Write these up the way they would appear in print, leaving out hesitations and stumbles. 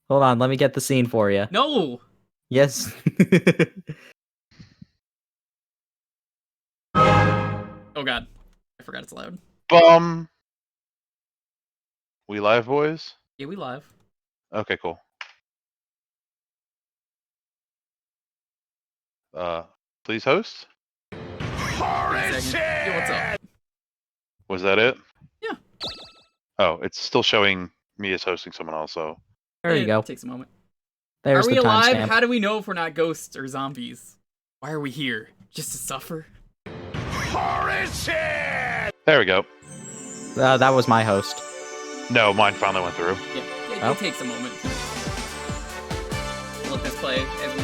Hold on, let me get the scene for you. No! Yes. Oh god. I forgot it's loud. We live, boys? Yeah, we live. Okay, cool. Please host? Yeah, what's up? Was that it? Yeah. Oh, it's still showing me as hosting someone else, so... There you go. It takes a moment. There's Are we the alive? timestamp. How do we know if we're not ghosts or zombies? Why are we here? Just to suffer? There we go. That was my host. No, mine finally went through. Yeah, it takes a moment. Let this play as we...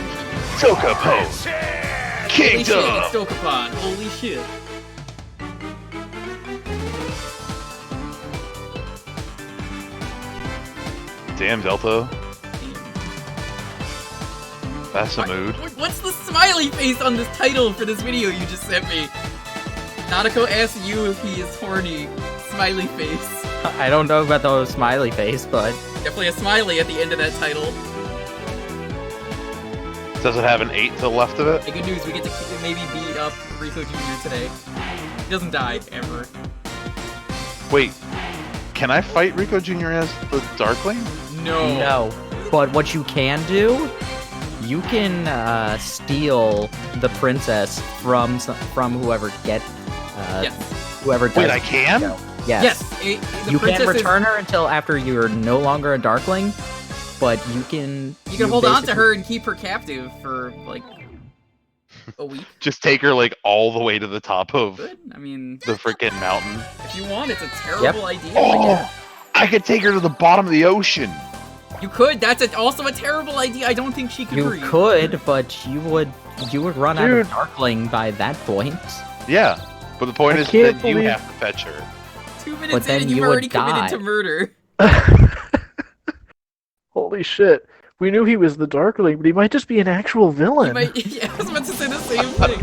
Dokapon Holy shit, Kingdom! it's Dokapon. Holy shit. Damn, Delta. That's a mood. What's the smiley face on this title for this video you just sent me? Nanako asks you if he is horny. Smiley face. I don't know about the smiley face, but... Definitely a smiley at the end of that title. Does it have an 8 to the left of it? Hey, good news, we get to maybe beat up Rico Jr. today. He doesn't die, ever. Wait, can I fight Rico Jr. as the Darkling? No. No. But what you can do, you can steal the princess from whoever Yes. whoever does. Wait, I can? Yes. The You can't princess return her until after you're no longer a Darkling, but you can... You can hold on to her and keep her captive for, like, a week. Just take her, like, all the way to the top of Good. I mean, the freaking mountain. if you want, it's a terrible idea. Oh! I could take her to the bottom of the ocean! You could. That's also a terrible idea. I don't think she could You breathe. could, but you would run out of Darkling by that point. Yeah, but the point is that you have to fetch her. 2 minutes But in then and you you've would already committed die. to murder. Holy shit. We knew he was the Darkling, but he might just be an actual villain. Yeah, I was about to say the same thing.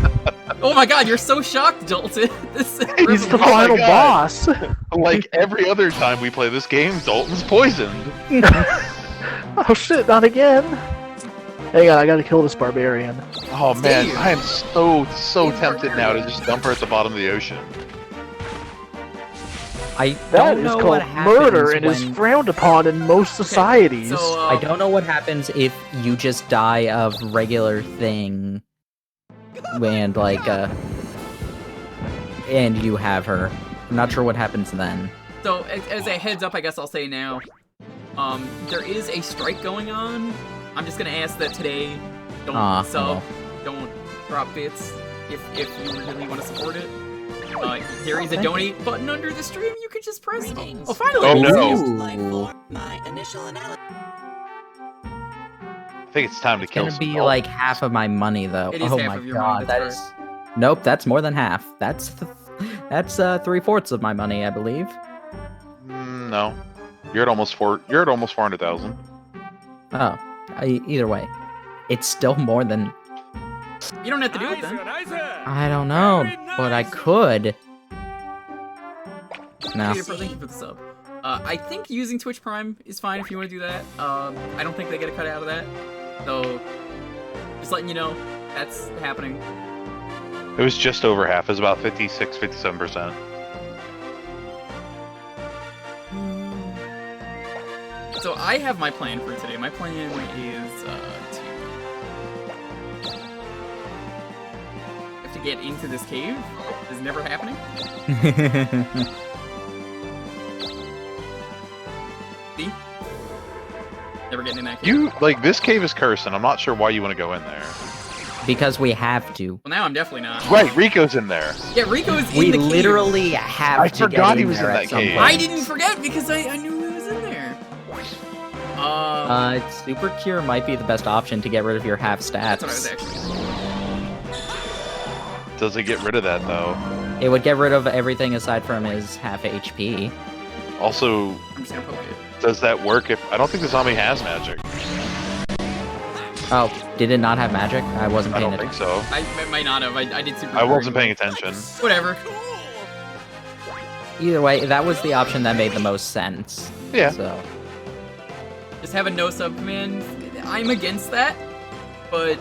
Oh my god, you're so shocked, Dalton. He's the my final God. boss. Like every other time we play this game, Dalton's poisoned. Oh shit, not again. Hang on, I gotta kill this barbarian. Oh man, Steve. I am so tempted now to just dump her at the bottom of the ocean. I That don't is know called what happens murder and is when... frowned upon in most societies. So, I don't know what happens if you just die of regular thing, and like and you have her. I'm not sure what happens then. So, as a heads up, I guess I'll say now, there is a strike going on. I'm just gonna ask that today, don't sub, don't drop bits, if you really want to support it. There is a donate button under the stream. You could just press. Oh, finally! Oh, no. I think it's time to kill It's some gonna be Dalton. like half of my money though. It is Oh half my of your money, god, that that's is... Nope, that's more than half. That's 3/4 of my money, I believe. No, you're at almost 400,000. Oh, either way, it's still more than... You don't have to do it then. I don't know, but I could. No. Thank you for the sub. I think using Twitch Prime is fine if you want to do that. I don't think they get a cut out of that. So, just letting you know, that's happening. It was just over half. It was about 56, 57%. So I have my plan for today. My plan is to get into this cave. This is never happening. See? Never getting in that cave. This cave is cursed, and I'm not sure why you want to go in there. Because we have to. Well, now I'm definitely not. Right, Rico's in there. Yeah, Rico's in We the cave. literally have I to forgot get he was in there that at some cave. point. I didn't forget because I knew he was in there. Super Cure might be the best option to get rid of your half stats. That's what I was actually gonna Does it get rid of that, though? It would get rid of everything aside from his half HP. Also, I'm just gonna poke it. does that work if... I don't think the zombie has magic. Oh, did it not have magic? I wasn't I paying don't think attention. so. I might not have. I did super. I wasn't paying attention. Whatever. Either way, that was the option that made the most sense. Yeah. So, Just have a no sub command. I'm against that, but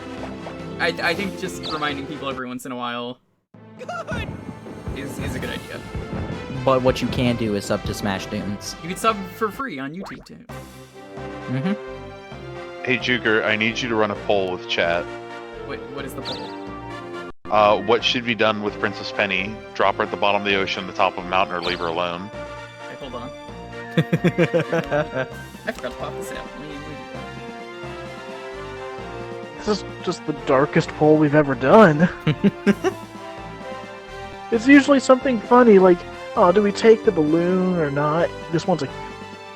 I think just reminding people every once in a while is a good idea. But what you can do is sub to Smash Dunes. You can sub for free on YouTube too. Mm-hmm. Hey, Jewker, I need you to run a poll with chat. What is the poll? What should be done with Princess Penny? Drop her at the bottom of the ocean, the top of a mountain, or leave her alone? Okay, hold on. I forgot to pop this out. This is just the darkest poll we've ever done. It's usually something funny, like, oh, do we take the balloon or not? This one's like,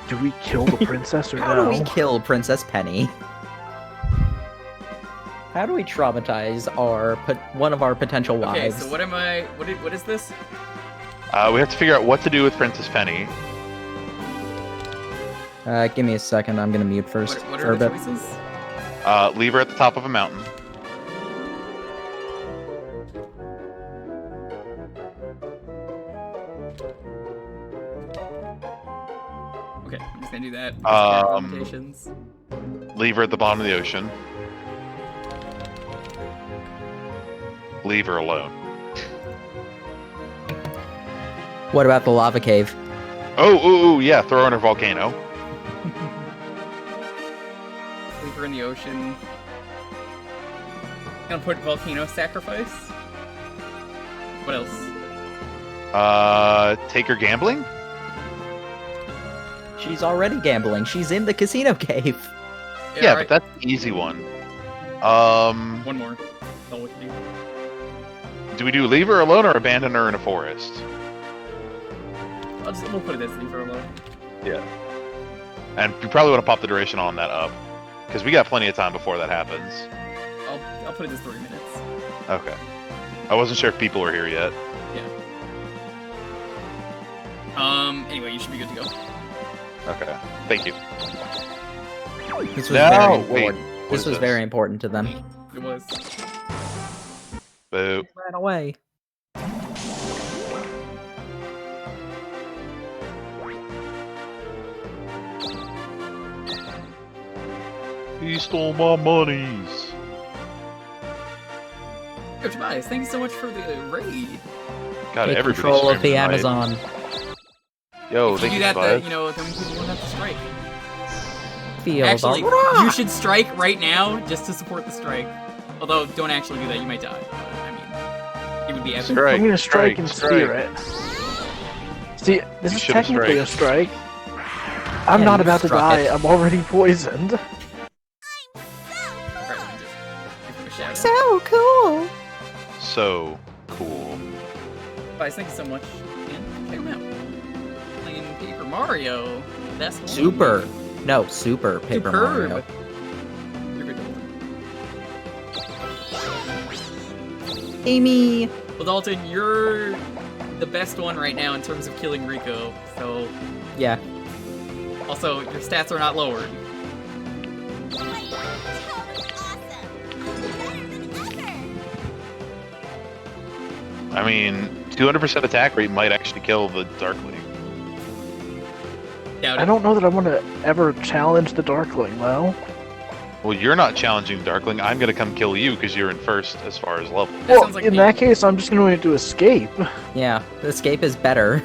do we kill the princess or How no? do we kill Princess Penny? How do we traumatize one of our potential Okay, wives? so what am I? What is this? We have to figure out what to do with Princess Penny. Give me a second. I'm gonna mute first What for are a the bit. choices? Leave her at the top of a mountain. Okay, I'm just gonna do that. Limitations. Leave her at the bottom of the ocean. Leave her alone. What about the lava cave? Oh, yeah, throw her in a volcano. Leave her in the ocean. Gonna put volcano sacrifice. What else? Take her gambling? She's already gambling. She's in the casino cave. Yeah, alright. but that's the easy one. One more. That's all we can do. Do we do leave her alone or abandon her in a forest? We'll put it as leave her alone. Yeah. And you probably want to pop the duration on that up. Because we got plenty of time before that happens. I'll put it as 3 minutes. Okay. I wasn't sure if people were here yet. Yeah. Anyway, you should be good to go. Okay. Thank you. This was No, very wait, important. what This is was this? very important to them. It was. Boo. Ran away. He stole my monies. Yo, Tobias, thank you so much for the raid. God, Take everybody's control of the streaming tonight. Amazon. Yo, If thank you you, do that, Tobias. then people won't have to strike. Feels Actually, alright. you should strike right now just to support the strike. Although, don't actually do that, you might die. But, I mean, it would be epic. Strike, I'm gonna strike in strike. spirit. See, this You is should've technically a striked. strike. I'm Yeah, not you about to struck die. it. I'm already poisoned. Alright, let me just give him a shout out. So cool. So cool. Guys, thank you so much. And check him out. Playing Paper Mario. That's one. Super. No, Super Paper Superb. Mario. Super Dalton. Amy. Well, Dalton, you're the best one right now in terms of killing Rico. So, Yeah. also, your stats are not lowered. I mean, 200% attack rate might actually kill the Darkling. Doubt it. I don't know that I want to ever challenge the Darkling, though. Well, you're not challenging Darkling. I'm gonna come kill you because you're in first as far as level. That Well, sounds like in me. that case, I'm just going to escape. Yeah. Escape is better.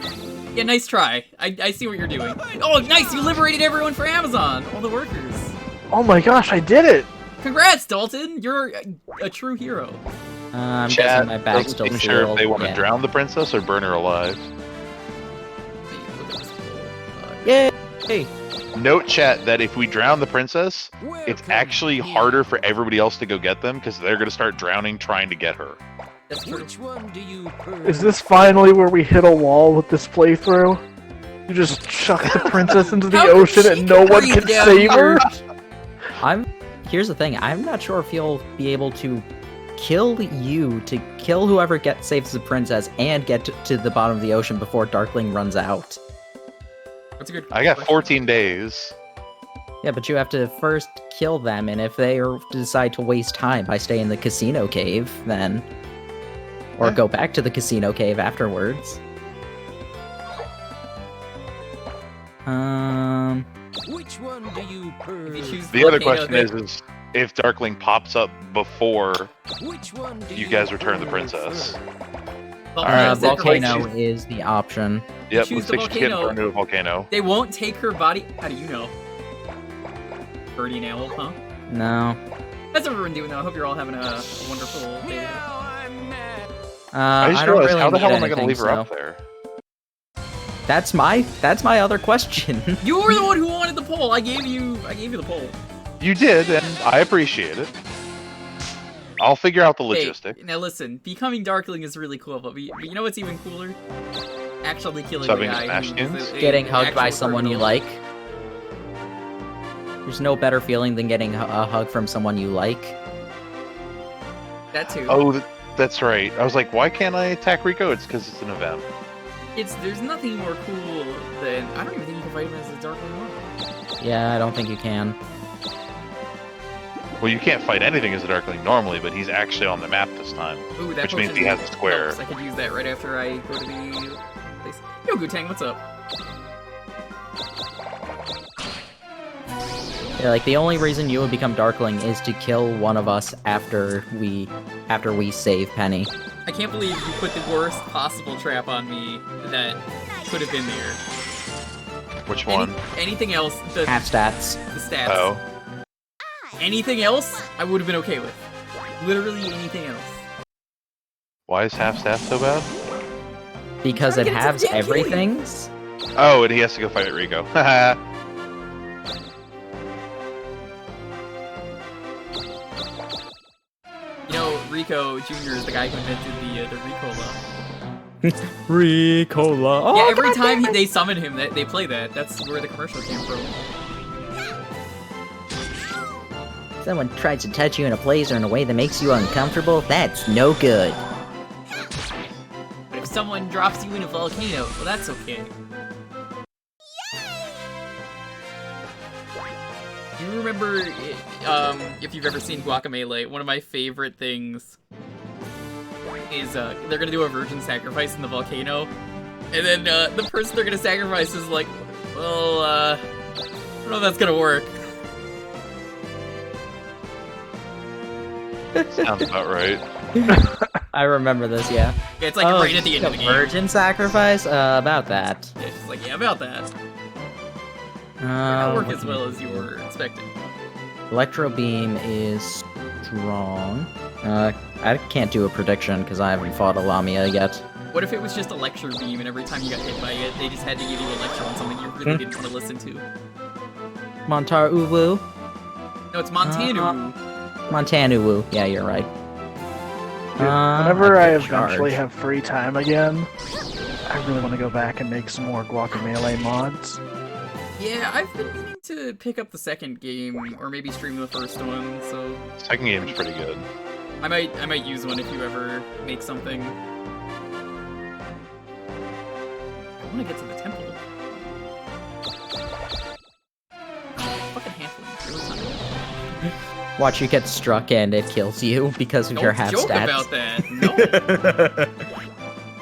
Yeah, nice try. I see what you're doing. Oh, nice! You liberated everyone for Amazon! All the workers. Oh my gosh, I did it! Congrats, Dalton! You're a true hero. I'm Chat guessing my back's doesn't still seem sure if sealed. they want to Yeah. drown the princess or burn her alive. Hey, look at this cool, Yay! Hey. Note, chat, that if we drown the princess, it's actually harder for everybody else to go get them because they're gonna start drowning trying to get her. That's true. Which one do you prefer? Is this finally where we hit a wall with this playthrough? You just chuck the princess into the How did ocean she and no one breathe can down save her? Here's the thing. I'm not sure if you'll be able to kill whoever saves the princess and get to the bottom of the ocean before Darkling runs out. That's a good I got question. 14 days. Yeah, but you have to first kill them, and if they decide to waste time by staying in the casino cave, then... Or Yeah. go back to the casino cave afterwards. Which one do you If you choose The other volcano, question then- is if Darkling pops up before Which one do you guys return the princess. Volcano Alright, looks like volcano is the option. Yep, choose looks the like she's getting volcano. thrown into a volcano. They won't take her body. How do you know? Birdie Owl, huh? No. That's what everyone doing though. I hope you're all having a wonderful day. Now I'm mad. I just don't realized, really how the hell need am I going to anything, leave her so- up there? That's my other question. You were the one who wanted the poll. I gave you the poll. You did, and I appreciate it. I'll figure out the logistic. Hey, now listen, becoming Darkling is really cool, but you know what's even cooler? Actually killing Subbing the guy Smashkins? who's Getting an hugged by actual someone you criminal. like. There's no better feeling than getting a hug from someone you like. That too. Oh, that's right. I was like, why can't I attack Rico? It's because it's an event. There's nothing more cool than I don't even think you can fight him as a Darkling one. Yeah, I don't think you can. Well, you can't fight anything as a Darkling normally, but he's actually on the map this time. Ooh, that Which means potion he has a square. helps. I could use that right after I go to the place. Yo, Gutang, what's up? Yeah, like the only reason you would become Darkling is to kill one of us after we save Penny. I can't believe you put the worst possible trap on me that could have been there. Which one? Anything else, the Half stats. stats. Oh. Anything else, I would have been okay with. Literally anything else. Why is half staff so bad? Because Trying it to get halves into the damn everything's. Oh, and he has to go fight Rico. Haha. You know, Rico Jr. is the guy who invented the Ricola. Ricola. Oh, Yeah, every God time damn it. they summon him, they play that. That's where the commercial came from. Someone tries to touch you in a place or in a way that makes you uncomfortable, that's no good. But if someone drops you in a volcano, well, that's okay. Do you remember, if you've ever seen Guacamelee, one of my favorite things is, they're gonna do a virgin sacrifice in the volcano, and then, the person they're gonna sacrifice is like, well, I don't know if that's gonna work. Sounds about right. I remember this, yeah. Yeah, it's like right at the end of the game. Virgin sacrifice? About that. Yeah, she's like, yeah, about that. It did Uh, not work as well as you were expecting. Electro Beam is strong. I can't do a prediction because I haven't fought a Lamia yet. What if it was just a lecture beam, and every time you got hit by it, they just had to give you a lecture on something you really didn't want to listen to? Montar Uwu? No, it's Montanu. Montanu. Yeah, you're right. Dude, whenever I could eventually charge. have free time again, I really want to go back and make some more Guacamelee mods. Yeah, I've been meaning to pick up the second game, or maybe stream the first one, so Second game's pretty good. I might use one if you ever make something. I want to get to the temple. Fucking halfling. Watch you get struck and it kills you because of your Don't half joke stats. about that. No.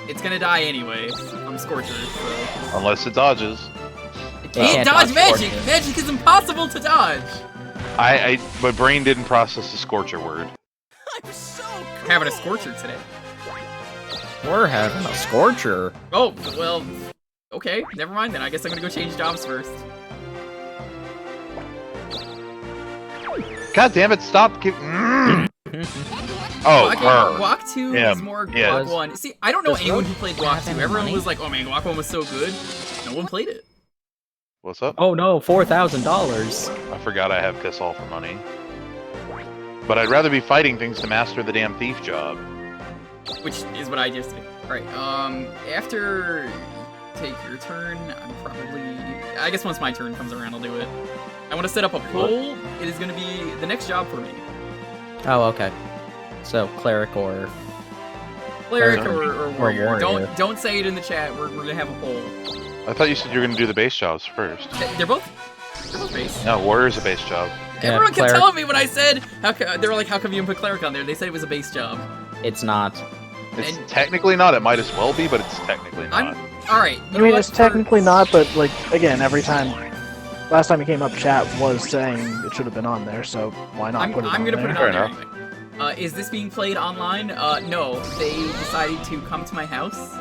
It's gonna die anyway from Scorcher, so... Unless it dodges. It can't can't dodge dodge magic! Scorcher. Magic is impossible to dodge! My brain didn't process the Scorcher word. I'm so We're having a Scorcher today. We're having a Scorcher. Oh, well... Okay, never mind then. I guess I'm gonna go change jobs first. God damn it! Stop! Oh, her. Guac 2 Him. is more Yeah. Guac 1. See, I don't know Does anyone Rogue who played have Guac 2. any Everyone money? was like, oh man, Guac 1 was so good. No one played it. What's up? Oh no, $4,000. I forgot I have Piss All for money. But I'd rather be fighting things to master the damn thief job. Which is what I just did. Alright, after you take your turn, I'm probably... I guess once my turn comes around, I'll do it. I want to set up a poll. It is going to be the next job for me. Oh, okay. So, cleric or... Cleric Or or warrior. warrior. Don't say it in the chat. We're going to have a poll. I thought you said you were going to do the base jobs first. They're both base. No, warrior's a base job. Yeah, Everyone kept cleric. telling me when I said, they were like, how come you didn't put cleric on there? They said it was a base job. It's not. It's And- technically not. It might as well be, but it's technically not. Alright. I mean, it's technically not, but, like, again, every time last time he came up, chat was saying it should have been on there, so why not I'm put it on gonna there? put it Fair on there enough. anyway. Is this being played online? No. They decided to come to my house.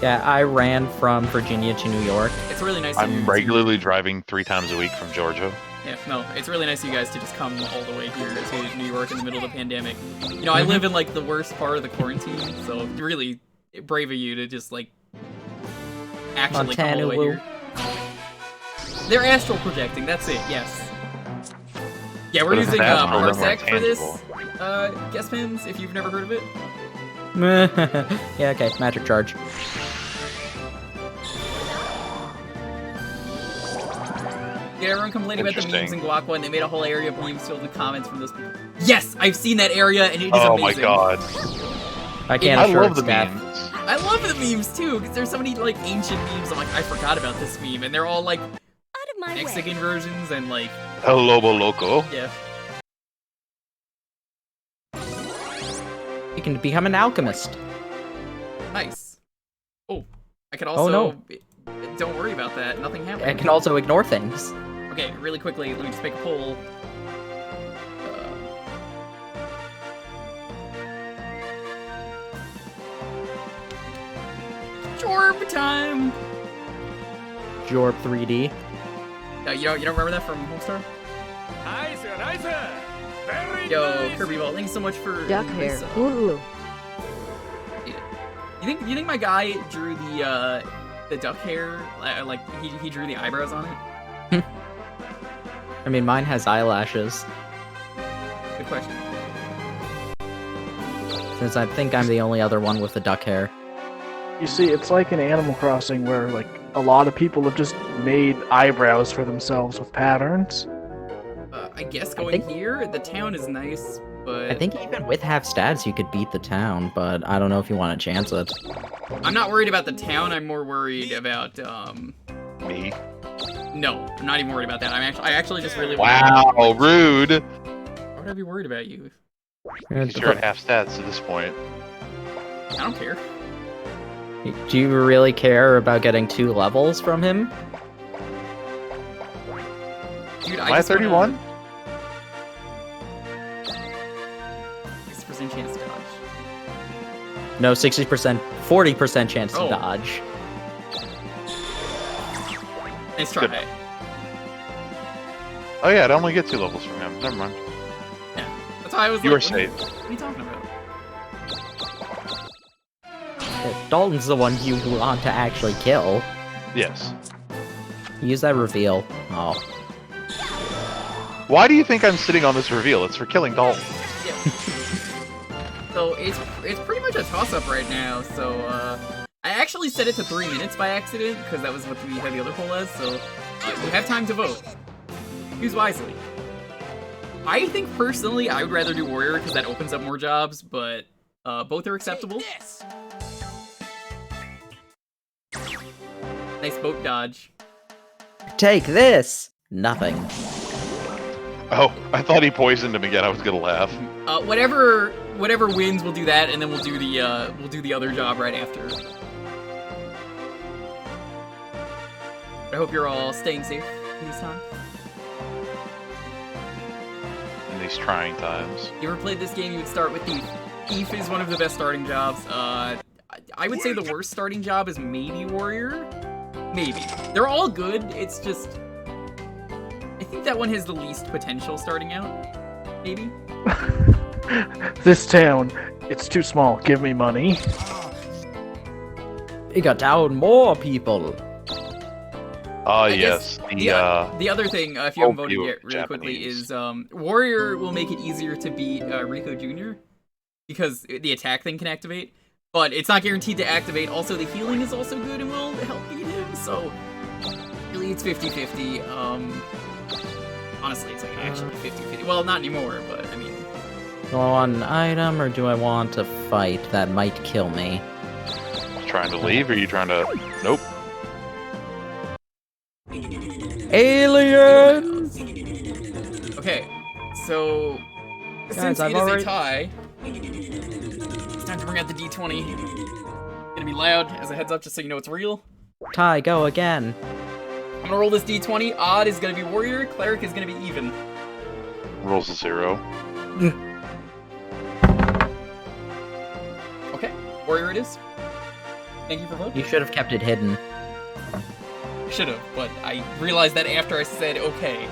Yeah, I ran from Virginia to New York. It's really nice of you I'm to- regularly driving 3 times a week from Georgia. Yeah, no, it's really nice of you guys to just come all the way here to New York in the middle of the pandemic. You know, I live in, like, the worst part of the quarantine, so really brave of you to just, like, actually come all the way Montana here. They're astral projecting, that's it, yes. Yeah, we're But it's using astral, they're more Parsec for this, tangible. guest pins, if you've never heard of it. Yeah, okay, magic charge. Yeah, everyone complained about the memes Interesting. in Guaqua, and they made a whole area of memes filled with comments from those people. Yes, I've seen that area, and it is Oh amazing. my god. I can't I assure love the staff. memes. I love the memes too, because there's so many like ancient memes. I'm like, I forgot about this meme, and they're all like Out of my way. Mexican versions and like, El Lobo Loco. yeah. You can become an alchemist. Nice. Oh, I could Oh, also. no. Don't worry about that. Nothing happened. I can also ignore things. Okay, really quickly, let me just make a poll. Jorb time. Jorb 3D. You don't remember that from Homestar? Nice, nice. Very Yo, nice. Kirby Ball, thanks so much for Duck doing hair. this, Ooh. You think my guy drew the duck hair? Like he drew the eyebrows on it? I mean, mine has eyelashes, Good question. since I think I'm the only other one with the duck hair. You see, it's like in Animal Crossing where, like, a lot of people have just made eyebrows for themselves with patterns. I guess going think- here, the town is nice, but I think even with half stats, you could beat the town, but I don't know if you want to chance it. I'm not worried about the town. I'm more worried about Me. No, I'm not even worried about that. I actually just really Wow, rude. Why would I be worried about you? Because you're at half stats at this point. I don't care. Do you really care about getting 2 levels from him? Dude, Am I at 31? 6% chance to dodge. No, 60%, 40% chance to Oh. dodge. Nice try. Good. Oh yeah, I'd only get 2 levels from him. Never mind. That's why I was You like, were safe. What are you talking about? Dalton's the one you want to actually kill. Yes. Use that reveal. Oh. Why do you think I'm sitting on this reveal? It's for killing Dalton. Yeah. So it's pretty much a toss-up right now. So I actually set it to 3 minutes by accident because that was what we had the other poll as. So you have time to vote. Use wisely. I think personally I would rather do warrior because that opens up more jobs, but both are acceptable. This. Nice boat dodge. Take this! Nothing. Oh, I thought he poisoned him again. I was gonna laugh. Whatever wins, we'll do that, and then we'll do the other job right after. I hope you're all staying safe in these times. In these trying times. You ever played this game, you would start with Thief. Thief is one of the best starting jobs. I would say the worst starting job is maybe Warrior. Maybe. They're all good, it's just... I think that one has the least potential starting out. Maybe? This town, it's too small. Give me money. You got down more people. Ah, I yes. guess the other thing, if you haven't voted you yet, really quickly, Japanese. is Warrior will make it easier to beat Rico Jr. because the attack thing can activate, but it's not guaranteed to activate. Also, the healing is also good and will help beat him, so really it's 50-50. Honestly, it's like actually 50-50. Well, not anymore, but I mean... Do I want an item, or do I want to fight that might kill me? Trying to leave, or are you trying to... Nope. Aliens! Okay, so since I've it is already- a tie, it's time to bring out the D20. Gonna be loud as a heads up, just so you know it's real. Ty, go again. I'm gonna roll this d20. Odd is gonna be warrior, cleric is gonna be even. Rolls a 0. Okay, warrior it is. Thank you for voting. You should have kept it hidden. Should have, but I realized that after I said okay.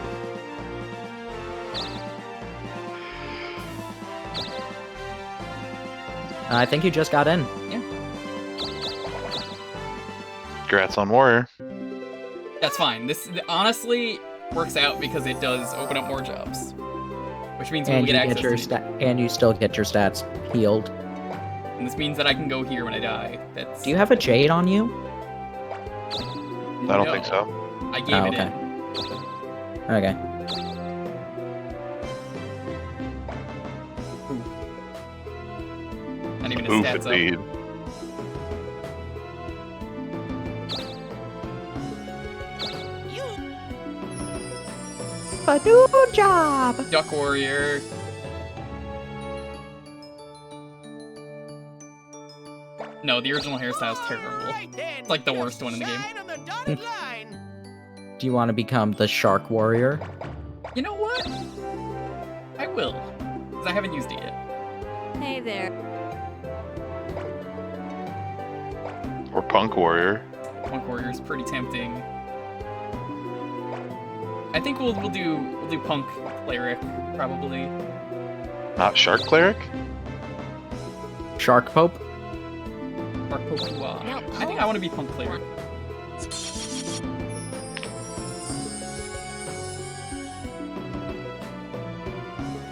I think you just got in. Yeah. Congrats on warrior. That's fine. This honestly works out because it does open up more jobs. Which means we'll And you get get access your to and you still get your stats healed. And this means that I can go here when I die. That's Do you have a jade on you? I don't think so. I gave it okay. in. Okay. Not even his Oof, stats indeed. up. A new job! Duck warrior. No, the original hairstyle's terrible. It's like the worst one in the game. Do you want to become the shark warrior? You know what? I will. Because I haven't used it yet. Hey there. Or punk warrior. Punk warrior is pretty tempting. I think we'll do punk cleric probably. Not shark cleric? Shark Pope? Or Pokua. No, I think I want to be punk cleric.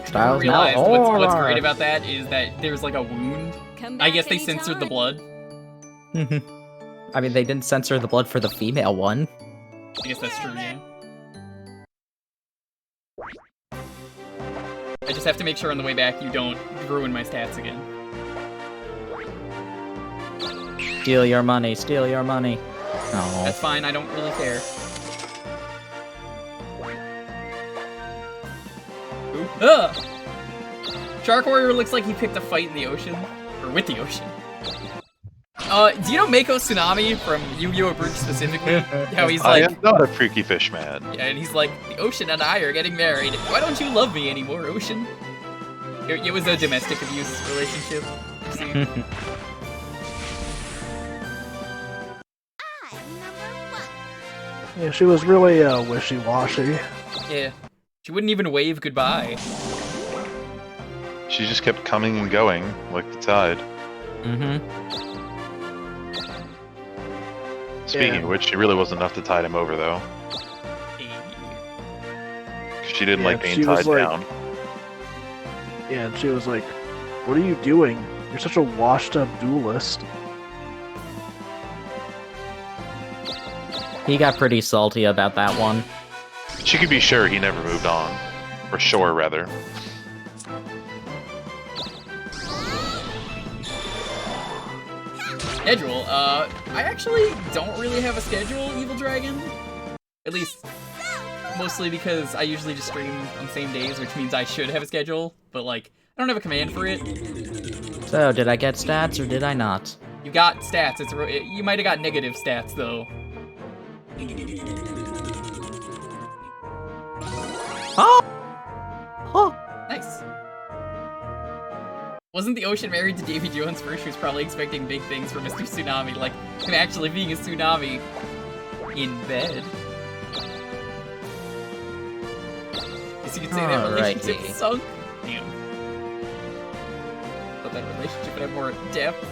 Styles now realized what's or- great about that is that there's like a wound. Come I back guess they censored the blood. I mean, they didn't censor the blood for the female one. I guess that's true, yeah. I just have to make sure on the way back you don't ruin my stats again. Steal your money, steal your money. Oh. That's fine, I don't really care. Ooh. Ugh! Shark Warrior looks like he picked a fight in the ocean. Or with the ocean. Do you know Mako Tsunami from Yu-Gi-Oh! Bridge specifically? How he's I like, am not a freaky fish man. yeah, and he's like, the ocean and I are getting married. Why don't you love me anymore, ocean? It was a domestic abuse relationship. You see? Yeah, she was really wishy-washy. Yeah. She wouldn't even wave goodbye. She just kept coming and going, like the tide. Mm-hmm. Speaking Yeah. of which, she really wasn't enough to tide him over, though. 'Cause she didn't Yeah, like being she was tied like- down. Yeah, and she was like, "What are you doing? You're such a washed-up duelist." He got pretty salty about that one. She could be sure he never moved on. Or sure, rather. Schedule, I actually don't really have a schedule, Evil Dragon. At least, mostly because I usually just stream on the same days, which means I should have a schedule, but like, I don't have a command for it. So, did I get stats or did I not? You got stats, you might have got negative stats though. Oh! Oh! Nice. Wasn't the ocean married to Davy Jones first? She was probably expecting big things from Mr. Tsunami, like him actually being a tsunami in bed. Guess you could say that relationship Alrighty. sunk. Damn. Thought that relationship would have more depth.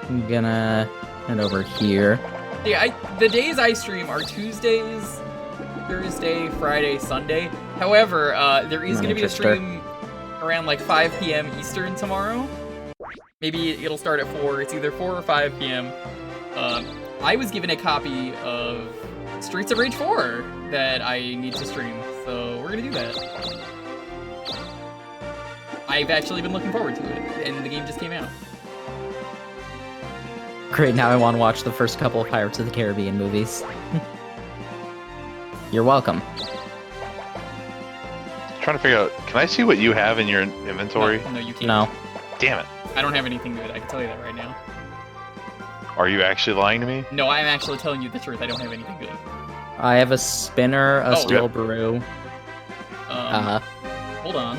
I'm gonna head over here. Yeah, the days I stream are Tuesdays, Thursday, Friday, Sunday. However, there is going to be a Manchester. stream around like 5 p.m. Eastern tomorrow. Maybe it'll start at 4. It's either 4 or 5 p.m. I was given a copy of Streets of Rage 4 that I need to stream, so we're going to do that. I've actually been looking forward to it, and the game just came out. Great, now I want to watch the first couple of Pirates of the Caribbean movies. You're welcome. Trying to figure out, can I see what you have in your inventory? No, you can't. No. Damn it. I don't have anything good. I can tell you that right now. Are you actually lying to me? No, I'm actually telling you the truth. I don't have anything good. I have a spinner, a Oh, steel yep. brew. Hold on.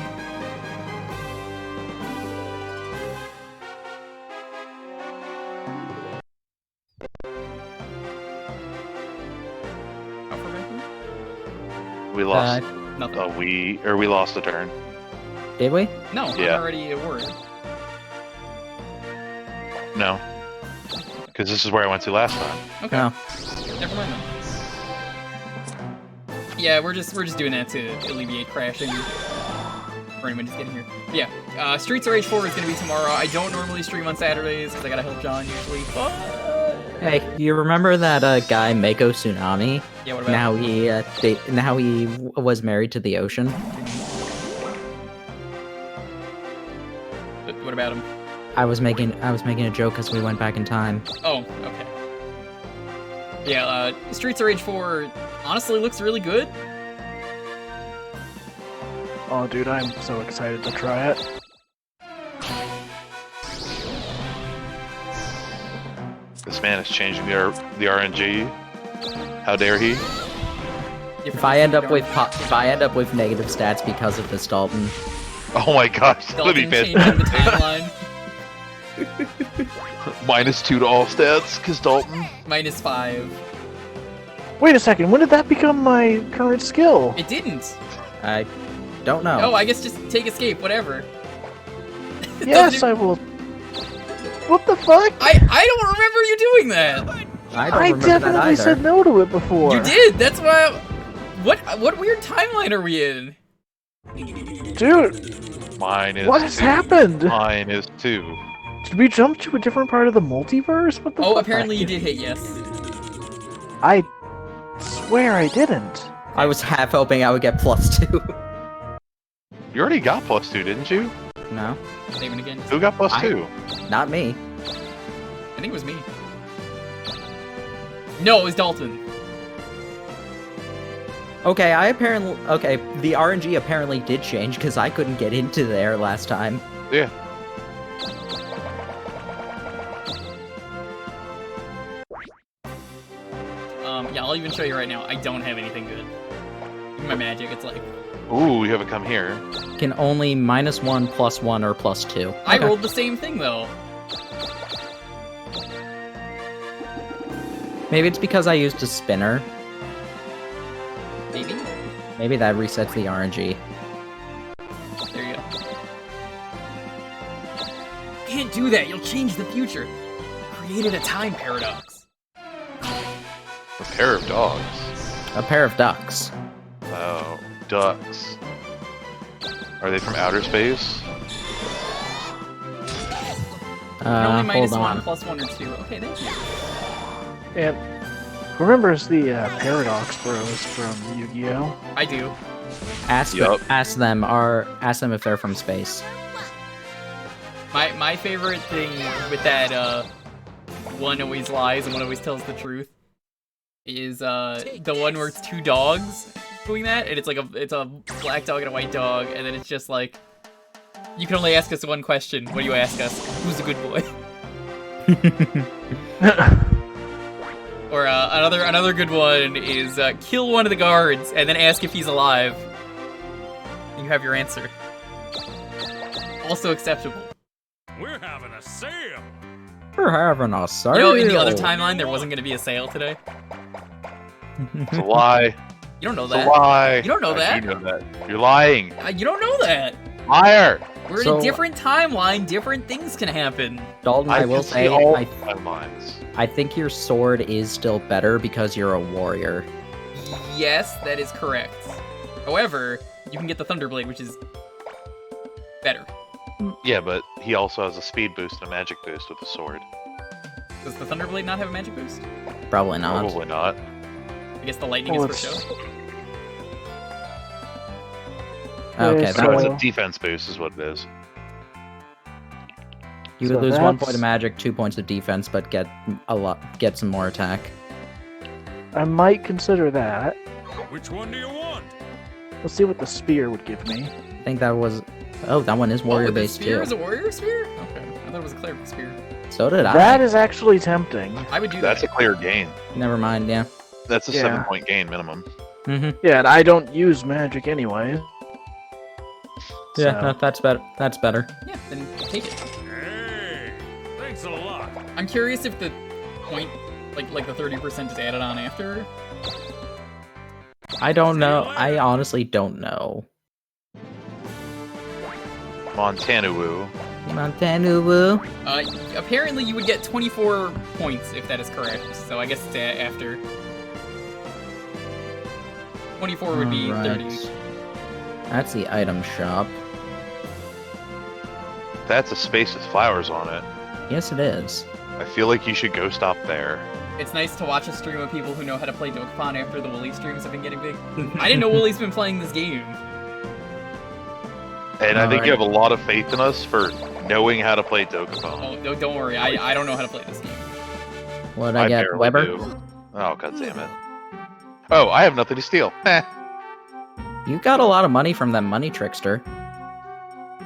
How far back? We lost. Nothing. We lost a turn. Did we? No, Yeah. I'm already a word. No. Because this is where I went to last time. Okay. No. Never mind then. Yeah, we're just doing that to alleviate crashing. For anyone just getting here. But yeah, Streets of Rage 4 is gonna be tomorrow. I don't normally stream on Saturdays because I gotta help John usually. But Hey, you remember that guy Mako Tsunami? yeah, what about him? Now he was married to the ocean. What about him? I was making a joke because we went back in time. Oh, okay. Yeah, Streets of Rage 4 honestly looks really good. Oh, dude, I'm so excited to try it. This man is changing the RNG. How dare he? If I end up with negative stats because of this, Dalton. Oh my gosh, let me Dalton changing the timeline. -2 to all stats, because Dalton. -5. Wait a second, when did that become my current skill? It didn't. I don't know. Oh, I guess just take escape, whatever. Yes, I will. What the fuck? I don't remember you doing that. I don't I remember that definitely either. said no to it before. You did. That's why. What weird timeline are we in? Dude, -2. what has happened? -2. Did we jump to a different part of the multiverse? What the Oh, fuck? apparently you did hit yes. I swear I didn't. I was half hoping I would get +2. You already got +2, didn't you? No, Saving again. Who got +2? not me. I think it was me. No, it was Dalton. Okay, the RNG apparently did change because I couldn't get into there last time. Yeah. Yeah, I'll even show you right now. I don't have anything good. In my magic, it's like Ooh, you haven't come here. Can only -1, +1, or +2. I Okay. rolled the same thing though. Maybe it's because I used a spinner. Maybe. Maybe that resets the RNG. There you go. Can't do that. You'll change the future. Created a time paradox. A pair of dogs. A pair of ducks. Oh, ducks. Are they from outer space? Only Hold -1, on. +1, or 2. Okay, thank you. And who remembers the Paradox Bros from Yu-Gi-Oh? I do. Ask Yup. ask them if they're from space. My favorite thing with that one always lies and one always tells the truth is the one where it's two dogs doing that, and it's like it's a black dog and a white dog, and then it's just like, you can only ask us one question. What do you ask us? Who's a good boy? Or another good one is kill one of the guards and then ask if he's alive. You have your answer. Also acceptable. We're having a sale. We're having a sale. You know, in the other timeline, there wasn't going to be a sale today. It's a lie. You don't know It's a that. lie. You don't know I that. do know that. You're lying. You don't know that. Liar. We're in So- a different timeline. Different things can happen. Dalton, I will can see say, all I timelines. think your sword is still better because you're a warrior. Yes, that is correct. However, you can get the Thunderblade, which is better. Yeah, but he also has a speed boost and a magic boost with the sword. Does the Thunderblade not have a magic boost? Probably not. Probably not. I guess the lightning Well, is for show. Okay, Yeah, that No, it's would, a defense boost is what it is. you So would lose 1 that's- point of magic, 2 points of defense, but get some more attack. I might consider that. Which one do you want? Let's see what the spear would give me. I think that was. Oh, that one is warrior the based spear too. is a warrior spear? Okay, I thought it was a cleric spear. So did I. That is actually tempting. I would do That's that. a clear gain. Never mind, yeah. That's a Yeah. 7-point gain minimum. Mm-hmm. Yeah, and I don't use magic anyway. Yeah, So- no, that's better. That's better. Yeah, then take it. Hey, thanks a lot. I'm curious if the point, like the 30% is added on after. I don't know. I honestly don't know. Montanawoo. Montanawoo. Apparently you would get 24 points if that is correct. So I guess it's after. 24 would be 30. Alright. That's the item shop. That's a space with flowers on it. Yes, it is. I feel like you should go stop there. It's nice to watch a stream of people who know how to play Dokapon after the Wooly streams have been getting big. I didn't know Wooly's been playing this game. And I think you Alright. have a lot of faith in us for knowing how to play Dokapon. Oh, no, don't worry, I don't know how to play this game. What did I get? barely Weber? do. Oh, god damn it. Oh, I have nothing to steal. You got a lot of money from that money trickster.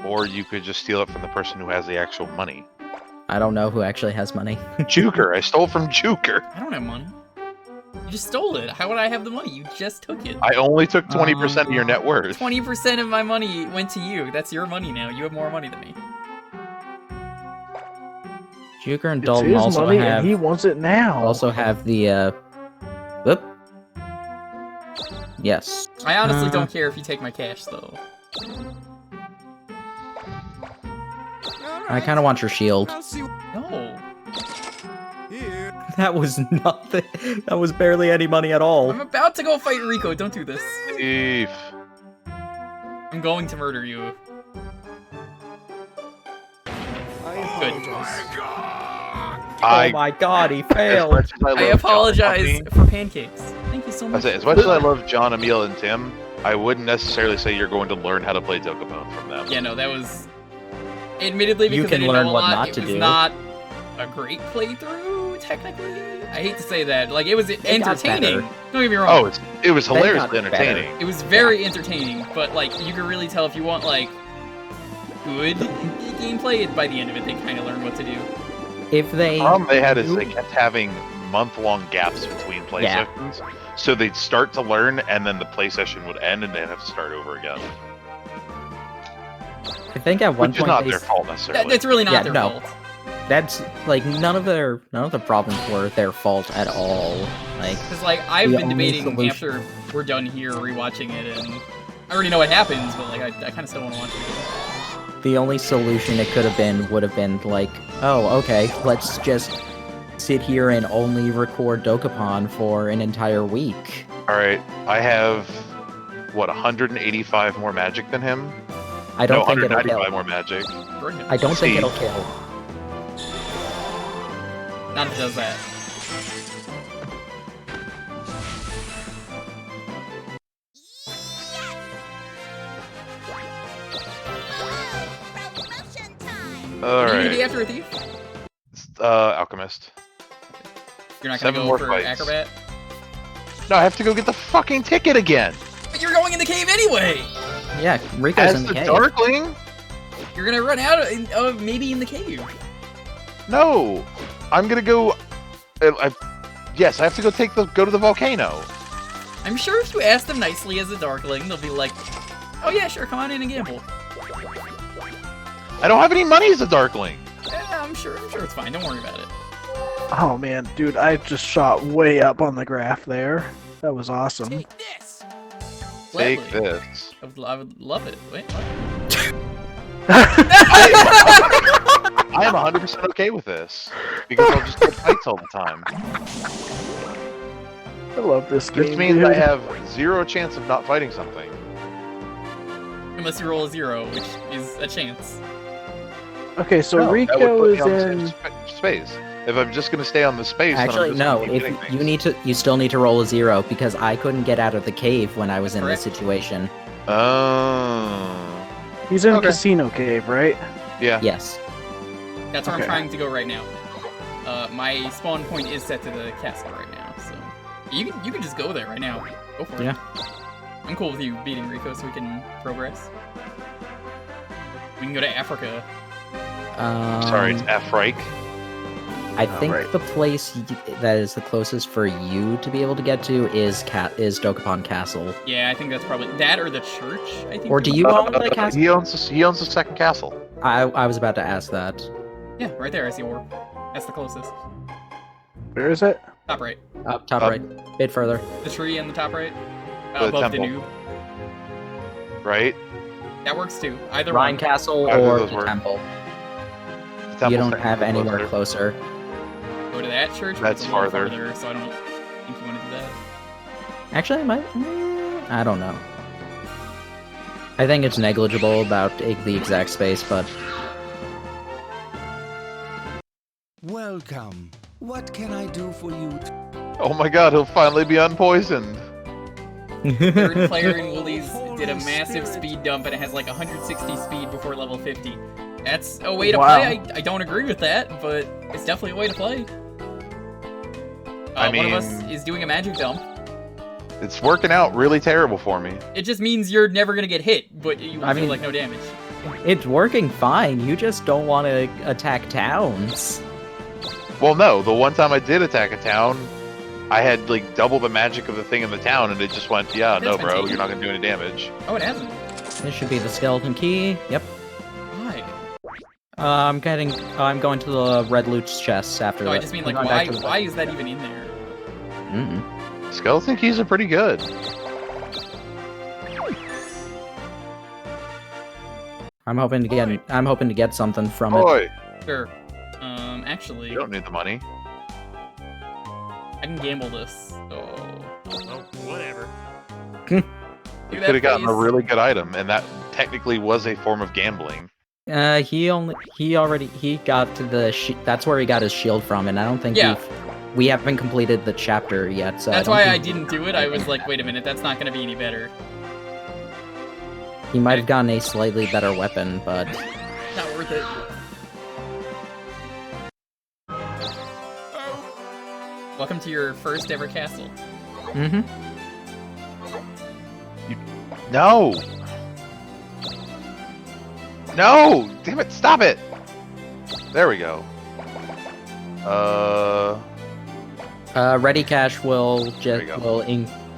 Or you could just steal it from the person who has the actual money. I don't know who actually has money. Jewker. I stole from Jewker. I don't have money. You just stole it. How would I have the money? You just took it. I only took 20% of your net worth. 20% of my money went to you. That's your money now. You have more money than me. Jewker and It's Dalton his also money, have and he wants it now. the whoop. Yes. I honestly don't care if you take my cash, though. I kind of want your shield. No. That was nothing. That was barely any money at all. I'm about to go fight Rico. Don't do this. Thief. I'm going to murder you. Good. Oh my god, he failed. I apologize for pancakes. Thank you so much. As much as I love John, Emil, and Tim, I wouldn't necessarily say you're going to learn how to play Dokapon from them. Yeah, no, that was... Admittedly, You because can I didn't learn know a what lot, not it to was do. not a great playthrough, technically. I hate to say that. Like, it was got entertaining. better. Don't get me wrong. Oh, it was They hilariously got entertaining. It was very entertaining, but, like, you can really tell if you want, like, good gameplay, by the end of it, they kind of learn what to do. If they The problem they had is they kept having month-long gaps between play Yeah. sessions. So they'd start to learn, and then the play session would end, and they'd have to start over again. I think at one Which is point not they their fault necessarily. That's really not Yeah, their no. fault. that's like none of the problems were their fault at all. Like Because, like, I've The been only debating solution- after we're done here rewatching it, and I already know what happens, but, like, I kind of still want to watch it. the only solution it could have been would have been like, oh, okay, let's just sit here and only record Dokapon for an entire week. Alright, I have, 185 more magic than him? I don't No, think it'll 195 kill. more magic. Brilliant. I don't think See. it'll kill. Not if it does that. What do you do Alright, after a thief? Alchemist. You're not gonna 7 go more for fights. acrobat? No, I have to go get the fucking ticket again! But you're going in the cave anyway! Yeah, Rico's As in the the cave. Darkling? You're gonna run out of maybe in the cave. No! I'm gonna go... yes, I have to go go to the volcano. I'm sure if you ask them nicely as a Darkling, they'll be like, oh yeah, sure, come on in and gamble. I don't have any money as a Darkling! Yeah, I'm sure it's fine, don't worry about it. Oh man, dude, I just shot way up on the graph there. That was awesome. this. Take Gladly. this. I would love it. Wait, what? I am 100% okay with this. Because I'll just get fights all the time. I love this game. This means dude. I have 0 chance of not fighting something. Unless you roll a 0, which is a chance. Okay, so No, that would Rico put me is on the in. same space. If I'm just going to stay on the space, Actually, then I'm just no. gonna keep If getting you things. you still need to roll a 0 because I couldn't get out of the cave when I was in this Correct. situation. Oh. He's in Okay. Casino Cave, right? Yeah. Yes. That's where Okay. I'm trying to go right now. My spawn point is set to the castle right now, so you can just go there right now. Go for it. Yeah. I'm cool with you beating Rico, so we can progress. We can go to Africa. Sorry, it's Afrique. I think right. the place that is the closest for you to be able to get to is Dokapon Castle. Yeah, I think that's probably that or the church. I think. Or do you own the castle? He owns the second castle. I was about to ask that. Yeah, right there. I see a orb. That's the closest. Where is it? Top right. Up top right. Bit further. The tree in the top right. The Above the temple. noob. Right? That works too. Either Rhine one. Castle Either or of those the work. temple. The You temple's don't second have anywhere closer. closer. Go to that church. but That's it's a little farther. So I don't think you want to do that. Actually, I don't know. I think it's negligible about the exact space, but Welcome. What can I do for you? Oh my god, he'll finally be unpoisoned. Third player in Woolies did a massive speed dump and it has like 160 speed before level 50. That's a way to Wow. play. I don't agree with that, but it's definitely a way to play. I One of us mean- is doing a magic dump. It's working out really terrible for me. It just means you're never gonna get hit, but you will I do mean- like no damage. it's working fine. You just don't want to attack towns. Well, no, the one time I did attack a town, I had like double the magic of the thing in the town, and it just went, yeah, no, That's bro, fantastic. you're not gonna do any damage. Oh, it hasn't. This should be the skeleton key. Yep. Why? I'm going to the red loot chest after No, that. I just mean like I'm going why? back to the- Why is that even in there? Skeleton keys are pretty good. I'm hoping to get something from it. Boy, Sure. Actually, you don't need the money. I can gamble this. So Well, whatever. You do could have gotten a face. really good item, and that technically was a form of gambling. He got to the that's where he got his shield from, and I don't think Yeah. we haven't completed the chapter yet. So That's don't why think I didn't do it. I was like, wait a minute, that's not gonna be any better. He might have gotten a slightly better weapon, but Not worth it. Welcome to your first ever castle. No! No! Damn it, stop it! There we go. ready cash will There you go.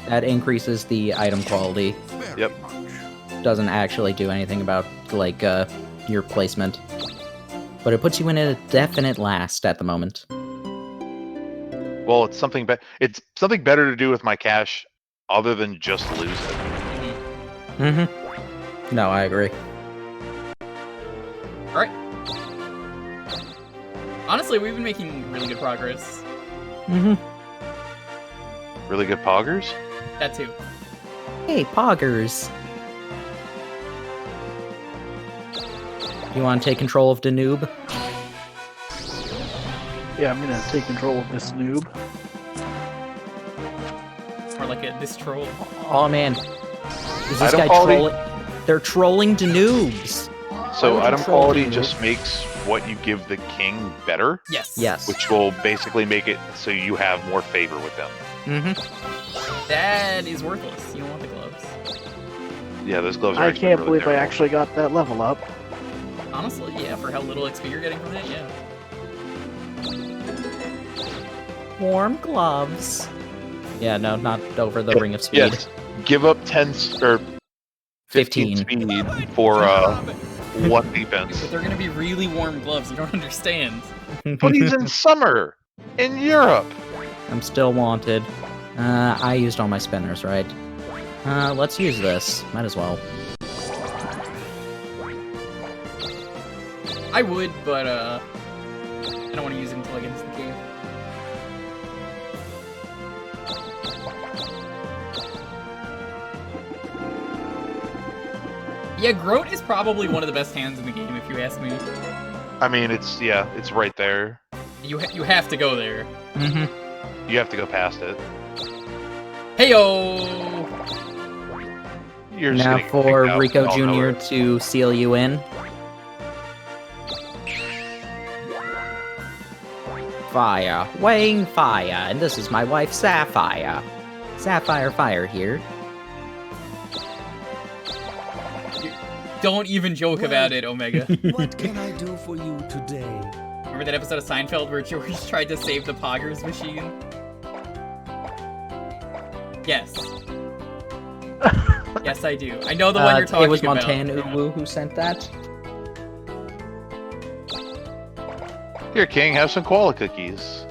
that increases the item quality. Yep. Doesn't actually do anything about like your placement, but it puts you in a definite last at the moment. Well, it's something better to do with my cash other than just lose it. No, I agree. Alright. Honestly, we've been making really good progress. Really good poggers? That too. Hey, poggers. You want to take control of the noob? Yeah, I'm gonna take control of this noob. Or like this troll. Oh man, is this Item guy quality? trolling? They're trolling to noobs. So would you item troll quality the just makes what you give the king better, Yes. Yes. which will basically make it so you have more favor with them. That is worthless. You don't want the gloves. Yeah, those gloves are I actually can't really believe I terrible. actually got that level up. Honestly, yeah, for how little XP you're getting from it, yeah. Warm gloves. Yeah, no, not over the ring of speed. Yes, give up 10 or 15 speed for 1 defense. But they're gonna be really warm gloves. You don't understand. But he's in summer in Europe. I'm still wanted. I used all my spinners, right? Let's use this. Might as well. I would, but I don't want to use it until I get into the cave. Yeah, Groat is probably one of the best hands in the game, if you ask me. I mean, it's right there. You have to go there. You have to go past it. Heyo! You're just Now getting for kicked out Rico from Jr. nowhere. to seal you in. Fire, weighing fire, and this is my wife Sapphire. Sapphire Fire here. Don't even joke about it, Omega. What can I do for you today? Remember that episode of Seinfeld where George tried to save the Poggers machine? Yes. Yes, I do. I know the one you're talking about. It was Montana Uwu who sent that. Here, King, have some koala cookies.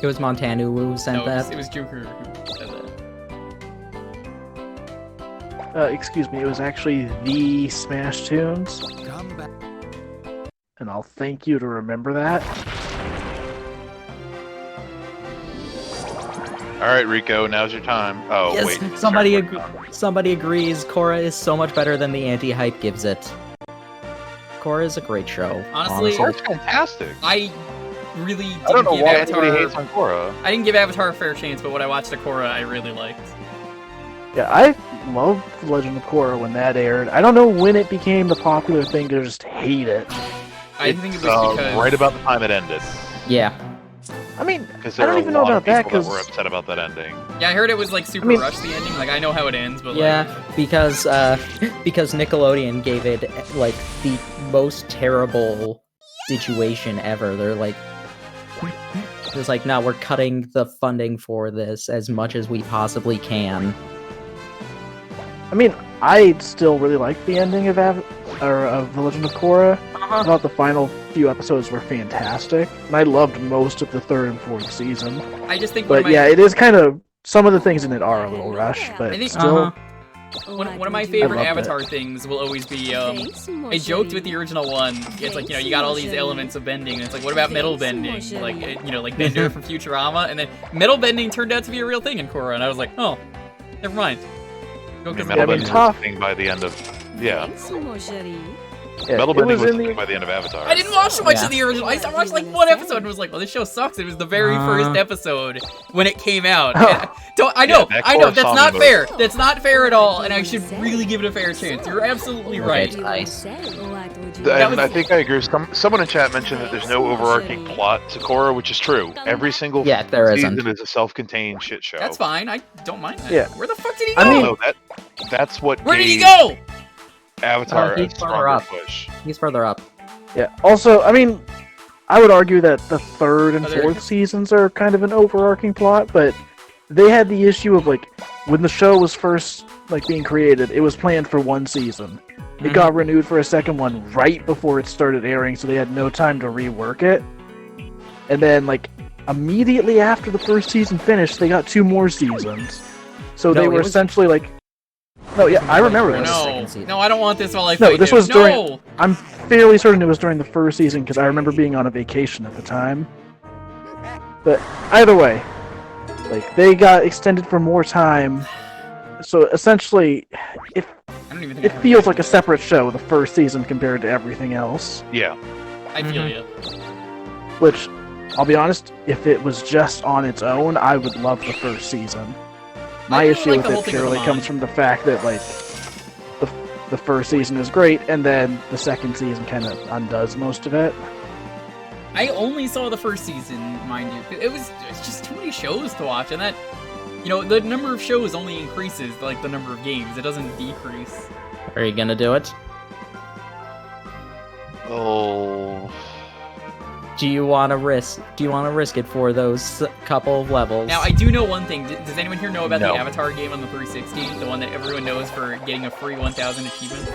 It was Montana Uwu who sent that. It was Jewker who said that. Excuse me, it was actually the Smash Tunes. Come back. And I'll thank you to remember that. All right, Rico, now's your time. Oh, Yes, wait. somebody agrees. Korra is so much better than the anti-hype gives it. Korra is a great show. Honestly, It's fantastic. I really didn't I don't know give why Avatar. everybody hates on Korra. I didn't give Avatar a fair chance, but when I watched Korra, I really liked. Yeah, I loved The Legend of Korra when that aired. I don't know when it became the popular thing to just hate it. I think it was because right about the time it ended. Yeah. I mean, Because I there don't are even a know lot of about that people that because were upset about that ending. Yeah, I heard it was like super rushed the ending. Like I know how it ends, but Yeah, because Nickelodeon gave it like the most terrible situation ever. They're like, it's like, no, we're cutting the funding for this as much as we possibly can. I mean, I still really like the ending of The Legend of Korra. I thought the final few episodes were fantastic, and I loved most of the third and fourth season. I just think. But yeah, it is kind of some of the things in it are a little rushed, but I think- still. One of my favorite I loved Avatar things will always be, I joked with the original one, it's like, you got all these elements of bending, and it's like, what about metal bending? Like, like Bender from Futurama, and then metal bending turned out to be a real thing in Korra, and I was like, oh, never mind. Metal I mean, bending was tough. a thing by the end of... Yeah. Yeah, Metal it bending was was in a the thing by the end of Avatar. I didn't watch much Yeah. of the original, I watched like one episode and was like, well, this show sucks. It was the very first episode when it came out. I know, that that's Korra not song fair. That's not fair at all, and I should really give it a fair chance. You're absolutely right. Nice. And I think I agree. Someone in chat mentioned that there's no overarching plot to Korra, which is true. Every single there season isn't. is a self-contained shit show. That's fine, I don't mind that. Yeah. Where the fuck did he go? I mean- No, that's what Where did he gave go? Avatar He's a further stronger up. push. He's further up. Yeah. Also, I mean, I would argue that the third and Oh, there- fourth seasons are kind of an overarching plot, but they had the issue of like when the show was first like being created, it was planned for one season. It got renewed for a second one right before it started airing, so they had no time to rework it. And then like immediately after the first season finished, they got 2 more seasons. So they No, were it was- essentially like, no, yeah, I remember this. No, season. no, I don't want this while I No, fight this him. was No! during- I'm fairly certain it was during the first season because I remember being on a vacation at the time. But either way, like they got extended for more time. So essentially, I don't even think it feels like a separate show, the first season compared to everything else. Yeah. I feel you. Which, I'll be honest, if it was just on its own, I would love the first season. My I really issue like with the whole it thing with purely the comes mom. from the fact that like the first season is great, and then the second season kind of undoes most of it. I only saw the first season, mind you. It's just too many shows to watch, and that, the number of shows only increases, like the number of games. It doesn't decrease. Are you gonna do it? Oh. Do you want to risk it for those couple of levels? Now, I do know one thing. Does anyone here know about No. the Avatar game on the 360? The one that everyone knows for getting a free 1,000 achievements?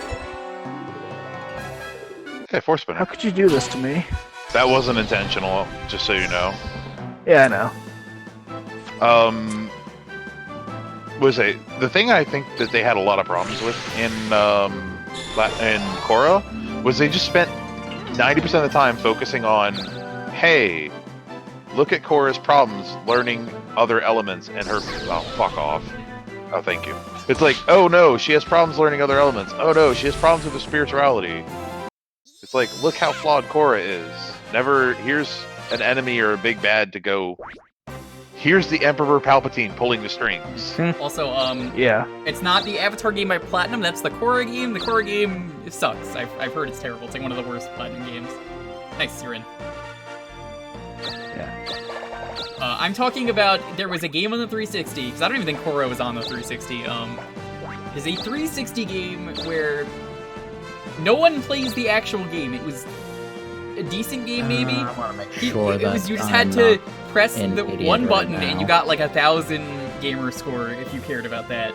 Hey, Force Spinner. How could you do this to me? That wasn't intentional, just so you know. Yeah, I know. The thing I think that they had a lot of problems with in Korra was they just spent 90% of the time focusing on, hey, look at Korra's problems learning other elements and her... Oh, fuck off. Oh, thank you. It's like, oh no, she has problems learning other elements. Oh no, she has problems with her spirituality. It's like, look how flawed Korra is. Never, here's an enemy or a big bad to go... Here's the Emperor Palpatine pulling the strings. Also, Yeah. it's not the Avatar game by Platinum, that's the Korra game. The Korra game, it sucks. I've heard it's terrible. It's like one of the worst Platinum games. Nice, you're in. Yeah. I'm talking about, there was a game on the 360, because I don't even think Korra was on the 360. There's a 360 game where no one plays the actual game. a decent game, maybe. I want to make sure it that was, you just I'm had to not press an the idiot one right button and now. you got like 1,000 gamer score if you cared about that.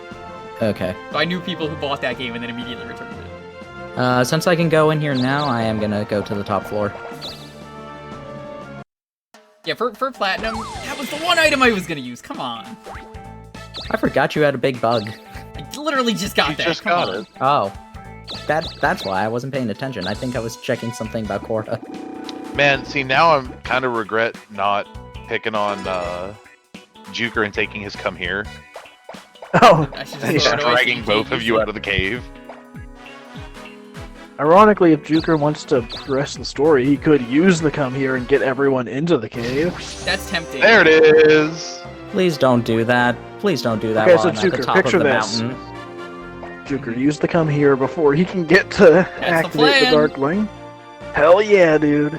Okay. So I knew people who bought that game and then immediately returned it. Since I can go in here now, I am gonna go to the top floor. Yeah, for platinum, that was the one item I was gonna use. Come on. I forgot you had a big bug. I literally just got You that. just Come got on. it. Oh. That's why I wasn't paying attention. I think I was checking something about Korra. Man, see, now I'm kind of regret not picking on Jewker and taking his come here. Oh, I should Yeah. just throw it away so Dragging you both can't of use you it. out of the cave. ironically, if Jewker wants to progress the story, he could use the come here and get everyone into the cave. That's tempting. There it is! Please don't do that. Please don't do that Okay, while so I'm at the Jewker, top picture of the this. mountain. Jewker, use the come here before he can get to activate the plan. Darkling. Hell yeah, dude.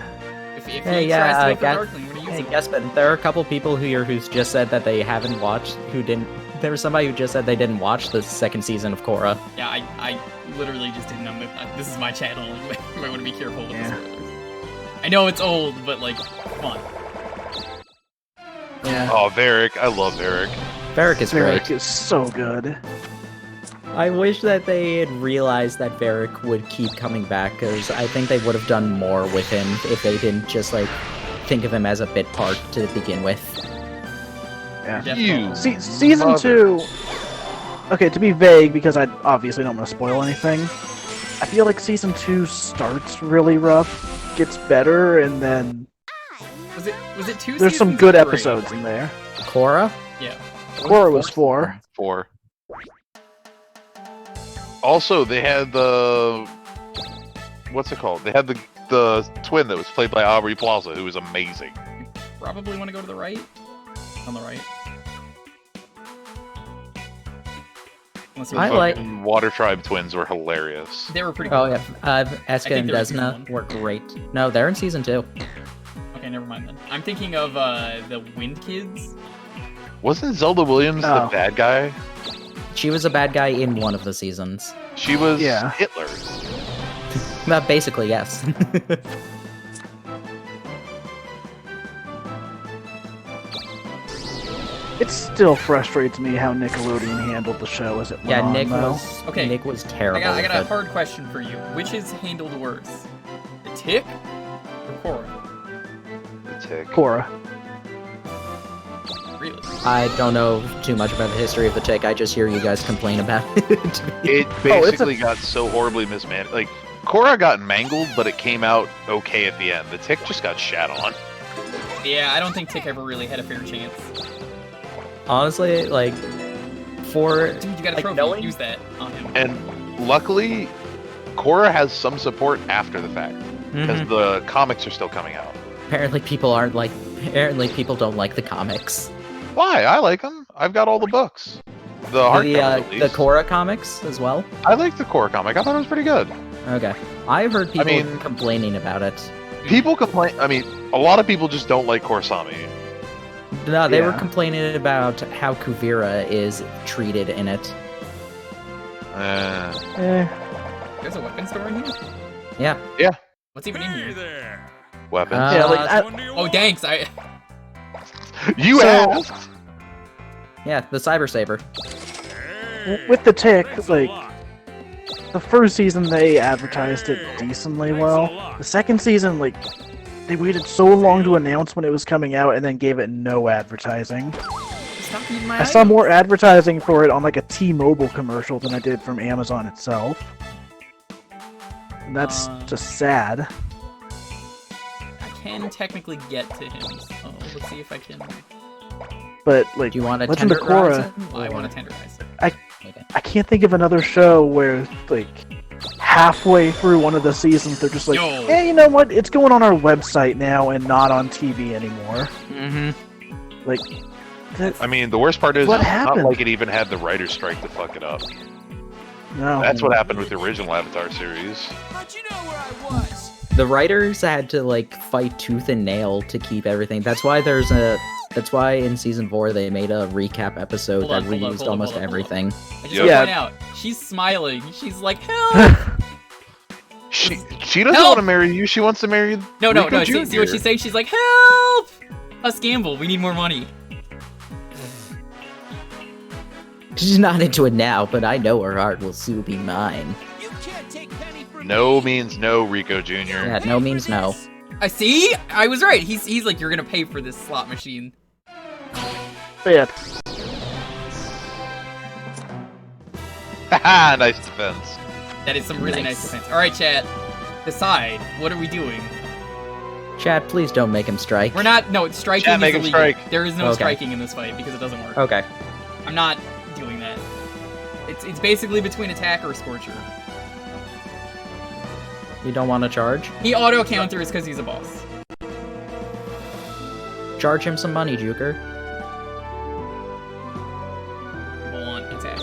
If Hey, he yeah, tries to go for Gas- Darkling, what are you Hey, using? Gaspin, there are a couple people here who's just said that they haven't watched, there was somebody who just said they didn't watch the second season of Korra. Yeah, I literally just didn't know that. This is my channel. You might want to be careful with Yeah. the spoilers. I know it's old, but like, come on. Yeah. Oh, Varric. I love Varric. Varric is Varric great. is so good. I wish that they had realized that Varric would keep coming back, because I think they would have done more with him if they didn't just, like, think of him as a bit part to begin with. Yeah. Definitely. Season Mother. 2... Okay, to be vague, because I obviously don't want to spoil anything, I feel like Season 2 starts really rough, gets better, and then Was it 2 there's some seasons good or 3? episodes in there. Korra? Yeah. Korra was 4. 4. Also, they had the... What's it called? They had the twin that was played by Aubrey Plaza, who was amazing. Probably want to go to the right. On the right. Unless you I want- like- Fucking Water Tribe twins were hilarious. They were pretty Oh, cool. yeah. Eska think and they're in season Desna 1. were great. No, they're in season 2. Okay, never mind then. I'm thinking of the Wind Kids. Wasn't Zelda Williams the Oh. bad guy? She was a bad guy in one of the seasons. She was Yeah. Hitler. Basically, yes. It still frustrates me how Nickelodeon handled the show as it went Yeah, on, Nick though. Okay. Nick was I terrible. got with a it. hard question for you. Which is handled worse? The Tick or Korra? The tick. Korra. Really? I don't know too much about the history of the tick. I just hear you guys complain about it. It Oh, basically got so horribly mismanaged. Like, Korra got mangled, but it came out okay at the end. The tick just got shat on. Yeah, I don't think Tick ever really had a fair chance. Honestly, like, for Dude, you got a like, trophy. knowing- Use that on him. And luckily, Korra has some support after the fact. Because Mhm. the comics are still coming out. Apparently people don't like the comics. Why? I like them. I've got all the books. The hardcover The Korra comics as well. I like the Korra comic. I thought it was pretty good. Okay, I've heard people mean- complaining about it. People complain. I mean, a lot of people just don't like Korsami. No, they were Yeah. complaining about how Kuvira is treated in it. Eh. There's a weapon store in here? Yeah. What's even in Hey here? there. Weapons. Yeah, like, I- What do you Oh, want? thanks. I You So- asked. Yeah, the Cyber Saber. Hey, with the tick, thanks a like, lot. the first season they advertised it decently Thanks a well. lot. The second season, like, they waited so long to announce when it was coming out and then gave it no advertising. stop eating my I saw items. more advertising for it on like a T-Mobile commercial than I did from Amazon itself. And that's just sad. I can technically get to him, so let's see if I can. But like, Do you want to Legend of Korra, I want to tenderize it. I can't think of another show where like halfway through one of the seasons they're just like, Yo. hey, you know what? It's going on our website now and not on TV anymore. Mm-hmm. Like, that, I mean, the worst part is What it's not happened? like it even had the writer's strike to fuck it up. no. That's what happened with the original Avatar series. How'd you know where I was? The writers had to like fight tooth and nail to keep everything. That's why in season 4 they made a recap episode Hold on, that hold on, reused hold on, almost hold on. everything. I just Yep. want to Yeah. point out, she's smiling. She's like, help! She doesn't Help! want to marry you. She wants to marry No. Rico See what Jr.. she's saying? She's like, help! Us gamble. We need more money. She's not into it now, but I know her heart will soon be mine. You can't take Penny from No me. means no, Rico Jr. Yeah, no means no. I see. I was right. He's like, you're gonna pay for this slot machine. Yeah. Haha, nice defense. That is some really nice Nice. defense. All right, chat. Decide. What are we doing? Chad, please don't make him strike. We're not. No, striking Chat, is make him illegal. strike. There is no Okay. striking in this fight because it doesn't work. Okay. I'm not doing that. It's basically between attack or scorcher. You don't want to charge? He auto counters because he's a boss. Charge him some money, Jewker. People want attack.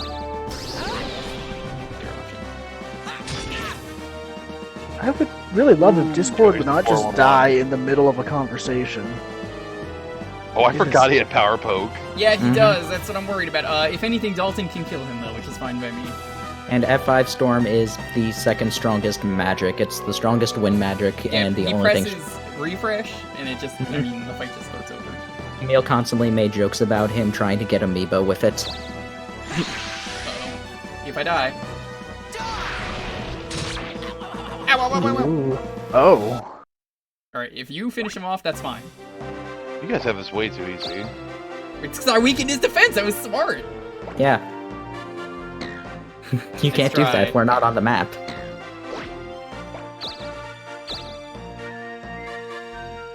I would really love if Discord would not just die in the middle of a conversation. Oh, I It forgot is- he had power poke. Yeah, he Mhm. does. That's what I'm worried about. If anything, Dalton can kill him though, which is fine by me. And F5 Storm is the second strongest magic. It's the strongest wind magic, Yeah, and the he only presses thing. refresh, and it just, I mean, the fight just starts over. Emil constantly made jokes about him trying to get Amiibo with it. Uh-oh. If I die. Ow, ow, ow, ow, ow. Ooh. Oh. Alright, if you finish him off, that's fine. You guys have this way too easy. It's because I weakened his defense, I was smart. Yeah. You can't do try. that. We're not on the map.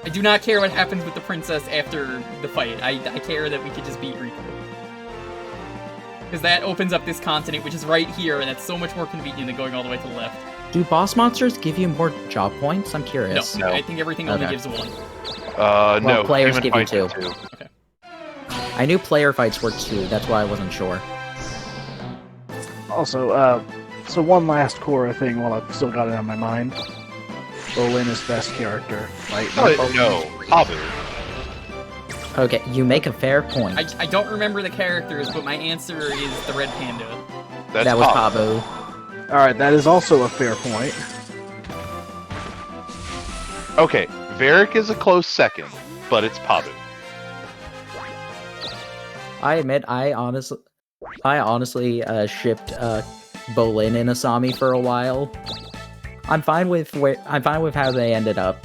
I do not care what happens with the princess after the fight. I care that we could just beat Rico. Because that opens up this continent, which is right here, and that's so much more convenient than going all the way to the left. Do boss monsters give you more job points? I'm No, curious. No. I think everything only Okay. gives one. No. players human give you fights are two. two. I knew player fights were 2. That's why I wasn't sure. Also, so one last Korra thing while I've still got it on my mind. Bolin is best character, right? Oh, no. Pabu. Okay, you make a fair point. I don't remember the characters, but my answer is the red panda. That's that was Pabu. Pabu. Alright, that is also a fair point. Okay, Varric is a close second, but it's Pabu. I admit, I honestly shipped Bolin and Asami for a while. I'm fine with how they ended up.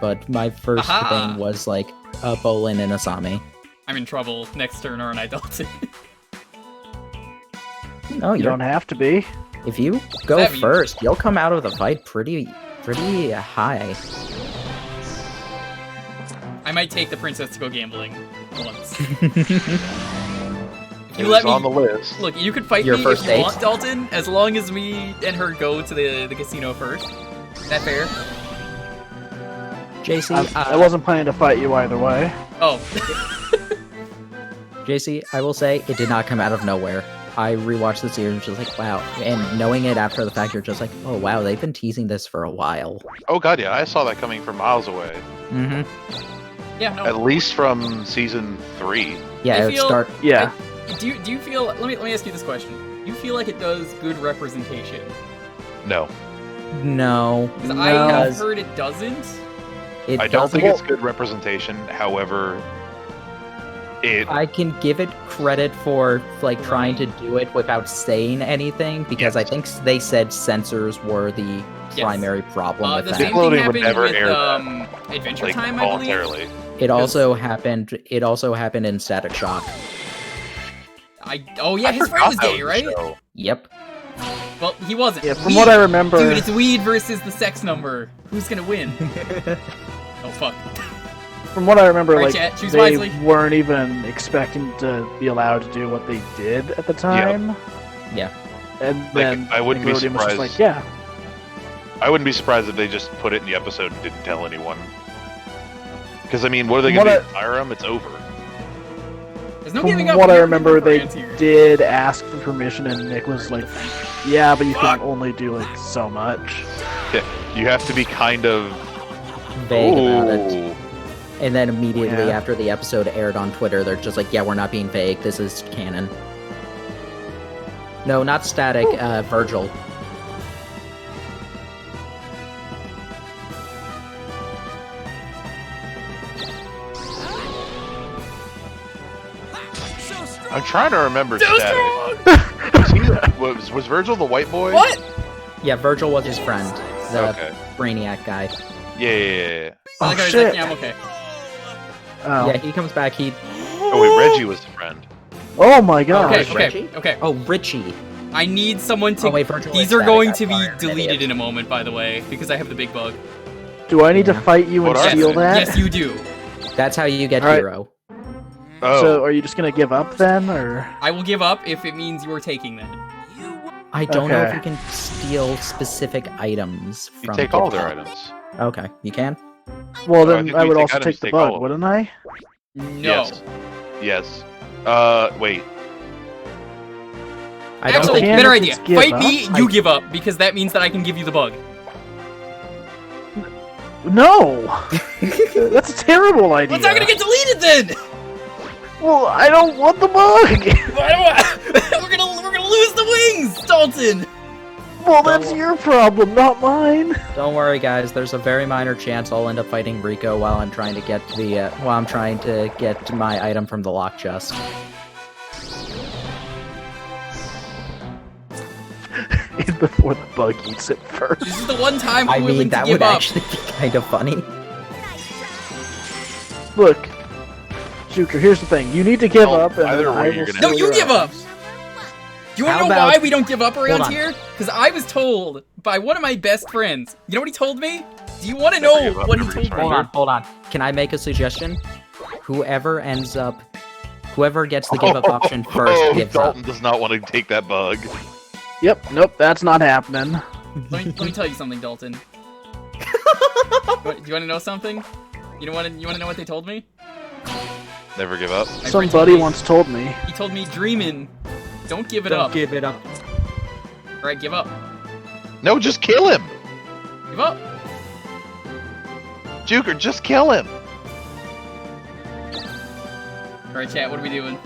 But my first Aha! thing was like Bolin and Asami. I'm in trouble next turn, aren't I, Dalton? No, You you're don't have to be. if you go that mean? first, you'll come out of the fight pretty high. I might take the princess to go gambling once. It You was let me on the list. look. You could fight Your me first if you date? want, Dalton, as long as me and her go to the casino first. Is that fair? JC, I wasn't planning to fight you either way. Oh, JC, I will say it did not come out of nowhere. I rewatched the series and was just like, wow. And knowing it after the fact, you're just like, oh wow, they've been teasing this for a while. Oh god, yeah, I saw that coming from miles away. Mm-hmm. yeah. No. At least from season 3. Yeah, I it feel- start. Yeah. Do you feel? Let me ask you this question. Do you feel like it does good representation? No. No, Because I have heard it doesn't. it I don't doesn't. think it's good representation, however, it... I can give it credit for like trying to do it without saying anything because I think they said censors were the primary problem with The that. same Nickelodeon thing would happened never with air that, Adventure like, Time, I believe. voluntarily. It also happened. It also happened in Static Shock. Oh yeah, I his forgot friend was that gay, was right? the show. Yep. Well, he wasn't. Yeah, from Weed. what I remember, Dude, it's weed versus the sex number. Who's gonna win? Oh fuck. from what I remember, Alright, like chat, choose they wisely. weren't even expecting to be allowed to do what they did at the time. Yeah. And then I wouldn't be Nickelodeon was just surprised. like, yeah, I wouldn't be surprised if they just put it in the episode and didn't tell anyone. Because, I mean, what are they From going to what do? Fire them? It's over. There's no from giving up. what I We're remember, they friends here. did ask for permission, and Nick was like, yeah, but you Fuck. can only do like so much. You have to be kind of... Vague about it. Ooh. And then immediately Yeah. after the episode aired on Twitter, they're just like, yeah, we're not being vague. This is canon. No, not Static. Virgil. I'm trying to remember So Static. Was Virgil the white boy? What? Yeah, Virgil was his friend, the Okay. Brainiac guy. Yeah. I like how he's shit. like, yeah, I'm okay. Oh. Yeah, he comes back. Oh wait, Reggie was the friend. Oh my god. Okay, Reggie? okay, okay. Oh, Richie. I need someone to. Oh, wait, Virgil These is are static. going I'm to be sorry, I'm an deleted idiot. in a moment, by the way, because I have the big bug. Do I need to Yeah. fight you and What are steal they? that? Yes, you do. That's how you get All right. hero. Oh. So are you just gonna give up then, or? I will give up if it means you are taking that. I don't know if Okay. you can steal specific items You from take all gift their shop. items. Okay, you can? Well, I then think I we would take also items, take the take all bug, of wouldn't I? No. Yes. Wait. I don't Actually, think can better if idea. it's give Fight up. me, you give up, because that means that I can give you the bug. No! That's a terrible idea. Well, it's not gonna get deleted then! Well, I don't want the bug! Why do I... we're gonna lose the wings, Dalton! Well, that's your problem, not mine. Don't worry, guys. There's a very minor chance I'll end up fighting Rico while I'm trying to get my item from the lock chest. Before the bug eats it first. This is the one time I I'm willing mean, to that give would up. actually be kind of funny. Look, Jewker, here's the thing. You need to give Well, up, and either then way I you're will gonna No, steal you your give up! items. Do you wanna How know about- why we don't give up around Hold on. here? Because I was told by one of my best friends. You know what he told me? Do you want to know give up, what he never told surrender. me? Hold on. Can I make a suggestion? Whoever gets the give up option first gives Dalton up. does not want to take that bug. Yep, nope, that's not happening. Let me tell you something, Dalton. Do you want to know something? You want to know what they told me? Never give up. My friend Somebody told me- once told me. He told me, dreamin', don't give it up. Give it up. Alright, give up. No, just kill him. Give up. Jewker, just kill him. Alright, chat, what are we doing?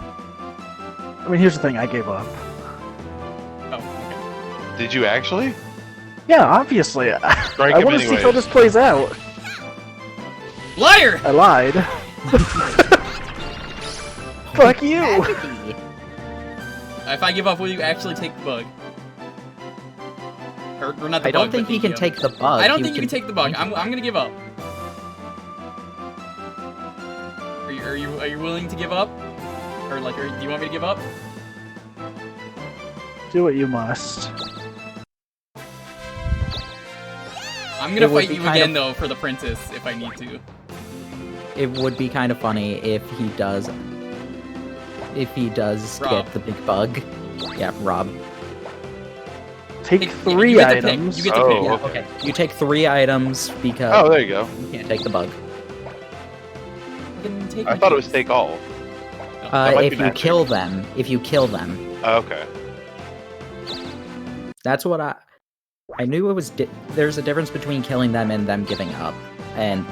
I mean, here's the thing. I gave up. Oh, okay. Did you actually? Yeah, obviously. Strike I him want to see how anyways. this plays out. Liar! I lied. Fuck you. If I give up, will you actually take the bug? Or not the I don't bug, think but he can the, take the bug. I don't think you can take the bug. I'm gonna give up. Are you willing to give up? Or like, do you want me to give up? Do what you must. I'm gonna It would fight be you kind again of- though for the princess if I need to. It would be kind of funny if he does. Rob. Get the big bug. Yeah, Rob. Take Take- three you get to pick. items. You get to Oh, pick. Yeah, okay. okay. You take 3 items because Oh, there you go. you can't take the bug. You can take I my thought it was keys. take all. That might If be you magic. kill them, Okay. that's what I knew it was. There's a difference between killing them and them giving up, and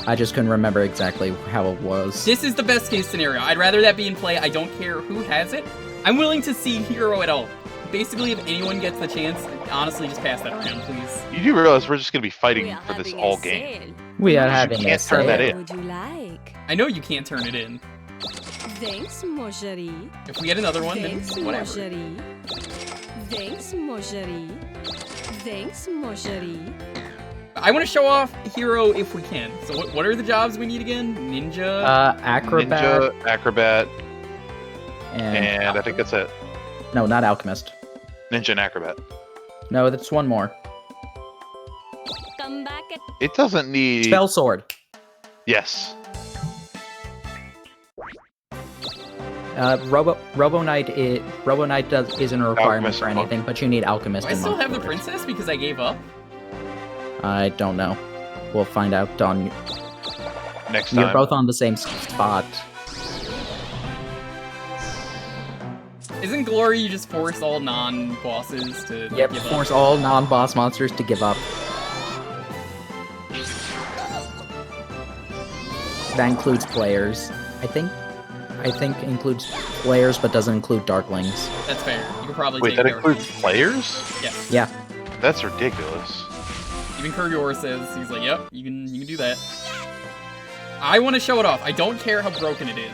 I just couldn't remember exactly how it was. This is the best case scenario. I'd rather that be in play. I don't care who has it. I'm willing to see hero at all. Basically, if anyone gets the chance, honestly, just pass that around, please. You do realize we're just gonna be fighting We are for this having all a game. sale. We are You having can't a turn that sale. in. Would you like? I know you can't turn it in. Thanks, mon chéri. If we get another one, then Thanks, mon whatever. chéri. Thanks, mon chéri. Thanks, mon chéri. I want to show off hero if we can. So what are the jobs we need again? Ninja? Acrobat Ninja, acrobat, and and I think that's it. no, not alchemist. Ninja and acrobat. No, that's one more. Come back at It doesn't need. Spell sword. Yes. Robo Knight isn't a requirement Alchemist for and anything, but you need alchemist. Do I and still monk have the sword. princess because I gave up? I don't know. We'll find out on. Next You're time. both on the same spot. Isn't Glory you just force all non-bosses to Yep. give Force all non-boss monsters to give up. That includes players. I think includes players, but doesn't include darklings. up? That's fair. You could probably Wait, take that their- includes players? Yes. Yeah. That's ridiculous. Even Kuryor says, he's like, yep, you can do that. I want to show it off. I don't care how broken it is.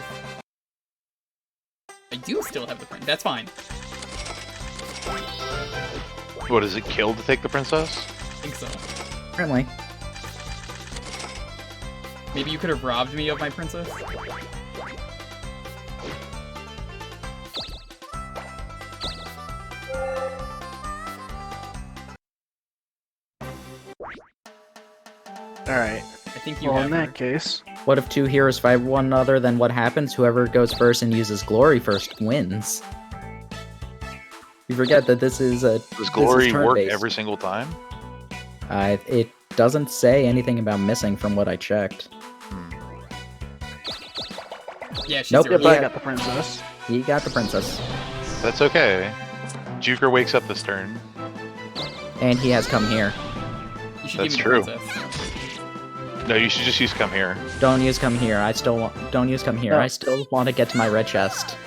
I do still have the print. That's fine. What, is it killed to take the princess? I think so. Apparently. Maybe you could have robbed me of my princess? Alright. I think you Well, have in her. that case, What if two heroes fight one another, then what happens? Whoever goes first and uses glory first wins. You forget that this is a... Does glory work turn-based. every single time? It doesn't say anything about missing from what I checked. Yeah, she's Nope. your yep, I Yeah. got the princess. He got the princess. That's okay. Jewker wakes up this turn. And he has come here. You should That's give me the true. princess. No, you should just use come here. Don't use come here. Don't use come here. No. I still want to get to my red chest.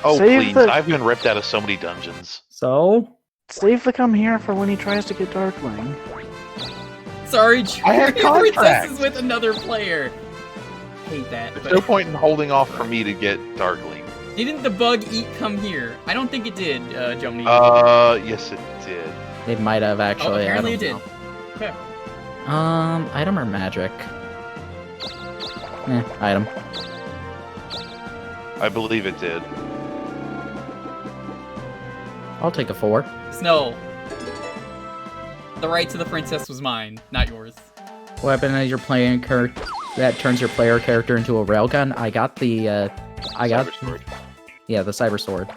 Oh, Save please. the- I've been ripped out of so many dungeons. So... Save the come here for when he tries to get Darkling. Sorry, I had your princess contract. is with another player. Hate that. There's But no point in holding off for me to get Darkling. didn't the bug eat come here? I don't think it did, Jumny. Yes it did. It might have actually. Oh, apparently I it did. don't Okay. know. Item or magic? Item. I believe it did. I'll take a 4. Snow. The right to the princess was mine, not yours. Weapon as your playing character that turns your player character into a railgun. I got the Cyber sword. yeah, the cyber sword.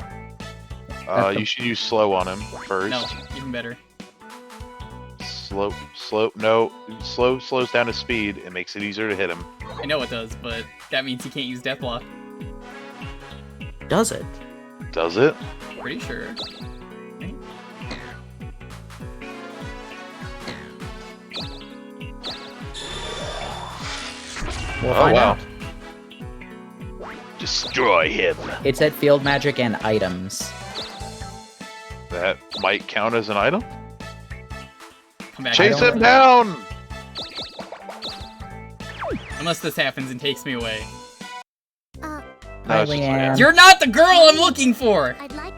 You should use slow on him first. No, even better. Slow slows down his speed. It makes it easier to hit him. I know it does, but that means he can't use Deathlock. Does it? Does it? Pretty sure. We'll Oh find wow. out. Destroy him. It said field magic and items. That might count as an item. Come back. Chase don't him down! Unless this happens and takes me away. No, Hi, it's just Leanne. like, You're not the girl I'm looking for! I'd like.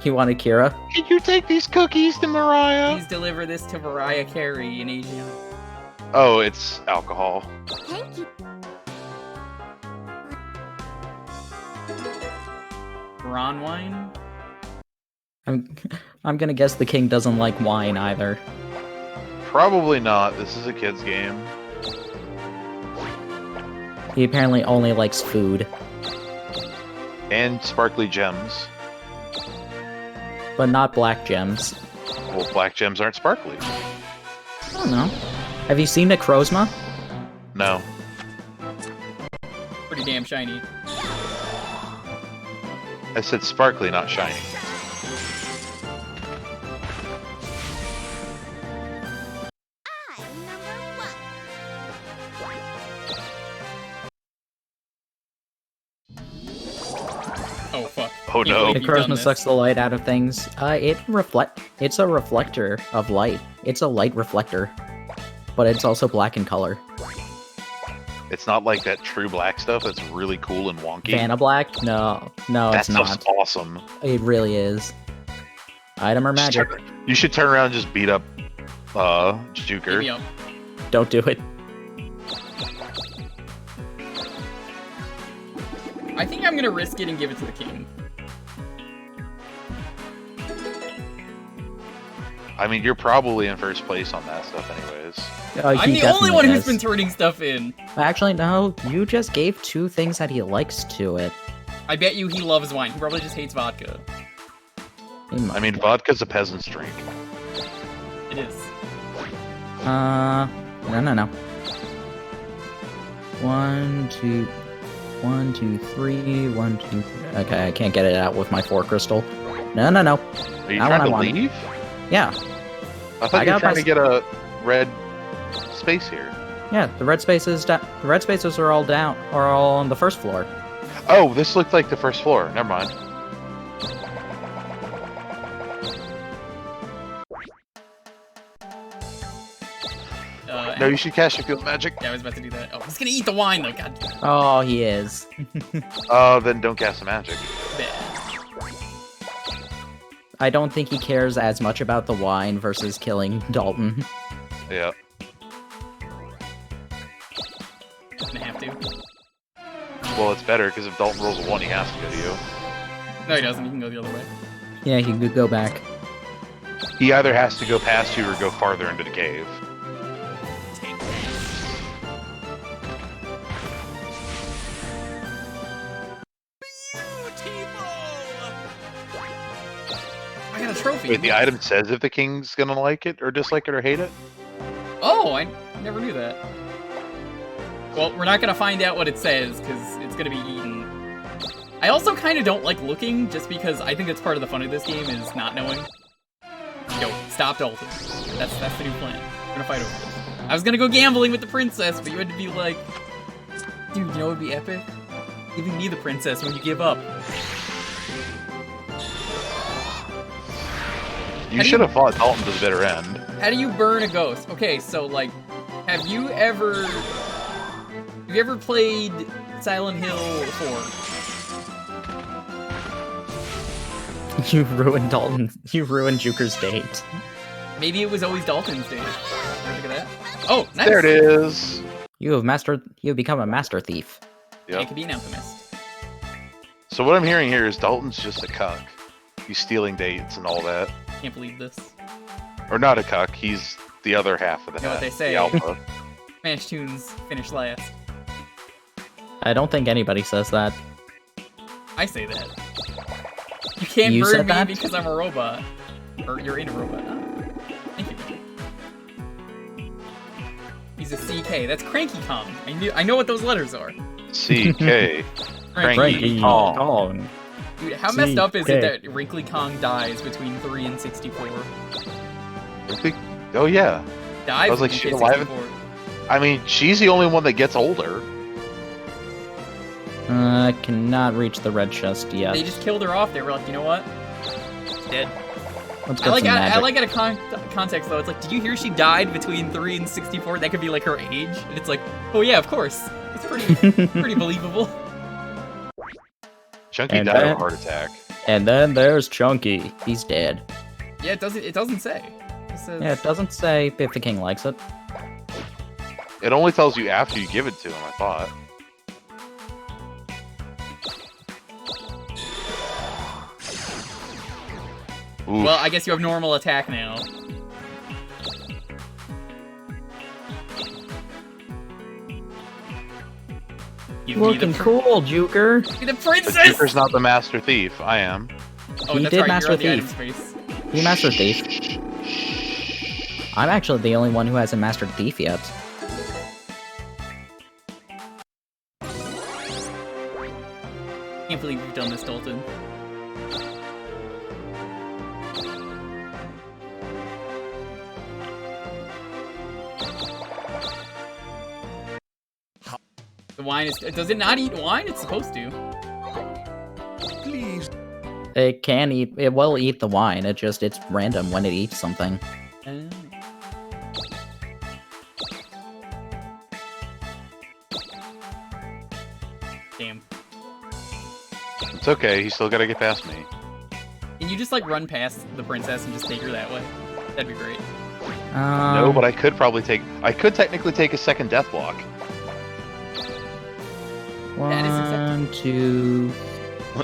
You wanted Kira? Can you take these cookies to Mariah? Please deliver this to Mariah Carey in Asia. Oh, it's alcohol. Thank you. Ron wine? I'm gonna guess the king doesn't like wine either. Probably not. This is a kid's game. He apparently only likes food, And sparkly gems. but not black gems. Well, black gems aren't sparkly. I don't know. Have you seen Necrozma? No. Pretty damn shiny. I said sparkly, not shiny. I'm number 1. Oh fuck. Oh, Can't no. believe you've done Necrozma this. sucks the light out of things. It's a reflector of light. It's a light reflector, but it's also black in color. It's not like that true black stuff that's really cool and wonky. Vanna Black? No, that it's stuff's not. awesome. It really is. Item or magic? You should turn around and just beat up Hit Jewker. me up. Don't do it. I think I'm gonna risk it and give it to the king. I mean, you're probably in first place on that stuff anyways. I'm the only one who's been turning stuff in. Actually, no. You just gave 2 things that he likes to it. I bet you he loves wine. He probably just hates vodka. I mean, vodka's a peasant's drink. It is. No. 1, 2, 1, 2, 3, 1, 2, 3. Okay, I can't get it out with my 4 crystal. No. Are you Not trying what I to want. leave? Yeah, I thought I you were got trying my to get a red space here. yeah. The red spaces. The red spaces are all down. Are all on the first floor. Oh, this looked like the first floor. Never mind. No, you should cast your field magic. Yeah, I was about to do that. Oh, he's gonna eat the wine though. God. Oh, he is. Oh, then don't cast the magic. Bad. I don't think he cares as much about the wine versus killing Dalton. Yeah. Gonna have to. Well, it's better because if Dalton rolls a 1, he has to go to you. No, he doesn't. He can go the other way. Yeah, he could go back. He either has to go past you or go farther into the cave. I got a trophy. Wait, the item says if the king's gonna like it or dislike it or hate it? Oh, I never knew that. Well, we're not gonna find out what it says because it's gonna be eaten. I also kind of don't like looking, just because I think that's part of the fun of this game is not knowing. Yo, stop Dalton. That's the new plan. We're gonna fight over this. I was gonna go gambling with the princess, but you had to be like, dude, you know what would be epic? Giving me the princess when you give up. You should have fought Dalton to the bitter end. How do you burn a ghost? Okay, so like, have you ever played Silent Hill 4? You ruined Dalton. You ruined Jewker's date. Maybe it was always Dalton's day. Ever think of that? Oh, nice. There it is. You have become a master thief. It could be an alchemist. So what I'm hearing here is Dalton's just a cuck. He's stealing dates and all that. Can't believe this. Or not a cuck, he's the other half of the You know what hat, they say. the alpha. Smash Tunes finish last. I don't think anybody says that. I say that. You can't You burn said me that? because I'm a robot. Or you're in a robot. Oh, thank you. He's a CK. That's Cranky Kong. I know what those letters are. CK. Cranky. Kong. Dude, how messed up is it that Wrinkly Kong dies between 3 and 64? Oh yeah. Dies I was like, between she's alive. 64. I mean, she's the only one that gets older. I cannot reach the red chest yet. They just killed her off. They were like, you know what? She's dead. Let's I get like some magic. out of context though. It's like, did you hear she died between 3 and 64? That could be like her age. And it's like, oh yeah, of course. It's pretty believable. Chunky And died of a then- heart attack. And then there's Chunky. He's dead. Yeah, it doesn't say. It says, Yeah, it doesn't say if the king likes it. It only tells you after you give it to him, I thought. Oof. Well, I guess you have normal attack now. Give me Looking cool, Jewker. The But princess! Jewker's not the master thief. I am. Oh, He that's did right, master you're on the item thief. space. You master thief. I'm actually the only one who hasn't mastered thief yet. Can't believe you've done this, Dalton. The wine is. Does it not eat wine? It's supposed to. Please. It can eat. It will eat the wine. It's random when it eats something. Oh. Damn. It's okay, he's still gotta get past me. Can you just like run past the princess and just take her that way? That'd be great. No, but I could probably take... I could technically take a second death block. That is acceptable. 1, 2.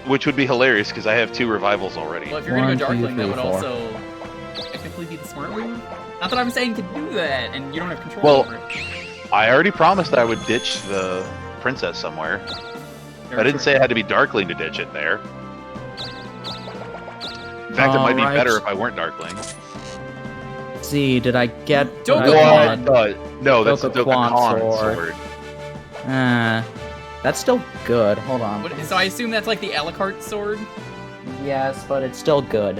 Which would be hilarious, because I have 2 revivals already. Well, if you're gonna go 1, 2, Darkling, that 3, would 4. also technically be the smart move. Not that I'm saying you can do that, and you don't have control Well, over it. I already promised I would ditch the princess somewhere. I didn't say I had to be Darkling to ditch it there. In fact, it might be Alright. better if I weren't Darkling. Let's see, did I get Dokapon. No, that's the Dokapon Dokapon sword. sword. That's still good. Hold on. What, so I assume that's like the a la carte sword? Yes, but it's still good.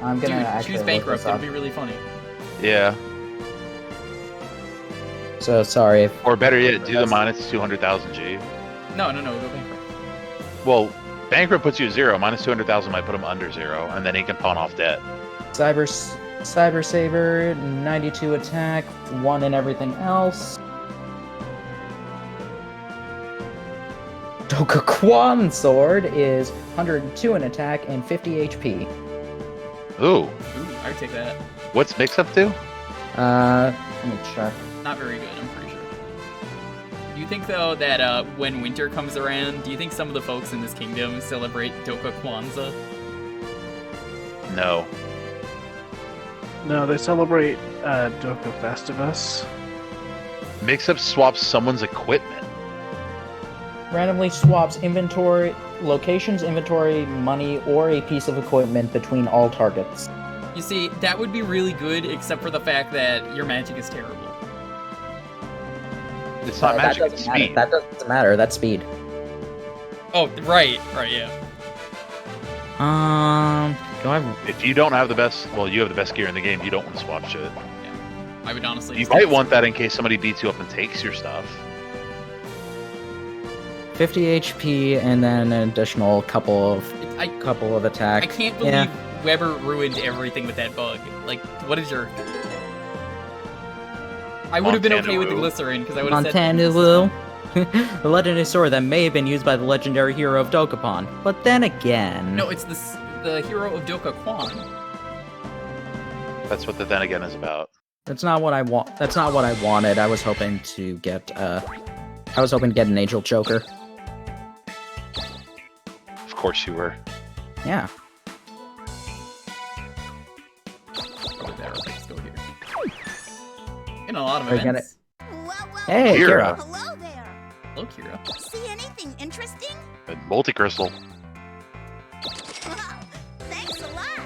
I'm gonna Dude, actually choose look Bankrupt, this up. it'll be really funny. Yeah. So sorry if Or better yet, do the minus 200,000 G. No, go Bankrupt. Well, Bankrupt puts you at 0. Minus 200,000 might put him under 0, and then he can pawn off debt. Cyber Saber, 92 attack, 1 in everything else. Dokapon Sword is 102 in attack and 50 HP. Ooh. Ooh, I would take that. What's Mix Up to? Let me check. Not very good, I'm pretty sure. Do you think, though, that when winter comes around, do you think some of the folks in this kingdom celebrate Doka Kwanzaa? No. No, they celebrate Doka Festivus. Mix Up swaps someone's equipment. Randomly swaps inventory, locations, inventory, money, or a piece of equipment between all targets. You see, that would be really good, except for the fact that your magic is terrible. It's not magic, that it's doesn't matter. speed. That doesn't matter. That's speed. Oh, right, yeah. Do I have... If you don't have the best, well, you have the best gear in the game, you don't want to swap shit. I would honestly... You just might take want that in case somebody beats you up and takes your stuff. 50 HP and then an additional couple of attack. I can't believe Weber ruined everything with that bug. Like, what is your... I would have been okay with the glycerin, because I would have said... Montana the legendary sword that may have been used by the legendary hero of Dokapon. But then again... No, it's the hero of Doka Kwan. That's what the then again is about. That's not what I want. That's not what I wanted. I was hoping to get an Angel Jewker. Of course you were. Yeah. Probably better if I just go here. In a lot of Are you events. Hey, Kira. Kira. Hello there. Hello, Kira. See anything interesting? A multi-crystal Wow, thanks a lot.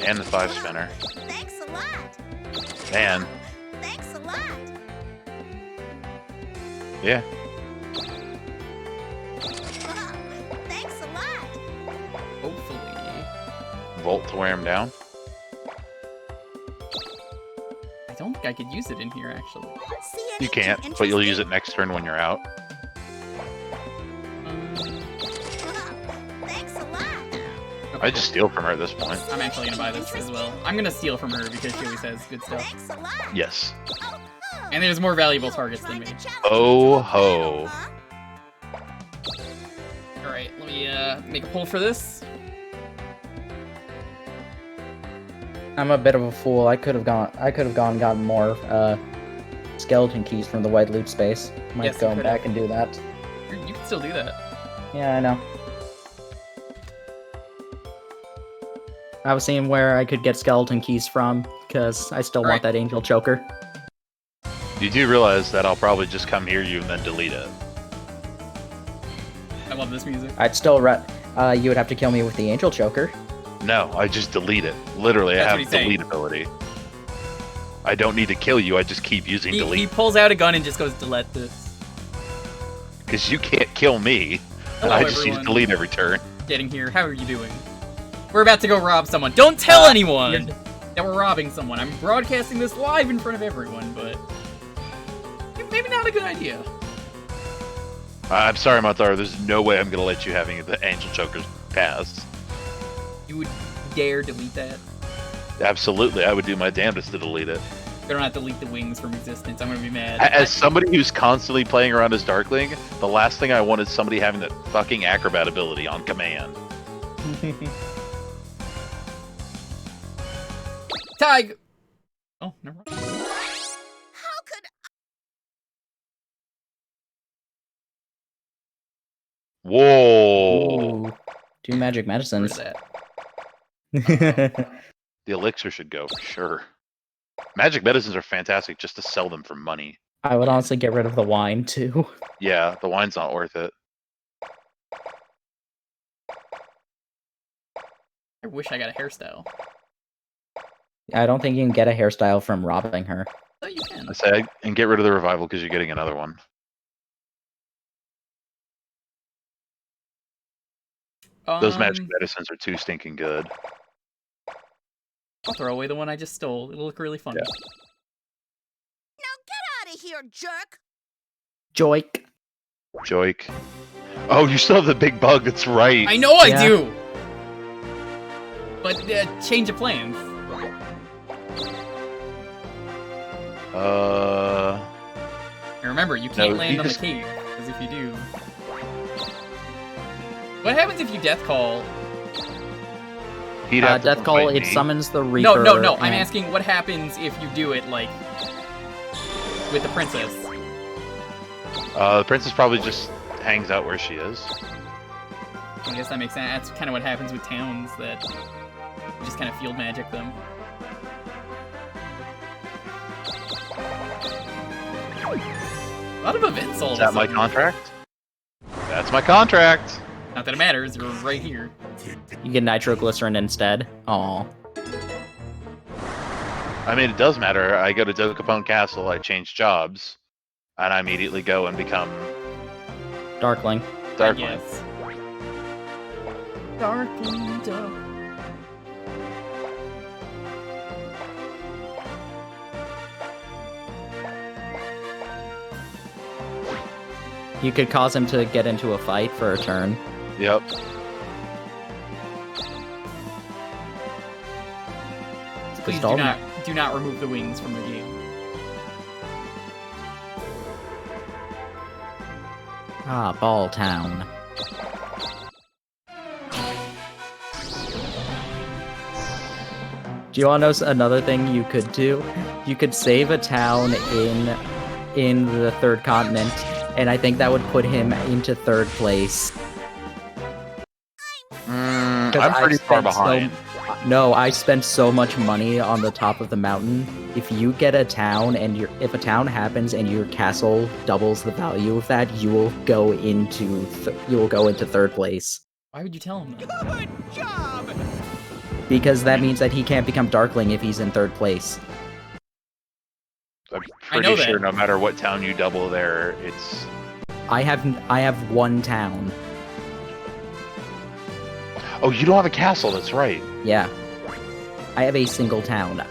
and the 5-spinner. Thanks a lot. Man, Thanks a lot. yeah. Wow, thanks a lot. Hopefully. Volt to wear him down. I don't think I could use it in here, actually. See You anything can't, but you'll use interesting? it next turn when you're out. Wow, thanks a lot. I just steal from her at this point. I'm actually gonna buy this as well. I'm gonna steal from her because she always has good stuff. Thanks a lot. Yes. Oh, oh. And there's more valuable You're targets than trying me. to challenge Oh me to a battle, ho. huh? Alright, let me make a pull for this. I'm a bit of a fool. I could have gone and gotten more skeleton keys from the white loot space. Might Yes, you go could've. back and do that. You can still do that. Yeah, I know. I was seeing where I could get skeleton keys from, because I still Alright. want that Angel Jewker. You do realize that I'll probably just come hear you and then delete it. I love this music. I'd still you would have to kill me with the Angel Jewker. No, I just delete it. Literally, That's I what have he's saying. delete ability. I don't need to kill you, I just keep using He delete. pulls out a gun and just goes, delete this. Because you can't kill me. Hello, I just everyone. use delete every turn. Getting here. How are you doing? We're about to go rob someone. Don't tell anyone that we're robbing someone. I'm broadcasting this live in front of everyone, but maybe not a good idea. I'm sorry, Matar, there's no way I'm gonna let you having the Angel Chokers pass. You would dare delete that? Absolutely, I would do my damnedest to delete it. Better not delete the wings from existence. I'm gonna be mad. As somebody who's constantly playing around as Darkling, the last thing I want is somebody having that fucking acrobat ability on command. Tig! Oh, never mind. How could Whoa! Ooh. 2 magic Where's medicines. that? The elixir should go for sure. Magic medicines are fantastic just to sell them for money. I would honestly get rid of the wine, too. Yeah, the wine's not worth it. I wish I got a hairstyle. I don't think you can get a hairstyle from robbing her. Oh, you can. I say, and get rid of the revival because you're getting another one. Those magic medicines are too stinking good. I'll throw away the one I just stole. It'll look really funny. Yeah. Now get out of here, jerk! Joik. Joik. Oh, you still have the big bug, that's right. I know I Yeah. do! But change of plans. And remember, you can't No, land you on the just- cave, because if you do... What happens if you death call? He'd have to Death come Call, fight it me. summons the Reaper. No, I'm and- asking what happens if you do it, like, with the princess. The princess probably just hangs out where she is. I guess that makes sense. That's kind of what happens with towns, that you just kind of field magic them. A lot of events all Is of a that my sudden. contract? That's my contract. Not that it matters, you're right here. You get nitroglycerin instead. Aw. I mean, it does matter. I go to Dokapon Castle, I change jobs, and I immediately go and become Darkling. Darkling. Yes. Darkling Duck. You could cause him to get into a fight for a turn. Yep. Please Dalton- do not remove the wings from the game. Ah, Ball Town. Do you want to know another thing you could do? You could save a town in the third continent, and I think that would put him into third place. 'Cause I'm I've pretty far spent behind. No, I spent so much money on the top of the mountain. If you get a town and if a town happens and your castle doubles the value of that, you will go into third place. Why would you tell him that? Good job! Because that means that he can't become Darkling if he's in third place. I'm I know pretty sure that. no matter what town you double there, it's... I have one town. Oh, you don't have a castle, that's right. Yeah. I have a single town.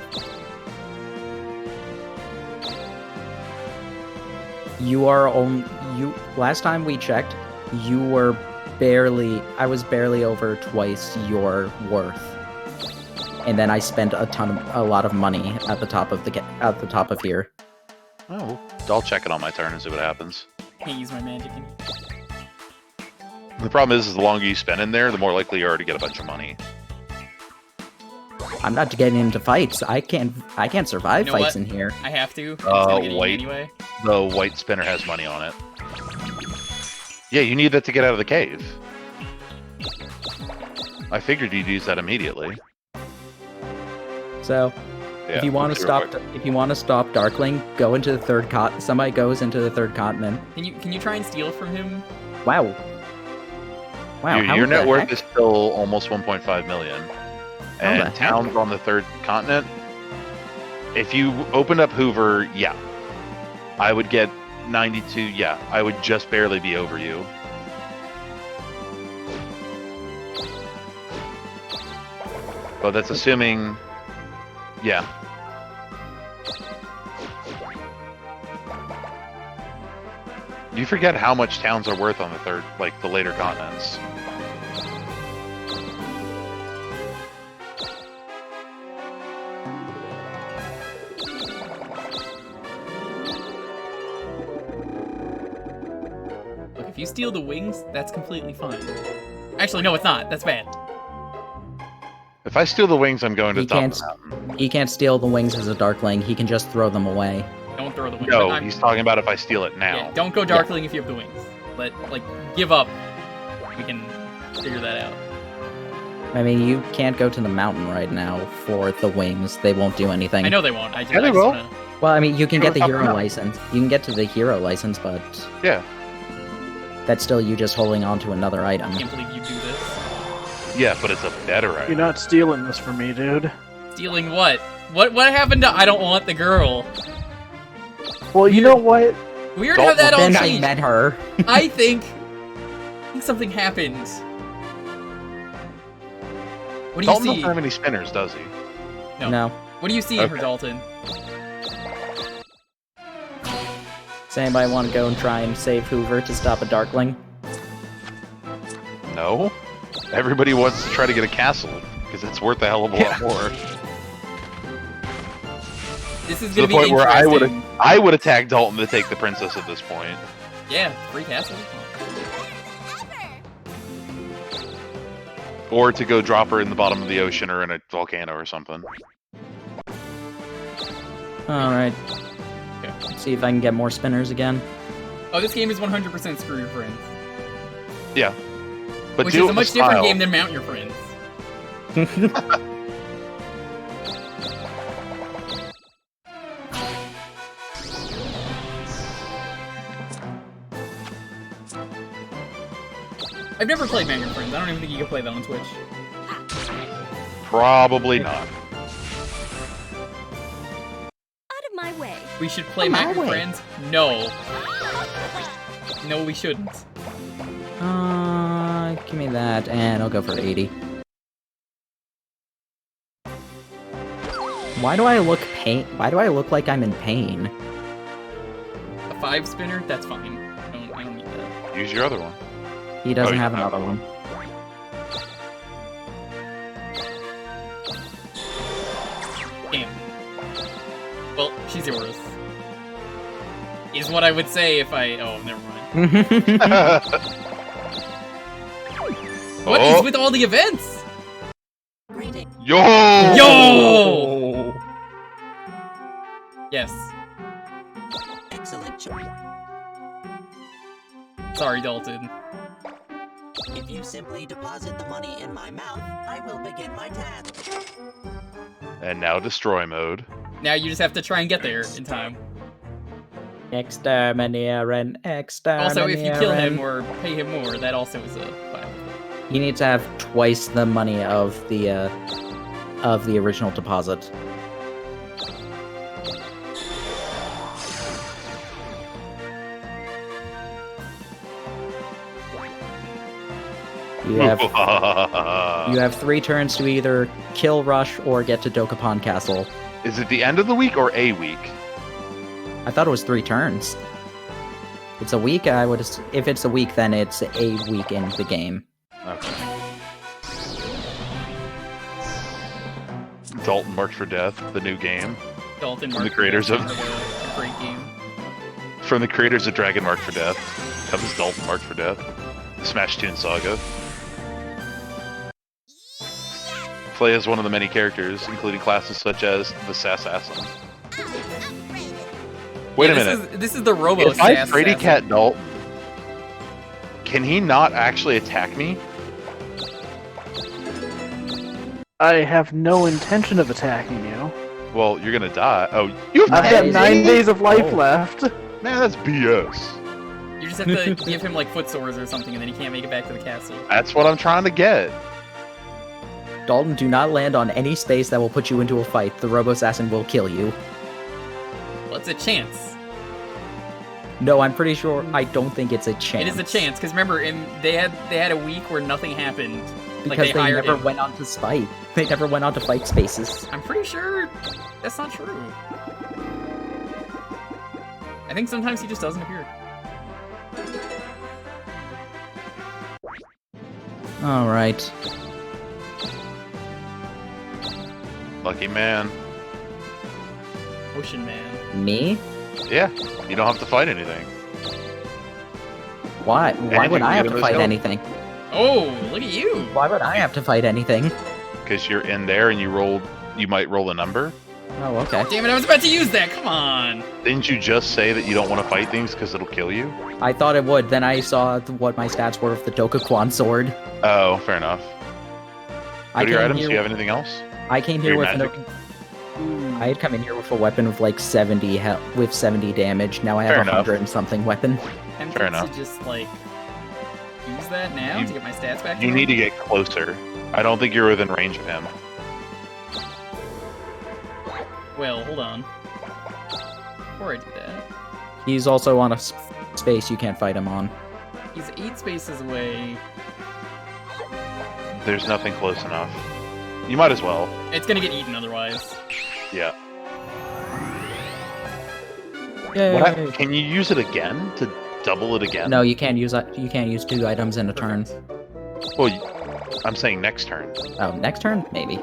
Last time we checked, I was barely over twice your worth. And then I spent a lot of money at the top of here. Oh, I'll check it on my turn and see what happens. Can't use my magic. The problem is the longer you spend in there, the more likely you are to get a bunch of money. I'm not getting into fights. I can't survive You know fights what? in here. I have to. It's gonna get eaten wait. anyway. The white spinner has money on it. Yeah, you need that to get out of the cave. I figured you'd use that immediately. So, Yeah, if you want to sure, stop, quick. if you want to stop Darkling, go into the third somebody goes into the third continent. Can you try and steal from him? Wow. Wow. how Your the net worth heck? is still almost 1.5 million. the And heck? towns on the third continent, if you opened up Hoover, yeah, I would get 92. Yeah, I would just barely be over you. But that's assuming, yeah. You forget how much towns are worth on the third, like the later continents. Look, if you steal the wings, that's completely fine. Actually, no, it's not. That's bad. If I steal the wings, I'm going to He the top can't. of the mountain. He can't steal the wings as a Darkling. He can just throw them away. Don't throw the wings. No, I'm- he's talking about if I steal it now. Yeah, don't go Darkling if you have the wings. Give up. We can figure that out. I mean, you can't go to the mountain right now for the wings. They won't do anything. I know they won't. I just, Yeah, they I just will. wanna... Well, I mean, you can Go get to the the top of the hero mountain. license. You can get to the hero license, but Yeah. that's still you just holding on to another item. I can't believe you do this. Yeah, but it's a better You're item. not stealing this from me, dude. Stealing what? What happened to I don't want the girl? Well, you know what? We already have that all Then I changed. met her. I think something happened. What do you Dalton see? doesn't have any spinners, does he? No. No. What do you see in her, Okay. Dalton? Does anybody want to go and try and save Hoover to stop a Darkling? No. Everybody wants to try to get a castle because it's worth a hell of a lot more. This is To gonna the be point where interesting. I would attack Dalton to take the princess at this point. Yeah, free castle. Or to go drop her in the bottom of the ocean or in a volcano or something. Alright. Let's see if I can get more spinners again. Oh, this game is 100% screw your friends. Yeah. But Which do is it a with much different style. game than Mount Your Friends. I've never played Mount Your Friends. I don't even think you can play that on Twitch. Probably not. Out of my way. We should play On my Mount Your way. Friends? No. No, we shouldn't. Give me that, and I'll go for 80. Why do I look Why do I look like I'm in pain? A 5 spinner? That's fine. I don't need that. Use your other one. He doesn't you have don't have another one. Damn. Well, she's yours. Is what I would say if I... Oh, never mind. What is Oh. with all the events? Yo! Yo! Yes. Excellent choice. Sorry, Dalton. If you simply deposit the money in my mouth, I will begin my task. And now destroy mode. Now you just have to try and get there in time. Exterminating, exterminating. Also, if you kill him or pay him more, that also is a 5. You need to have twice the money of the original deposit. You have 3 turns to either kill Rush or get to Dokapon Castle. Is it the end of the week or a week? I thought it was 3 turns. It's a week. If it's a week, then it's a week in the game. Okay. Dalton Marked for Death, the new game. Dalton From the Mark creators of- a great game. From the creators of Dragon Marked for Death comes Dalton Marked for Death. The Smash Toon Saga. Play as one of the many characters, including classes such as the Robo-Sassin. Wait Yeah, a minute. This is the If I Robo-Sassin. Freddy Cat Dalton, can he not actually attack me? I have no intention of attacking you. Well, you're gonna die. Oh, you have I've got 10 9 days? days of life Oh. left. Man, that's BS. You just have to give him like foot sores or something, and then he can't make it back to the castle. That's what I'm trying to get. Dalton, do not land on any space that will put you into a fight. The Robo-Assassin will kill you. Well, it's a chance. No, I'm pretty sure. I don't think it's a chance. It is a chance because remember, they had a week where nothing happened. Because like they hired never him. went on to fight. They never went on to fight spaces. I'm pretty sure that's not true. I think sometimes he just doesn't appear. All right. Lucky man. Ocean Man. Me? Yeah, you don't have to fight anything. Why? Why Anything would I to have get to him fight his anything? Oh, look at you! Why would I have to fight anything? Because you're in there and you might roll a number. Oh, okay. Damn it, I was about to use that, come on! Didn't you just say that you don't want to fight things because it'll kill you? I thought it would. Then I saw what my stats were with the Dokapon sword. Oh, fair enough. I What are your came items? Do you here. have anything else? I came here Your with magic? I had come in here with a weapon with like 70 with 70 damage. Now I have Fair a enough. 100 and something weapon. I'm Fair to enough. just, like, use that now You- to get my stats back? You to need to normal? get closer. I don't think you're within range of him. Well, hold on. Before I do that, He's also on a space you can't fight him on. he's 8 spaces away. There's nothing close enough. You might as well. It's gonna get eaten otherwise. Yeah. Yay. Can you use it again to double it again? No, you can't use 2 items in a turn. Well, I'm saying next turn. Oh, next turn maybe.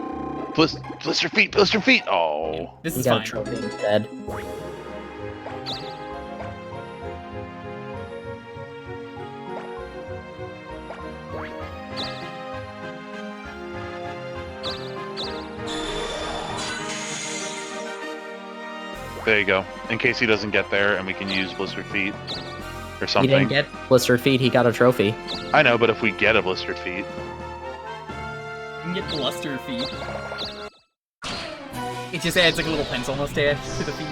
Blister feet, blister feet. Oh. No. This He is got a fine. trophy instead. There you go. In case he doesn't get there, and we can use Blistered Feet or He something. didn't get Blistered Feet, he got a trophy. I know, but if we get a Blistered Feet, You can get bluster feet. It just adds like a little pencil mustache to the feet.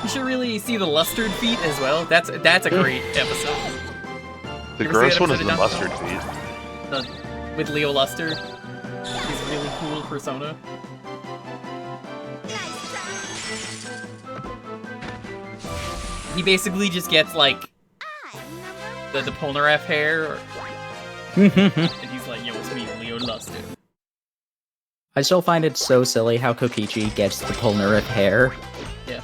You should really see the lustered feet as well. That's a great episode. the You ever see gross that one is episode the of Mustard Dokapon? Feet. With Leo Luster. His really cool persona. He basically just gets like the Polnareff hair, and he's like, yo, it's me, Leo Luster. I still find it so silly how Kokichi gets the Polnareff hair. Yeah.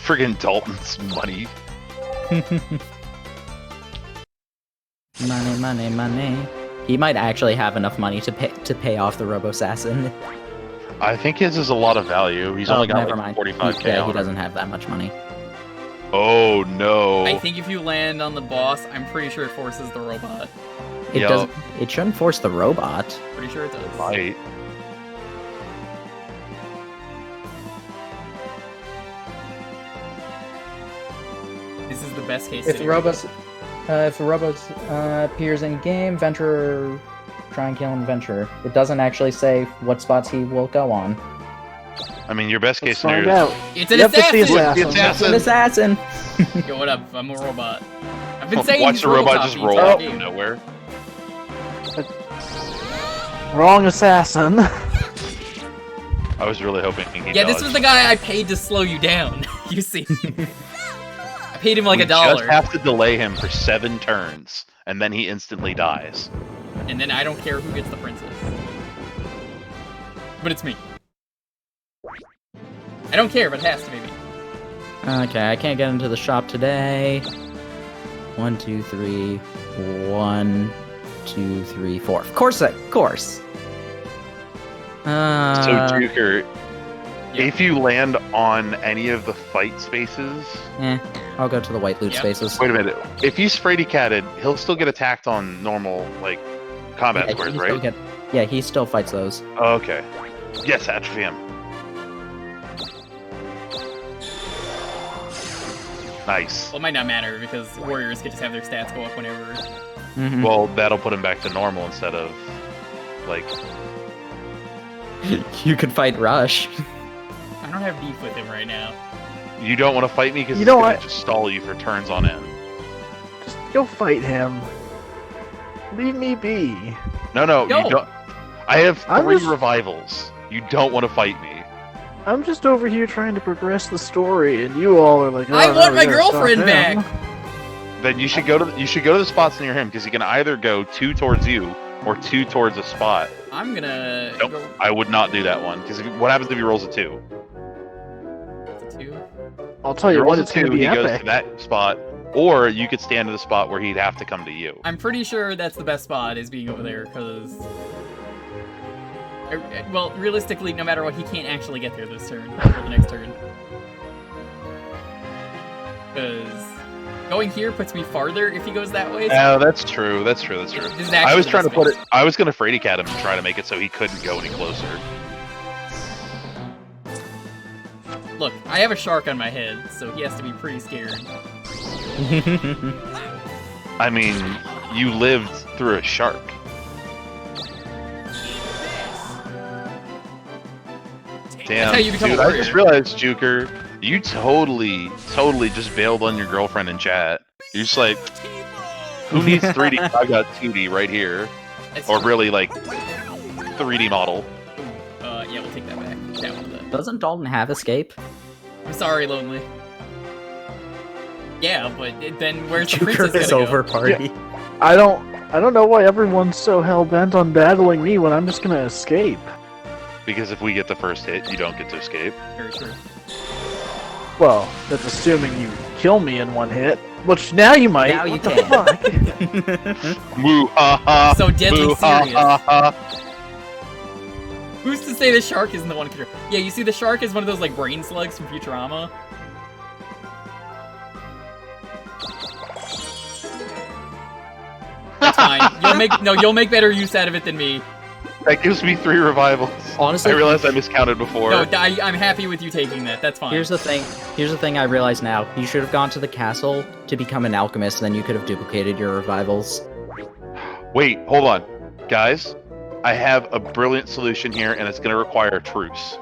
Friggin' Dalton's money. Money, money, money. He might actually have enough money to pay off the Robo-Sassin. I think his is a lot of value. He's only got never like mind. 45k. Yeah, on he it. doesn't have that much money. Oh no. I think if you land on the boss, I'm pretty sure it forces the robot. It Yo. does. It shouldn't force the robot. Pretty sure it does. Might. This is the best case If the scenario. robot appears in game, Venture try and kill him. Venture. It doesn't actually say what spots he will go on. I mean, your best case Let's find scenario. out. It's an Yep, it's the assassin! assassin. The An assassin. Yo, what up? I'm a robot. I've been saying Watch he's the robot Robocop just the roll entire out game. from nowhere. Wrong assassin. I was really hoping he Yeah, this dodged. was the guy I paid to slow you down. You see. I paid him like We $1. just have to delay him for 7 turns, and then he instantly dies. And then I don't care who gets the princess. But it's me. I don't care, but it has to be me. Okay, I can't get into the shop today. 1, 2, 3. 1, 2, 3, 4. Of course. So, Jewker, Yeah. if you land on any of the fight spaces... I'll go to the white loot Yep. spaces. Wait a minute. If he's Frady-catted, he'll still get attacked on normal, like, combat Yeah, squares, he right? still yeah, he still fights those. Oh, okay. Yes, atrophy him. Nice. Well, it might not matter because warriors can just have their stats go up whenever. Mhm. Well, that'll put him back to normal instead of, like... You could fight Rush. I don't have beef with him right now. You don't want to fight me because You it's know going what? to just stall you for turns on end. Just go fight him. Leave me be. No, No. you don't. I have I'm 3 just- revivals. You don't want to fight me. I'm just over here trying to progress the story, and you all are like, oh, I no, want we my gotta stop girlfriend him. back! Then you should go to the spots near him because he can either go 2 towards you or 2 towards a spot. I'm gonna Nope. go I would not do that one because what happens if he rolls a 2? to 2. I'll tell He you rolls what, a it's gonna 2, be he goes epic. to that spot, or you could stand to the spot where he'd have to come to you. I'm pretty sure that's the best spot, is being over there, because... Well, realistically, no matter what, he can't actually get there this turn, or the next turn. Because going here puts me farther if he goes that way. Oh, that's true. That's true. That's true. This is I actually was the trying to best put it. space. I was gonna Frady cat him and try to make it so he couldn't go any closer. Look, I have a shark on my head, so he has to be pretty scared. I mean, you lived through a shark. Damn, how you become a dude! I warrior. just realized, Jewker, you totally just bailed on your girlfriend in chat. You're just like, who needs 3D? I got 2D right here, That's or true. really like 3D model. Yeah, we'll take that back. Down with it. Doesn't Dalton have escape? I'm sorry, Lonely. Yeah, but then where's the Jewker princess is gonna over go? party. I don't know why everyone's so hell-bent on battling me when I'm just gonna escape. Because if we get the first hit, you don't get to escape. Very true. Well, that's assuming you kill me in one hit. Which now you might. Now you What the can. fuck? Moo ha ha. So deadly Moo ha serious. ha ha. Who's to say the shark isn't the one control? Yeah, you see, the shark is one of those like brain slugs from Futurama. That's fine. You'll make better use out of it than me. That gives me 3 revivals. Honestly, I realized I miscounted before. No, I'm happy with you taking that. That's fine. Here's the thing I realize now. You should have gone to the castle to become an alchemist, and then you could have duplicated your revivals. Wait, hold on. Guys, I have a brilliant solution here, and it's going to require a truce.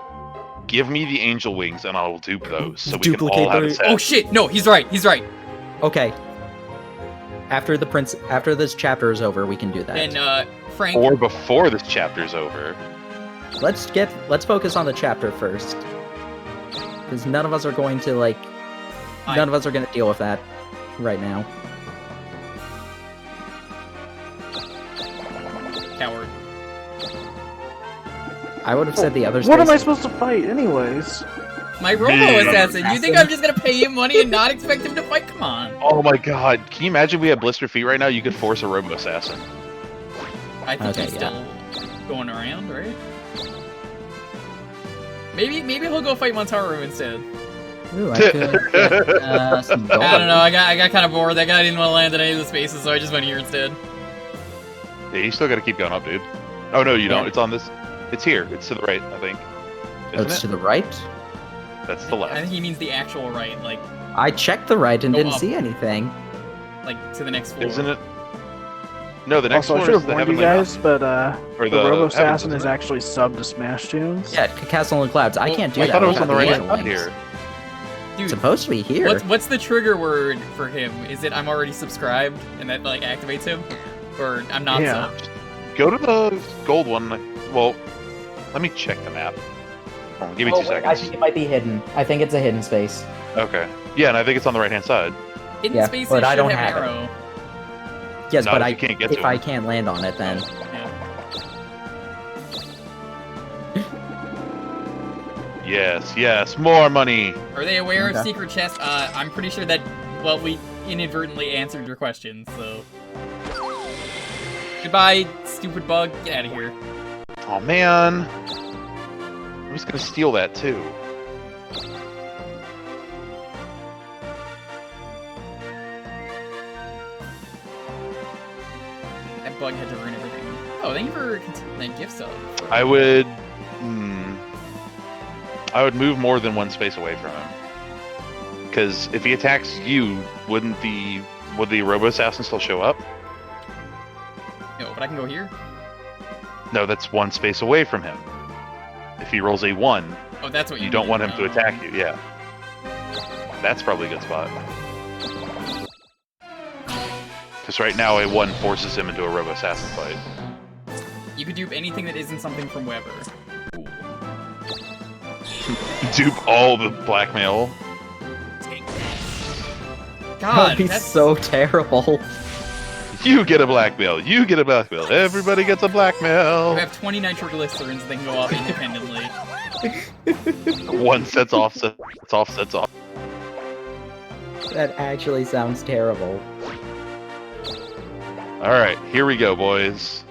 Give me the angel wings, and I will dupe those, so we can all have a set. Oh shit! No, he's right. He's right. Okay. After this chapter is over, we can do that. And Frank. Or before this chapter's over. Let's focus on the chapter first, because none of us are going to deal with that right now. Coward. I would have said the others. What am I supposed to fight, anyways? My Robo-Assassin. You think I'm just gonna pay him money and not expect him to fight? Come on. Oh my god, can you imagine we had blister feet right now? You could force a Robo-Assassin. I think Okay, he's still going around, right? Maybe he'll go fight Montaru instead. Ooh, I could get, some gold. I don't know. I got kind of bored. That guy didn't want to land in any of the spaces, so I just went here instead. Yeah, you still gotta keep going up, dude. Oh no, you don't. Yeah. It's on this. It's here. It's to the right, I think. Oh, it's to the right? That's the I left. think he means the actual right, like I checked the right and Go didn't up. see anything. to the next floor. Isn't it? No, the next Also, I floor should is have the warned you Heavenly guys, but Or the the Robo-Assassin Heavens, is isn't it? actually sub to Smash Tunes. Yeah, Castle and Clouds. I Well, can't do wait, that. I thought it was without on the right the hand angel here. wings. Dude, It's supposed to be here. what's the trigger word for him? Is it I'm already subscribed and that like activates him, or I'm not Yeah. subbed? Go to the gold one. Well, let me check the map. Hold on, give me 2 I seconds. think it might be hidden. I think it's a hidden space. Okay. Yeah, and I think it's on the right hand side. Hidden Yeah, spaces but I should don't have have an it. arrow. Yes, Not but if you can't get if to I it. can't land on it, then Yeah. Yes, more money. Are they aware of Okay. secret chests? I'm pretty sure that. Well, we inadvertently answered your question, so. Goodbye, stupid bug. Get out of here. Oh man. I'm just gonna steal that too. That bug had to ruin everything. Oh, thank you for that gift sub. I would. I would move more than 1 space away from him. Because if he attacks you, would the Robo-Assassin still show up? No, but I can go here. No, that's 1 space away from him. If he rolls a 1, Oh, that's what you you don't mean. want him to attack you. Yeah. That's probably a good spot. Because right now a 1 forces him into a Robo-Assassin fight. You could dupe anything that isn't something from Weber. Cool. Dupe all the blackmail. God, that'd be that's so terrible. You get a blackmail. You get a blackmail. Everybody gets a We blackmail. have 20 nitroglycerins that can go off independently. 1 sets off, sets off, sets off. That actually sounds terrible. Alright, here we go, boys.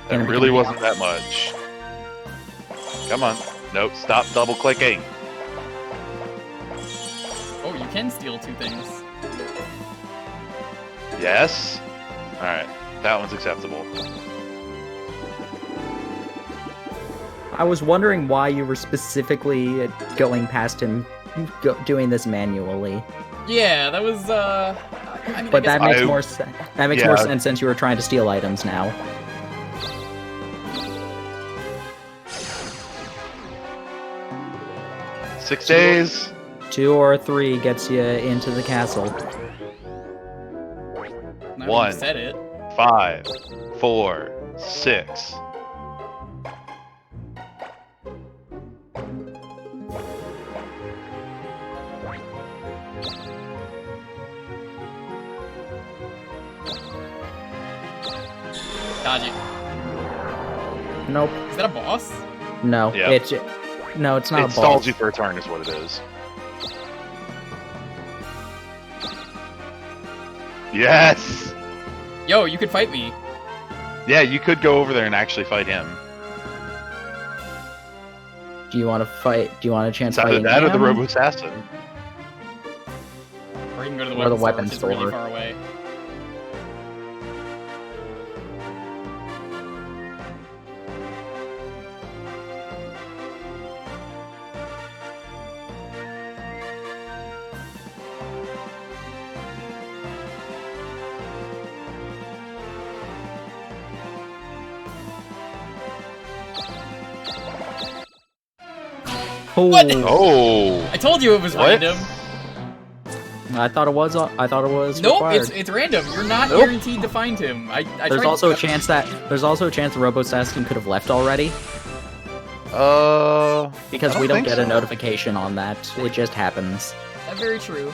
That Gonna be really coming wasn't that much. Come on. Nope, stop double clicking. Oh, you can steal 2 things. Yes? Alright, that one's acceptable. I was wondering why you were specifically going past him, doing this manually. Yeah, that was, I mean, But I that guess makes I- more sense. That makes yeah. more sense since you were trying to steal items now. Six days. 2 or 3 gets you into the castle. now that One. you said it. 5, 4, 6. Dodge it. Nope. Is that a boss? No. Yeah. It's No, it's not It a boss. stalls you for a turn, is what it is. Yes! Yo, you could fight me. Yeah, you could go over there and actually fight him. Do you want to fight? Do you want a chance It's either fighting that or the him? Robo-Sassin. Or you can go to the Or the weapons weapons which is really store. far away. What? Oh! I told you it was What? random. I thought it was. I thought it was. Nope, required. it's random. You're not Nope. guaranteed to find him. I There's tried also a to... chance the Robo-Sassin could have left already because I we don't think get so. a notification on that. It just happens. That's very true.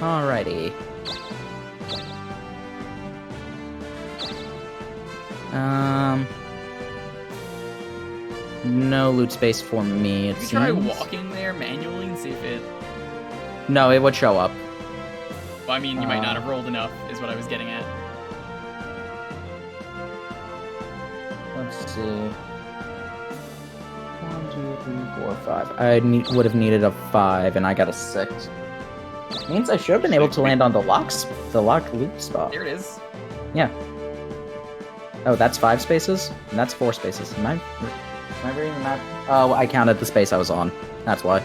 Alrighty. No loot space for me. It You could try seems. walking there manually and see if it... No, it would show up. Well, I mean, you might not have rolled enough, is what I was getting at. Let's see. 1, 2, 3, 4, 5. I would have needed a 5, and I got a 6. Means I should have been able to land on the locked loot spot. There it is. Yeah. Oh, that's 5 spaces, and that's 4 spaces. Am I reading the map? Oh, I counted the space I was on. That's why.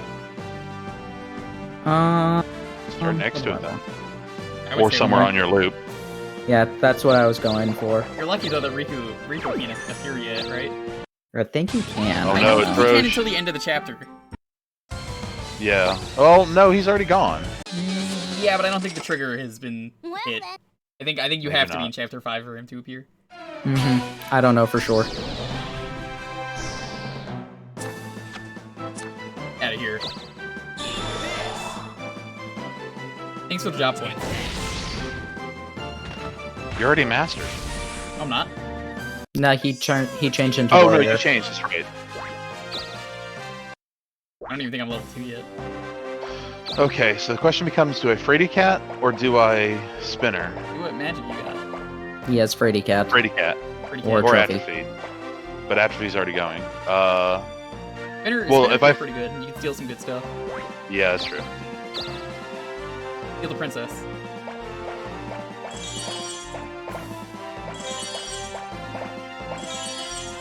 Start next to it then. I would Or say somewhere more. on your loop. Yeah, that's what I was going for. You're lucky though that Riku can't appear yet, right? I think you can. Oh, I no, don't it's know. He Roche. can until the end of the chapter. Yeah. Oh, no, he's already gone. Yeah, but I don't think the trigger has been Well hit. then. I think you Maybe have to be not. in chapter 5 for him to appear. I don't know for sure. Out of here. Thanks for the job point. You're already mastered. I'm not. No, he changed into Oh, no, warrior. you changed. That's right. I don't even think I'm level 2 yet. Okay, so the question becomes, do I Fraidy Cat or do I Spinner? See what magic you got. He has Fraidy Cat. Fraidy Cat. Pretty Or good. Or Trophy. Atrophy. But Atrophy's already going. Spinner, well, Spinner's if I- pretty good. You can steal some good stuff. Yeah, that's true. Steal the princess.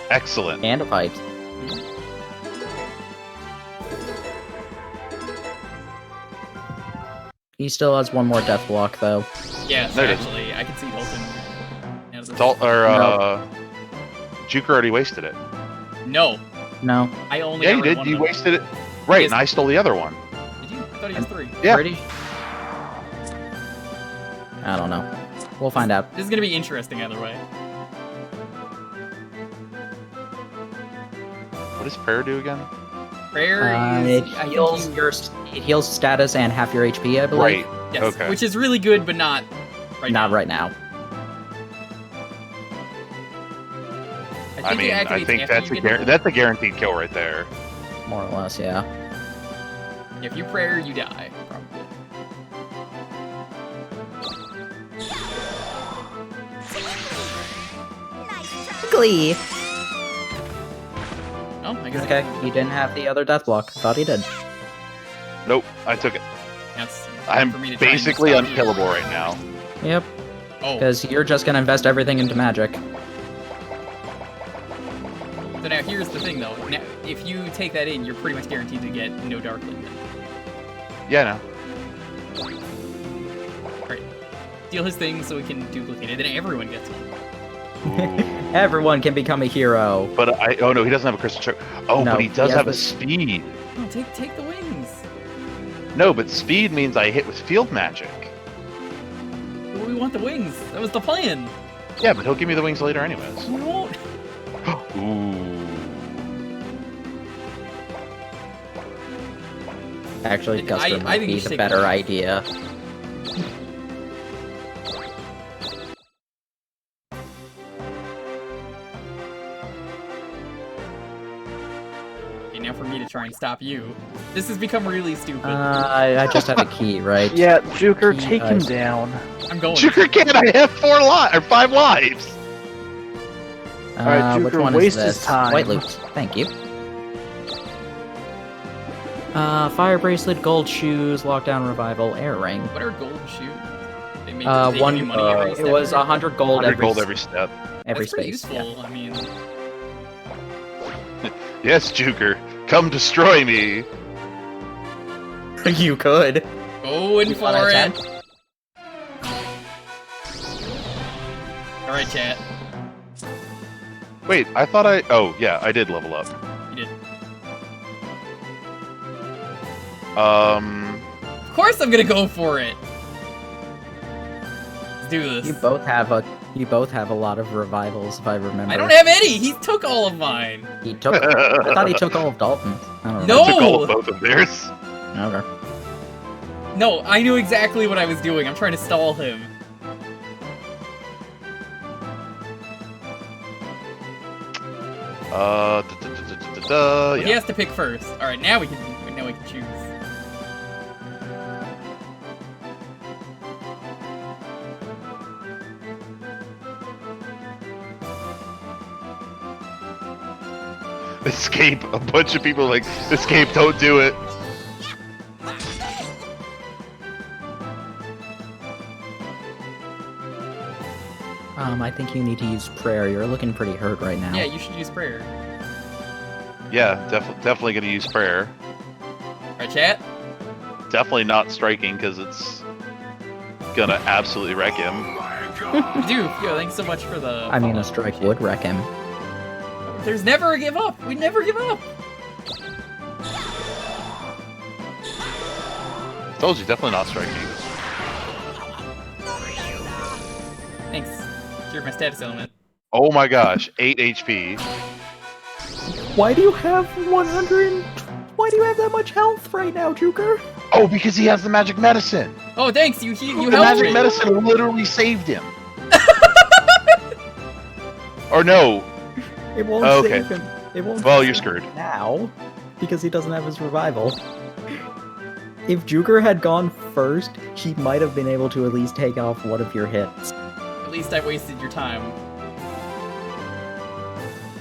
Excellent. And a fight. He still has one more death block, though. Yeah, so No, it doesn't. actually, I can see Dalton. Out of this. Jewker already wasted it. No, No. I only Yeah, got you rid of did. one You of them. wasted it. Right, Yes. and I stole the other one. Did you? I thought he has 3. Yeah. Pretty? I don't know. We'll find out. This is gonna be interesting either way. What does prayer do again? Prayer It is... I think heals you- your it heals status and half your HP, I believe. Right. Yes, Okay. which is really good, but not right Not now. right now. I think mean, it I activates think after you get that's a guaranteed kill right there. More or less, yeah. If you prayer, you die. Probably. Nice try. Glee. Oh, I guess Okay, he didn't have the other death block. Thought he did. Nope, I took it. that's I'm for me to try and basically stop you. unkillable right now. Yep, Oh, because you're just gonna invest everything into magic. so now here's the thing though. Now, if you take that in, you're pretty much guaranteed to get no Darkling. Yeah, Right. Steal his thing so we can duplicate it, then everyone gets one. no. Ooh. Everyone can become a hero. But oh no, he doesn't have a crystal choke. Oh, No, but he does he has have a the- speed. Oh, take the wings. No, but speed means I hit with field magic. We want the wings. That was the plan. Yeah, but he'll give me the wings later anyways. We won't. Ooh. Actually, I Custer think might you be should the take better one. idea. try and stop you. This has become really stupid. I just have a key, right? Yeah, Jewker, He take him does. down. I'm going. Jewker can't. I have 5 lives. Alright, Which Jewker, one waste is his this? time. White loot. Thank you. Fire bracelet, gold shoes, lockdown revival, air ring. What are gold shoes? They make they give you money every It step was of 100 gold 100 every gold every step. every That's pretty space. useful. I mean, Yes, Jewker, come destroy me. Yeah. You could. going You for wanna it. attempt? All right, chat. Wait, I thought I. Oh, yeah, I did level up. You did. Um, Of course, I'm gonna go for it. Let's do this. You both have a lot of revivals, if I remember. I don't have any. He took all of mine. He took. I thought he took all of Dalton's. I don't No! I took all of both of theirs. remember. Okay. No, I knew exactly what I was doing. I'm trying to stall him. He Yeah. has to pick first. All right, now we can choose. Escape. A bunch of people like, escape, don't do it. I think you need to use prayer. You're looking pretty hurt right now. Yeah, you should use prayer. Yeah, definitely gonna use prayer. All right, chat. Definitely not striking because it's gonna absolutely wreck him. Dude, yo, thanks so much for the. I mean, follow. a strike would wreck him. There's never a give up. We never give up. Told you, definitely not striking. Thanks. Here's my status element. Oh my gosh, 8 HP. Why do you have 100? Why do you have that much health right now, Jewker? Oh, because he has the magic medicine. Oh, thanks. You The helped magic me. medicine literally saved him. Or no. It won't Oh, okay. save him. It won't. Well, save you're him screwed. now because he doesn't have his revival. If Jewker had gone first, he might have been able to at least take off one of your hits. At least I wasted your time.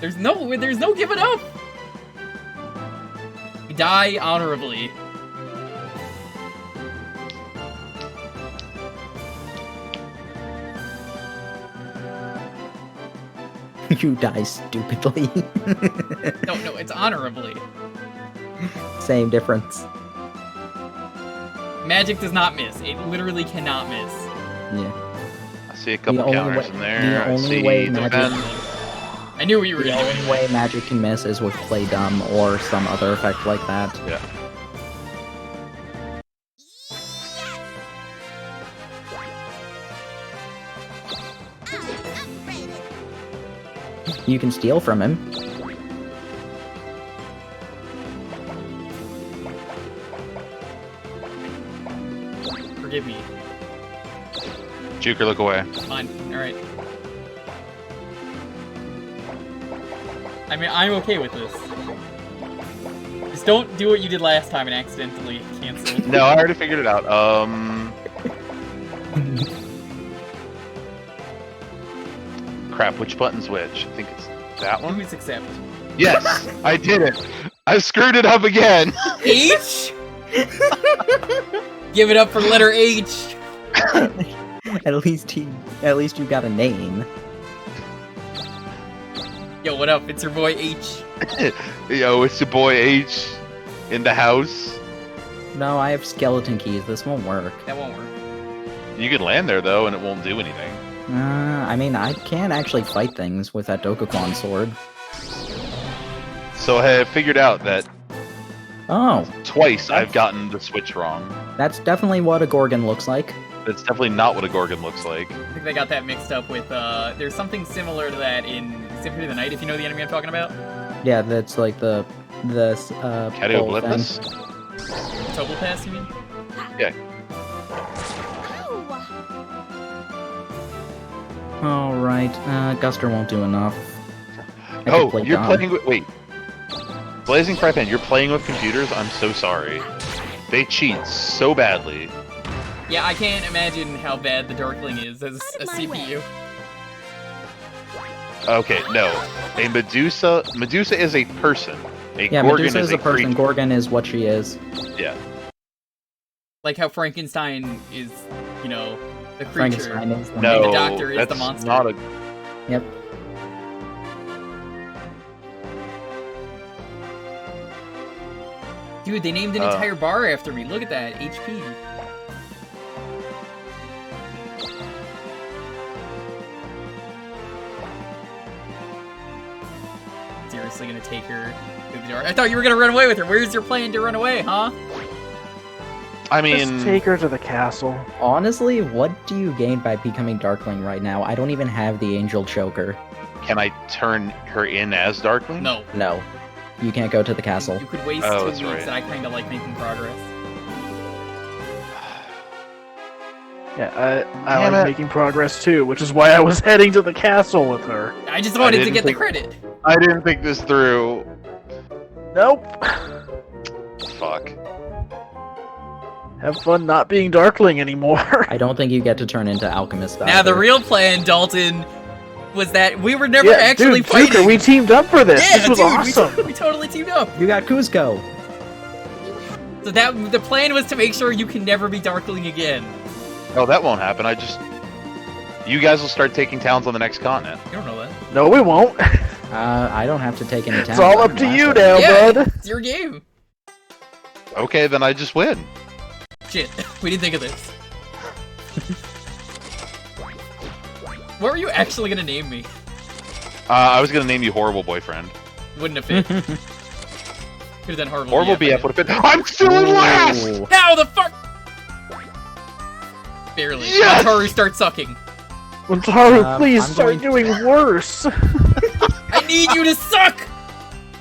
There's no giving up. We die honorably. You die stupidly. No, it's honorably. Same difference. Magic does not miss. It literally cannot miss. Yeah. I see a couple The only counters way- in there. the I only see way defend. magic- I knew what you were The doing. only way magic can miss is with play dumb or some other effect like that. Yeah. You can steal from him. Forgive me. Jewker, look away. Fine. Alright. I mean, I'm okay with this. Just don't do what you did last time and accidentally cancel. No, I already figured it out. Crap, which button's which? I think it's that one? Always accept. Yes! I did it! I screwed it up again! H? Give it up for letter H. At least you got a name. Yo, what up? It's your boy H. Yo, it's your boy H in the house. No, I have skeleton keys. This won't work. That won't work. You can land there though, and it won't do anything. I mean, I can actually fight things with that Dokapon sword. So I have figured out that Oh, twice I've gotten the switch wrong. that's definitely what a Gorgon looks like. That's definitely not what a Gorgon looks like. I think they got that mixed up with, there's something similar to that in Symphony of the Night, if you know the enemy I'm talking about. Yeah, that's like the bowl thing. Catioglyphus? Tobal Pass, you mean? All right, Guster won't do enough. I could Oh, play you're dumb. playing with. Wait. Blazing Fry Pan, you're playing with computers? I'm so sorry. They cheat so badly. Yeah, I can't imagine how bad the Darkling is as a CPU. Okay, no. A Medusa is a person. A Yeah, Gorgon Medusa is a person. creature. Gorgon is what she is. Yeah. Like how Frankenstein is, you know, the creature. Frankenstein is the No, the doctor is the that's monster. not a... Yep. Dude, they named an entire bar after me. Look at that, HP. Seriously gonna take her to the door? I thought you were gonna run away with her. Where's your plan to run away, huh? I mean... Just take her to the castle. Honestly, what do you gain by becoming Darkling right now? I don't even have the Angel Choker. Can I turn her in as Darkling? No. No. You can't go to the castle. You could waste 2 Oh, weeks, that's right. and I kinda like making progress. Yeah, I Damn like it. making progress too, which is why I was heading to the castle with her. I just wanted to didn't get the think- credit. I didn't think this through. Nope. Fuck. Have fun not being Darkling anymore. I don't think you get to turn into Alchemist. Now, the either. real plan, Dalton, was that we were never Yeah, actually dude, fighting. Jewker, we teamed up for this. Yeah, this was dude, awesome. we totally teamed up. You got Kuzco. So that the plan was to make sure you can never be Darkling again. Oh, that won't happen. You guys will start taking towns on the next continent. You don't know that. No, we won't. I don't have to take any towns. It's all up to you now, Yeah, bud. it's your game. Okay, then I just win. Shit, we didn't think of this. What were you actually gonna name me? I was gonna name you Horrible Boyfriend. Wouldn't have fit. Could have done horrible. Horrible BF, BF would have been. I'm still in last! Ooh. How the fuck? Barely. Yes! Montaru, start sucking. Montaru, please I'm start going doing worse. I need you to suck!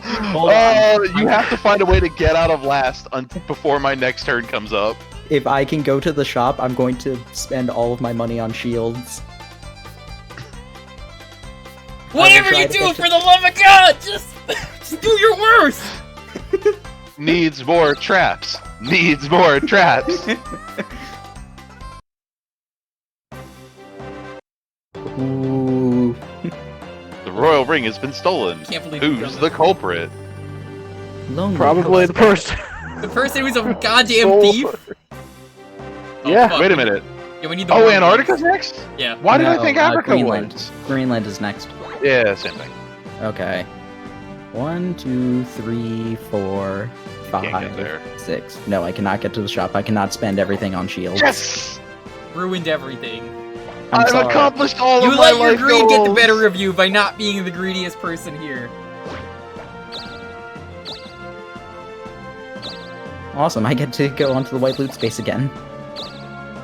Hold on. You have to find a way to get out of last before my next turn comes up. If I can go to the shop, I'm going to spend all of my money on shields. Whatever try you to do, get for the love of God, just do your worst! Needs more traps. Needs more traps. Ooh. The royal ring has been stolen. Can't believe you've Who's done the this. culprit? Lonely Probably the person. The person who's a goddamn Soul- thief? Oh, Yeah. fuck. Wait a minute. Yeah, we need the Oh, warm Antarctica's ones. next? Yeah. Why did I No, think Africa Greenland. was? Greenland is next. Yeah, same thing. Okay. 1, 2, 3, 4, Can't get 5, there. 6. No, I cannot get to the shop. I cannot spend everything on shields. Yes! Ruined everything. I'm I've sorry. accomplished all You of my let your life greed get the goals. better of you by not being the greediest person here. Awesome, I get to go onto the white loot space again.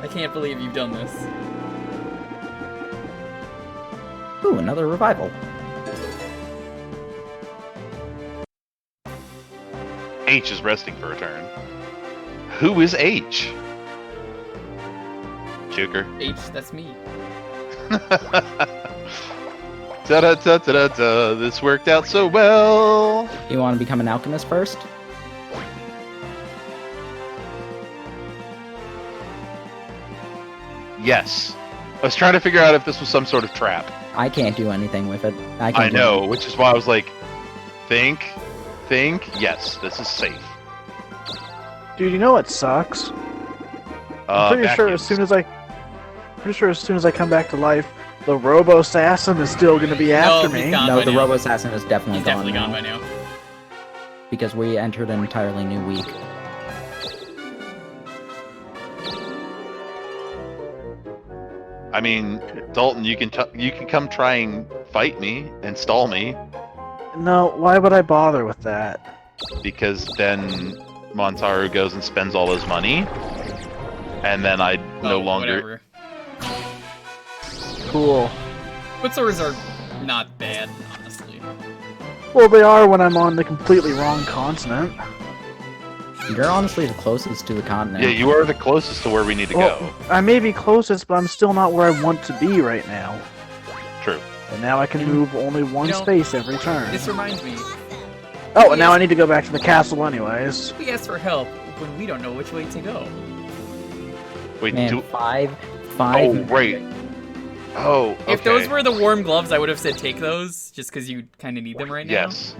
I can't believe you've done this. Ooh, another revival. H is resting for a turn. Who is H? Jewker. H, that's me. Da-da-da-da-da, this worked out so well. You want to become an alchemist first? Yes. I was trying to figure out if this was some sort of trap. I can't do anything with it. I can't do know, anything. which is why I was like, think, yes, this is safe. Dude, you know what sucks? I'm pretty sure as soon as I come back to life, the Robo-Sassin is still gonna be after he's me. gone No, by the now. Robo-Assassin is definitely He's gone definitely now, gone by now. because we entered an entirely new week. I mean, Dalton, you can come try and fight me and stall me, No, why would I bother with that? because then Montaru goes and spends all his money, and then I no Oh, longer. Whatever. Cool. Footsores are not bad, honestly. Well, they are when I'm on the completely wrong continent. You're honestly the closest to the continent. Yeah, you are the closest to where we need to Well, go. I may be closest, but I'm still not where I want to be right now. True. And now I can move only one You know, space every turn. This reminds me. Oh, and now I need to go back to the castle anyways. We asked for help when we don't know which way to go. Wait, Man, five. Oh, right. Oh, okay. If those were the warm gloves, I would have said take those, just because you kind of need them right now. Yes.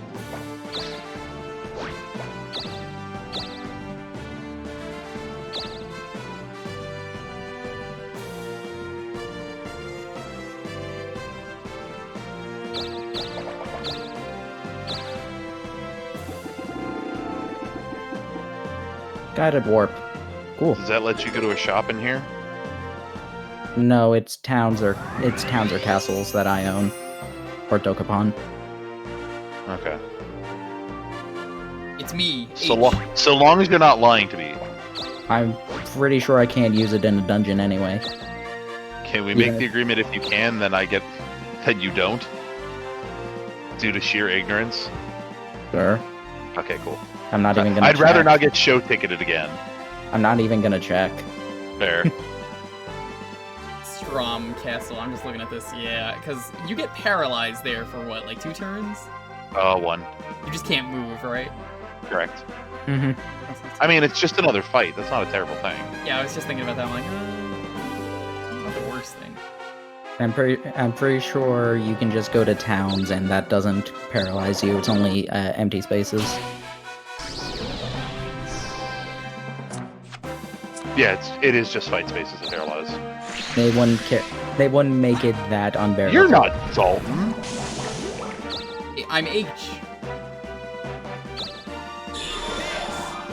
Guided warp. Cool. Does that let you go to a shop in here? No, it's towns or castles that I own. Or Dokapon. Okay. It's me. So H. long as you're not lying to me. I'm pretty sure I can't use it in a dungeon anyway. Can we make Even the if- agreement if you can, then you don't? Due to sheer ignorance? Sure. Okay, cool. I'm not even gonna I'd rather check. not get show ticketed again. I'm not even gonna check. Fair. Strom Castle. I'm just looking at this. Yeah, because you get paralyzed there for what, like 2 turns? One. You just can't move, right? Correct. Mm-hmm. I mean, it's just another fight. That's not a terrible thing. Yeah, I was just thinking about that. I'm like, not the worst thing. I'm pretty sure you can just go to towns and that doesn't paralyze you. It's only empty spaces. Yeah, it is just fight spaces that paralyze. They wouldn't make it that unbearable. You're not Dalton. I'm H.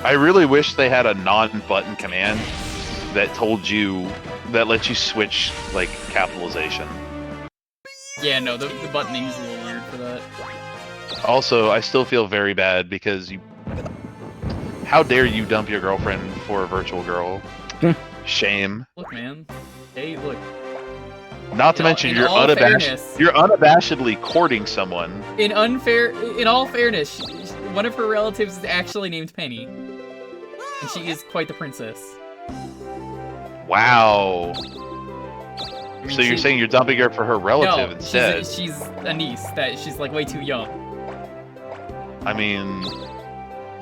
I really wish they had a non-button command that let you switch, like, capitalization. Yeah, no, the buttoning's a little weird for that. Also, I still feel very bad because how dare you dump your girlfriend for a virtual girl? Shame. Look, man. Hey, look. Not to mention in you're all unabashed. fairness- You're unabashedly courting someone. In all fairness, one of her relatives is actually named Penny. And she is quite the princess. Wow. I mean, So you're saying you're dumping her for her relative no, instead? she's a niece that she's like way too young. I mean,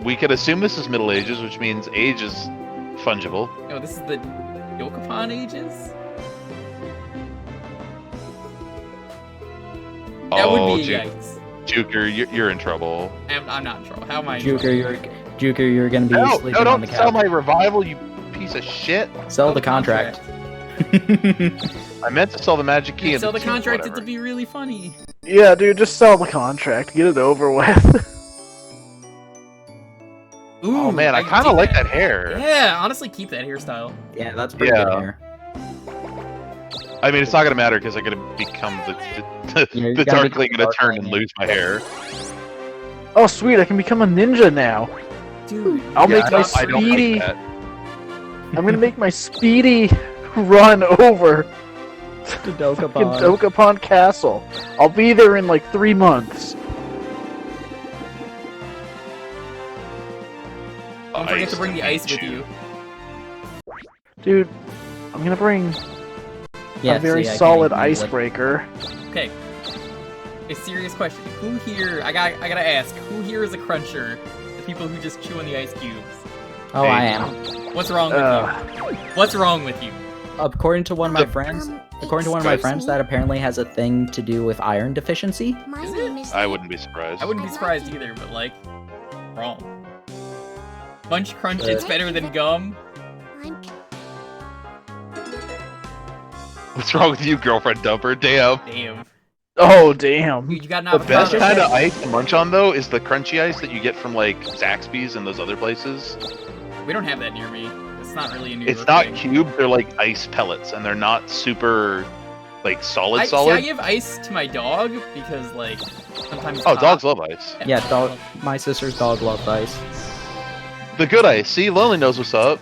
we could assume this is Middle Ages, which means age is fungible. No, this is the Dokapon ages? That would be a yikes. Jewker, you're in trouble. I'm not in trouble. How am I in trouble? Jewker, you're gonna be No, sleeping on don't the sell couch. my revival, you piece of shit. Sell the contract. I meant to sell the magic key. You and sell the contract, whatever. it'll be really funny. Yeah, dude, just sell the contract. Get it over with. Ooh, Oh man, I can kind of keep like that hair. Yeah, honestly, keep that hairstyle. Yeah, that's pretty good Yeah. hair. I mean, it's not gonna matter because I'm gonna become the Yeah, you the gotta Darkling become gonna turn Darkling, and yeah. lose my hair. Oh, sweet, I can become a ninja now. Dude, I'll Yeah, make my I don't speedy. like that. I'm gonna make my speedy run over To fucking Dokapon. Dokapon Castle. I'll be there in like 3 months. don't forget to bring the ice with Chew. you. Dude, I'm gonna bring Yeah, a very see, I can't solid even, like- icebreaker. Okay. A serious question. Who here, I gotta ask, who here is a cruncher? The people who just chew on the ice cubes. Oh, I am. What's wrong with you? What's wrong with you? According to one of my friends, Excuse that apparently has a thing to do with iron deficiency. My Is name is I wouldn't be surprised. I wouldn't be surprised either, but like, wrong. Munch Crunch, it's better than gum. I'm What's wrong with you, girlfriend dumper? Damn. Damn. Oh, damn. Dude, you got an The best avocado. kind of ice to munch on, though, is the crunchy ice that you get from, like, Zaxby's and those other places. We don't have that near me. It's not really a New It's York not thing. cubed, they're like ice pellets, and they're not super, like, solid. See, I give ice to my dog because, like, sometimes. Oh, it's dogs hot. love ice. Yeah, my sister's dog loves ice. The good ice. See, Lonely knows what's up.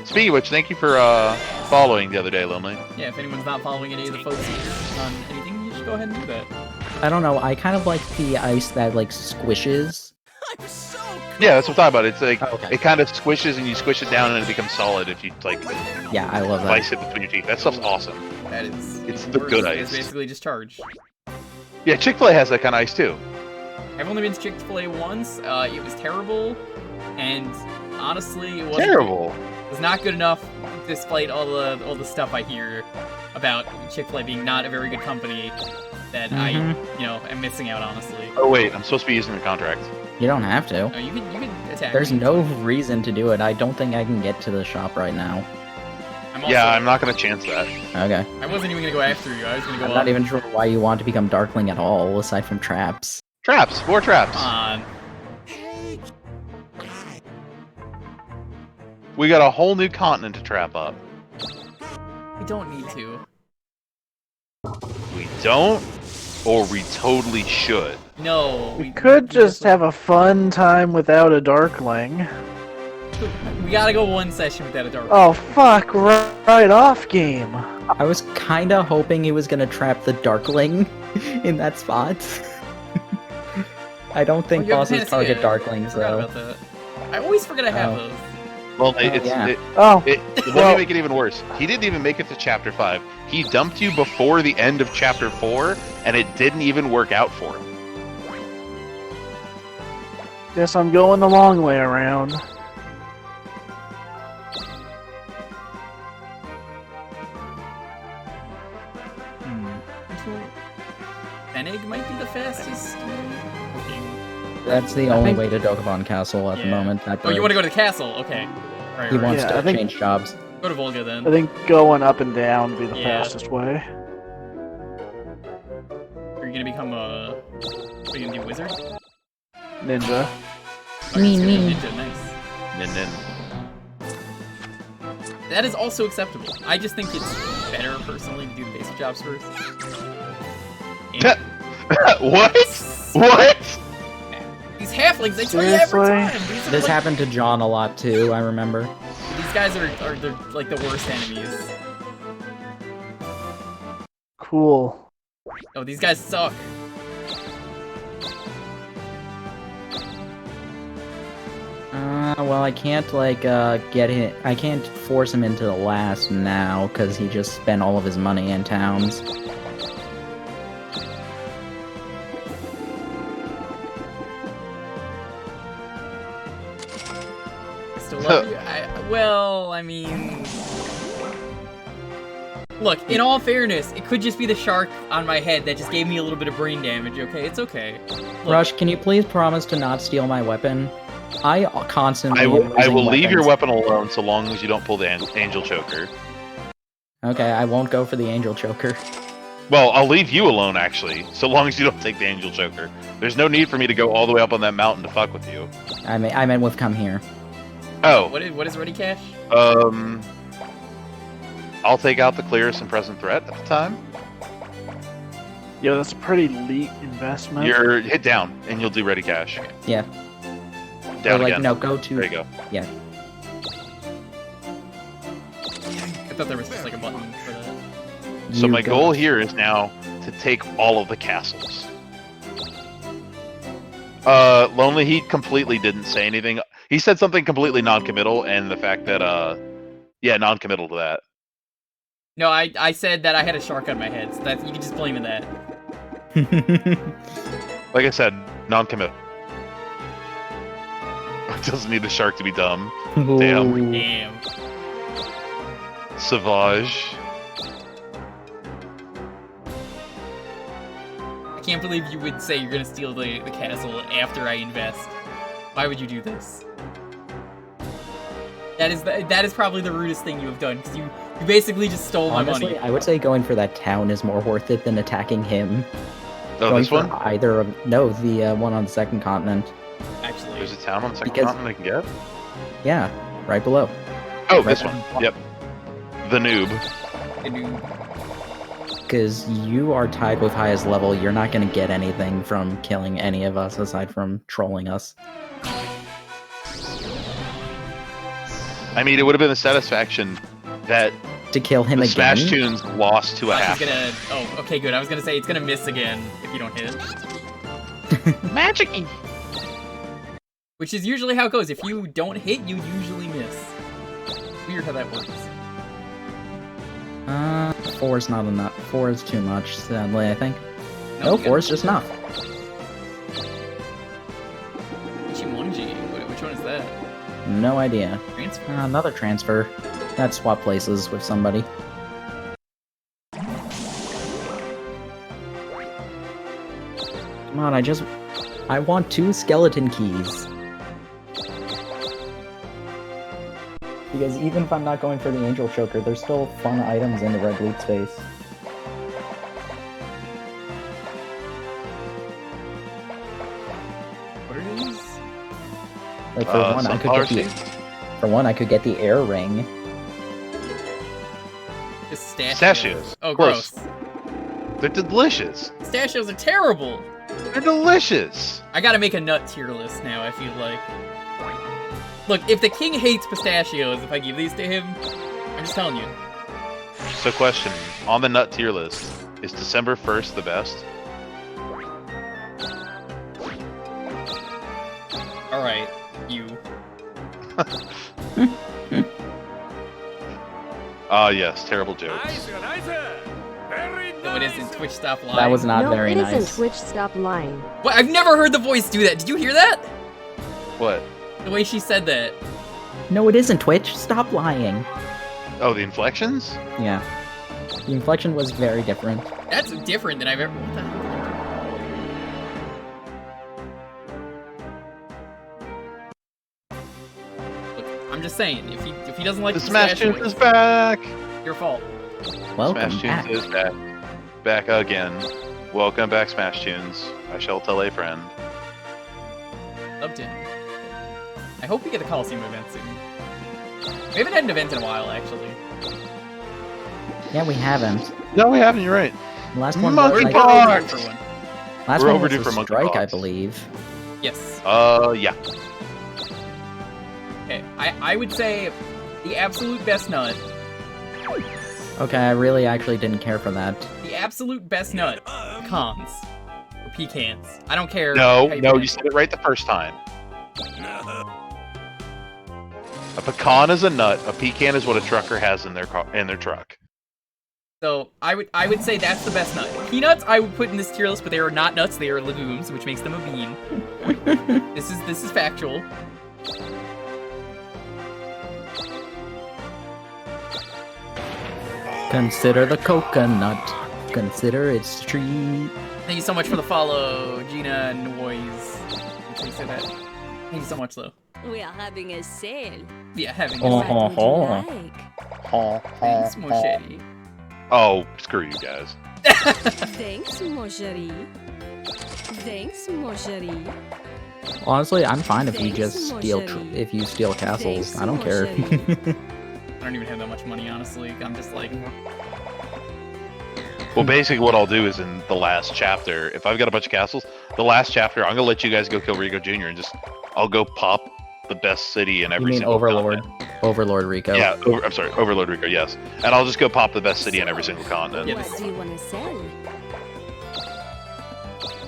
Speaking of which, thank you for following the other day, Lonely. Yeah, if anyone's not following any of the folks here on anything, you should go ahead and do that. I don't know. I kind of like the ice that like squishes. I'm so Yeah, that's what I'm talking about. It's like, Oh, okay. it kind of squishes and you squish it down and it becomes solid if you, like, Yeah, I love that. slice it between your teeth. That stuff's awesome. That is. It's even the worse. good It's ice. basically just charge. Yeah, Chick-fil-A has that kind of ice, too. I've only been to Chick-fil-A once. It was terrible, and honestly, it wasn't Terrible. It was not good enough despite all the stuff I hear about Chick-fil-A being not a very good company that I am missing out, honestly. Oh wait, I'm supposed to be using the contract. You don't have to. No, you can attack There's me. no reason to do it. I don't think I can get to the shop right now. I'm not gonna chance that. Okay. I wasn't even gonna go after you. I was gonna go I'm up. not even sure why you want to become Darkling at all, aside from traps. Traps, more traps. Come on. We got a whole new continent to trap up. We don't need to. We don't, or we totally should. No. We could just have a fun time without a Darkling. We gotta go one session without a dark. Oh fuck! Right off game. I was kinda hoping he was gonna trap the Darkling in that spot. I don't think you have bosses Panacea. target Darklings I forgot though. about that. I always forget I have Oh. those. Well, Oh, let Well- me make it even worse. He didn't even make it to chapter 5. He dumped you before the end of chapter 4, and it didn't even work out for him. guess I'm going the long way around. Fennec might be the fastest. That's the only way to Dokapon Castle at the Yeah. moment. That Oh, you bridge. want to go to the castle? Okay. Right, He right. wants Yeah, I to think- change jobs. Go to Volga then. I think going up and down would be the Yeah. fastest way. Are you gonna become a? What are you gonna do, wizard? Ninja. Oh, you're just gonna be ninja. Nice. And then That is also acceptable. I just think it's better personally to do the basic jobs first. And what? What? these halflings, they tell you every Seriously? time. These are This like, happened to John a lot too, I remember. These guys are they're like the worst enemies. Cool. Oh, these guys suck. Well, I can't, like, get him. I can't force him into the last now, because he just spent all of his money in towns. I still love you. Well, I mean, look. In all fairness, it could just be the shark on my head that just gave me a little bit of brain damage. Okay, it's okay. Look, Rush, can you please promise to not steal my weapon? I constantly I am will losing leave your weapons. weapon alone so long as you don't pull the angel choker. Okay, I won't go for the angel choker. Well, I'll leave you alone, actually, so long as you don't take the angel choker. There's no need for me to go all the way up on that mountain to fuck with you. I meant with come here. Oh, what is ready cash? I'll take out the clearest and present threat at the time. Yo, that's a pretty elite investment. You're hit down, and you'll do ready cash. Yeah. Down Or, like, again. no, go to... There you go. Yeah. I thought there was just like a button for that. So You my go. goal here is now to take all of the castles. Lonely Heat completely didn't say anything. He said something completely non-committal, and the fact that, non-committal to that. No, I said that I had a shark on my head, so that you can just blame it that. Like I said, non-committal. Doesn't need a shark to be dumb. Damn. Ooh. Damn. Savage. I can't believe you would say you're gonna steal the castle after I invest. Why would you do this? That is probably the rudest thing you have done, because you basically just stole my Honestly, money. I would say going for that town is more worth it than attacking him. Oh, Going this for one? Either of... No, the one on the second continent. Actually, There's a town on the second Because- continent I can get? Yeah, right below. Oh, Right this on. one. Yep. The noob. the new Because you are tied with highest level, you're not going to get anything from killing any of us aside from trolling us. I mean, it would have been a satisfaction that To kill him the again? Smash Tunes lost to a Flash half. is gonna. Oh, okay, good. I was gonna say it's gonna miss again if you don't hit it, Magic-y. which is usually how it goes. If you don't hit, you usually miss. Weird how that works. 4 is not enough. 4 is too much, sadly, I think. No, No, you 4 is just enough. No idea. Transfer. Another transfer. Gotta swap places with somebody. Come on, I want 2 skeleton keys. Because even if I'm not going for the angel choker, there's still fun items in the red loot space. What are these? Like for one, I could get the air ring. Pistachios. Oh, Close. gross. They're delicious. Pistachios are terrible. They're delicious. I gotta make a nut tier list now, I feel like. Look, if the king hates pistachios, if I give these to him, I'm just telling you. So question, on the nut tier list, is December 1st the best? Alright, you. Yes, terrible jokes. No, it isn't. Twitch, stop lying. That was not no, very it nice. isn't. Twitch, stop lying. What? I've never heard the voice do that. Did you hear that? What? The way she said that. No, it isn't, Twitch. Stop lying. Oh, the inflections? Yeah. The inflection was very different. That's different than I've ever. What the hell? Look, I'm just saying. If he doesn't like The Smash Tunes pistachios, is back! your fault. Welcome Smash back. Tunes is back. Back again. Welcome back, Smash Tunes. I shall tell a friend. Loved him. I hope we get the Coliseum event soon. We haven't had an event in a while, actually. Yeah, we haven't. No, we haven't, you're right. The last one Monkey was We're like, Pox! overdue for one. last We're one overdue was for a Monkey strike, I Pox. believe. Yes. Yeah. Okay, I would say the absolute best nut. Okay, I really actually didn't care for that. The absolute best nut. Pecans. Or pecans. I don't care. No, how you no, you pronounce said it right the first time. A pecan is a nut. A pecan is what a trucker has in their truck. So I would say that's the best nut. Peanuts I would put in this tier list, but they are not nuts. They are legumes, which makes them a bean. This is factual. Consider the coconut. Consider its tree. Thank you so much for the follow, Gina Noise. How you say that? Thank you so much, though. We are having a sale. Yeah, having Oh. a What would you like? Thanks, Moschetti. Oh, screw you guys. Thanks, mon chéri. Thanks, mon chéri. Honestly, I'm fine if you Thanks, just steal Moschetti. if you steal castles. Thanks, I don't care. Moschetti. I don't even have that much money, honestly. I'm just like, Well, basically what I'll do is in the last chapter, if I've got a bunch of castles, the last chapter, I'm going to let you guys go kill Rico Jr. and I'll go pop the best city in You every mean single Overlord? continent. Overlord Rico. Yeah, I'm sorry, Overlord Rico, yes. And I'll just go pop the best city in every single continent. Yeah, What do you want to sell?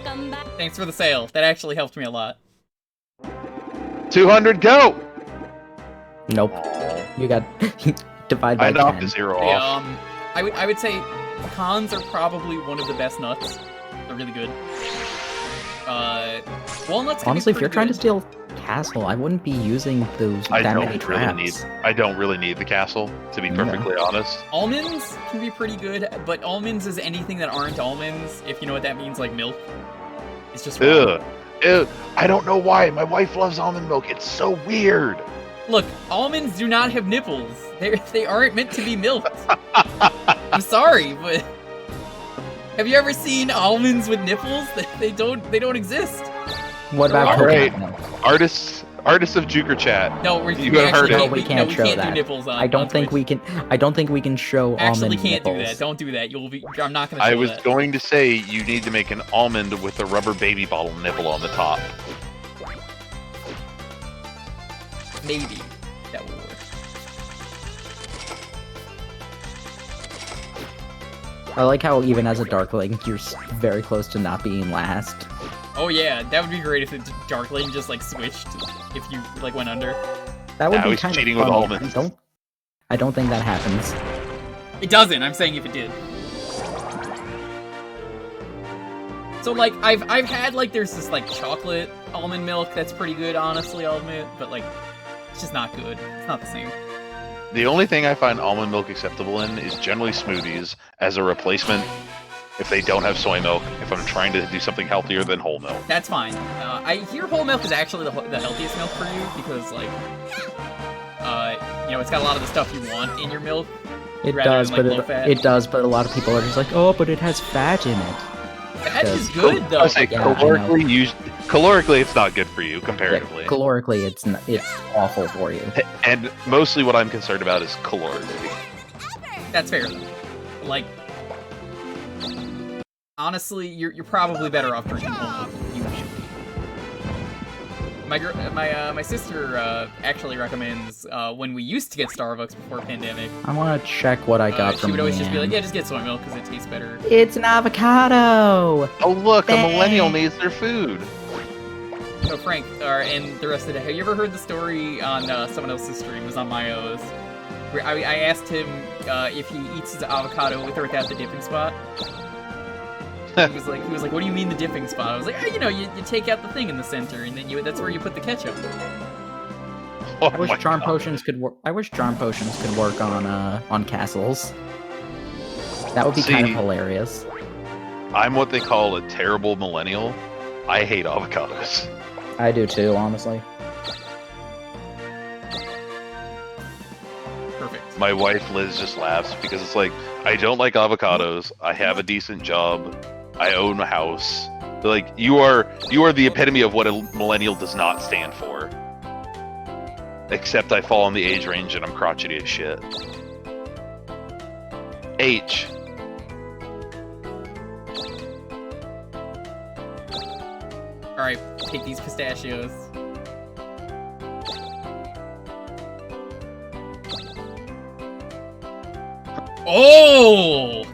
Come back. thanks for the sale. That actually helped me a lot. 200, go! Nope. You got divide by I knocked 10. the zero Yeah, off. I would say pecans are probably one of the best nuts. They're really good. Walnuts. Can Honestly, be if you're pretty trying to good. steal castle, I wouldn't be using those I that don't many really traps. need the castle, to be No. perfectly honest. Almonds can be pretty good, but almonds is anything that aren't almonds, if you know what that means, like milk. It's just wrong. Ugh. Ew. I don't know why. My wife loves almond milk. It's so weird. Look, almonds do not have nipples. They aren't meant to be milked. I'm sorry, but have you ever seen almonds with nipples? They don't exist. What about Alright. coconut milk? Artists of Jewker chat. No, You we have heard actually it. can't, We can't we show can't that. do nipples on. I don't on think Twitch. we can show Actually almond can't nipples. do that. Don't do that. I'm not gonna show I was that. going to say you need to make an almond with a rubber baby bottle nipple on the top. Maybe that will work. I like how even as a Darkling, you're very close to not being last. Oh yeah, that would be great if the Dark Lane just like switched. If you like went under. That would Now be he's kind cheating of with funny. almonds. I don't think that happens. It doesn't. I'm saying if it did. So like I've had like there's this like chocolate almond milk that's pretty good, honestly, I'll admit, but like It's just not good. It's not the same. The only thing I find almond milk acceptable in is generally smoothies as a replacement if they don't have soy milk, if I'm trying to do something healthier than whole milk. That's fine. I hear whole milk is actually the healthiest milk for you because, like, it's got a lot of the stuff you want in your milk. It rather does, than, like, but low fat. it does, but a lot of people are just like, oh, but it has fat in it. Fat is good, though. I say Yeah, I calorically, it's not good for you comparatively. Yeah, calorically, it's awful for you. And mostly what I'm concerned about is calorically. That's fair, though. Like, honestly, you're probably better off drinking whole milk. You should be. My sister actually recommends when we used to get Starbucks before pandemic. I want to check what I got She from would always just be like, Leanne. "Yeah, just get soy milk because it tastes better." It's an avocado! Oh look, a Dang. millennial needs their food. So Frank, and the rest of the day, have you ever heard the story on someone else's stream? It was on Mayo's. Where I asked him if he eats his avocado with or without the dipping spot. He was like, "What do you mean the dipping spot?" I was like, you take out the thing in the center, and then that's where you put the ketchup." Oh I wish my charm God. potions could work. I wish charm potions could work on castles. That would be kind of See- hilarious. I'm what they call a terrible millennial. I hate avocados. I do too, honestly. Perfect. My wife Liz just laughs because it's like, I don't like avocados. I have a decent job. I own a house. They're like, you are the epitome of what a millennial does not stand for. Except I fall in the age range and I'm crotchety as shit. H. All right, take these pistachios. Oh!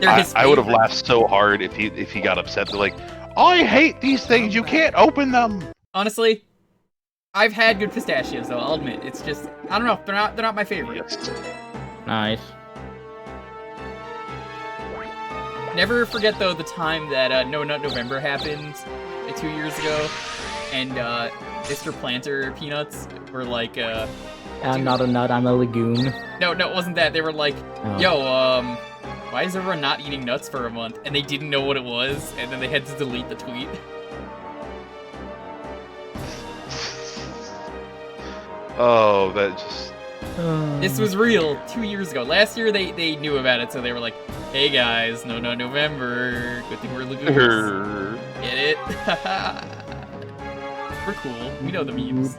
They're his I would have favorite. laughed so hard if he got upset. They're like, I hate these things. You can't open them. Honestly, I've had good pistachios though. I'll admit, it's just I don't know. They're not my favorite. Yes. Nice. Never forget though the time that No Nut November happened 2 years ago, and Mr. Planter peanuts were like, I'm not a nut, I'm a legume. no, it wasn't that. They were like, Oh. yo, why is everyone not eating nuts for a month? And they didn't know what it was, and then they had to delete the tweet. Oh, that just. This was real 2 years ago. Last year they knew about it, so they were like, hey guys, No Nut November. Good thing we're legumes. Get it? We're cool. We know the memes.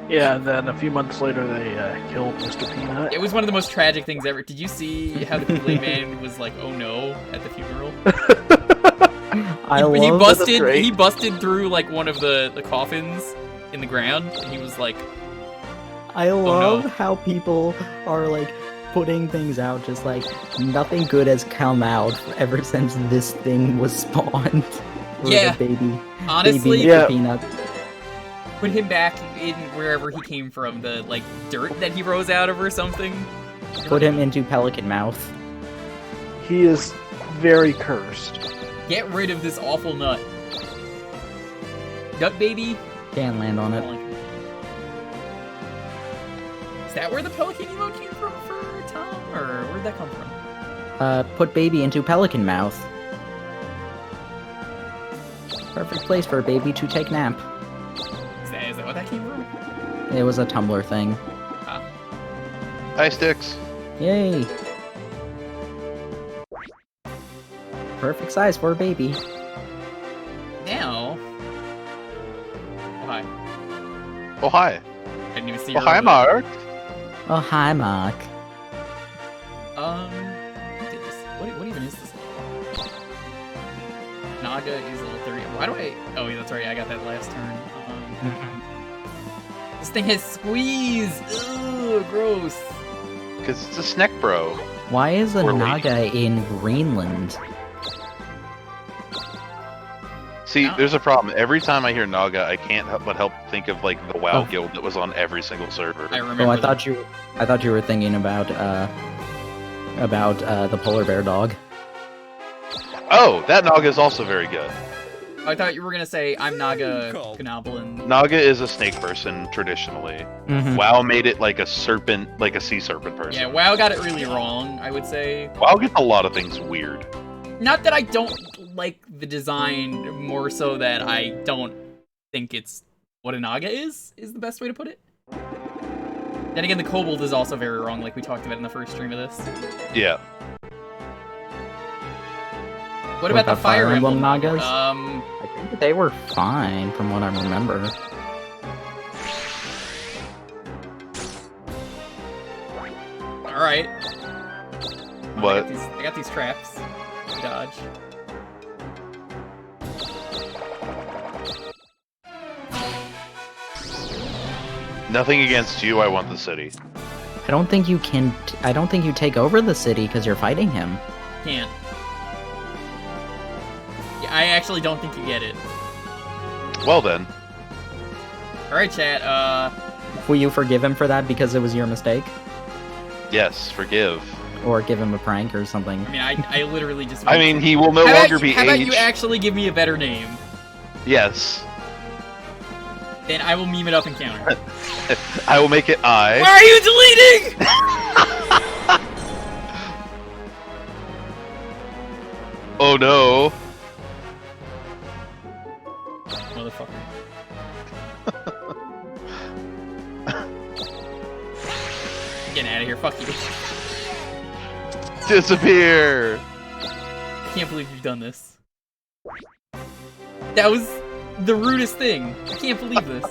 Yeah, and then a few months later they killed Mr. Peanut. It was one of the most tragic things ever. Did you see how the Kool-Aid Man was like, oh no, at the funeral? I he love busted great. he busted through like one of the coffins in the ground, and he was like, I love no. how people are like putting things out just like nothing good has come out ever since this thing was spawned. For Yeah. the baby. honestly, Baby Yeah. Peanut. put him back in wherever he came from, the like dirt that he rose out of or something. Put him into Pelican Mouth. He is very cursed. Get rid of this awful nut. Nut baby? Can't land on I it. don't like it. Is that where the pelican emote came from for Tom? Or where'd that come from? Put baby into Pelican Mouth. Perfect place for a baby to take nap. Is that what that came from? It was a Tumblr thing. Hi, Sticks. Yay! Perfect size for a baby. Now. Oh, hi. Oh, hi. I didn't even see Oh, her hi, over Mark. Oh, hi, Mark. What even is this? Naga is level 30. Why do I? Oh, yeah, that's right. I got that last turn. This thing has squeeze. Ugh, gross. Because it's a snack bro. Why is a Or lady. Naga in Greenland? See, No. there's a problem. Every time I hear Naga, I can't help but think of like the WoW Oh. guild that was on every single server. I remember. Oh, I that. thought you were thinking about the polar bear dog. Oh, that Naga is also very good. I thought you were gonna say I'm Naga Gnoblin. Naga is a snake person traditionally. Mhm. WoW made it like a serpent, like a sea serpent person. Yeah, WoW got it really wrong, I would say. WoW gets a lot of things weird. Not that I don't like the design, more so that I don't think it's what a Naga is the best way to put it. Then again, the Kobold is also very wrong, like we talked about in the first stream of this. Yeah. What about the Fire Emblem Nagas? Um, I think they were fine from what I remember. alright. What? I got these traps. Dodge. Nothing against you, I want the city. I don't think you can. I don't think you take over the city because you're fighting him. Can't. Yeah, I actually don't think you get it. Well then. Alright, chat, Will you forgive him for that because it was your mistake? Yes, forgive. Or give him a prank or something? I mean, I literally just... I mean, he will no How about longer you- be How about aged. you actually give me a better name? Yes. Then I will meme it up and counter. I will make it I. Why are you deleting?! Oh no. Motherfucker. Getting out of here, fuck you. Disappear. I can't believe you've done this. That was the rudest thing. I can't believe this.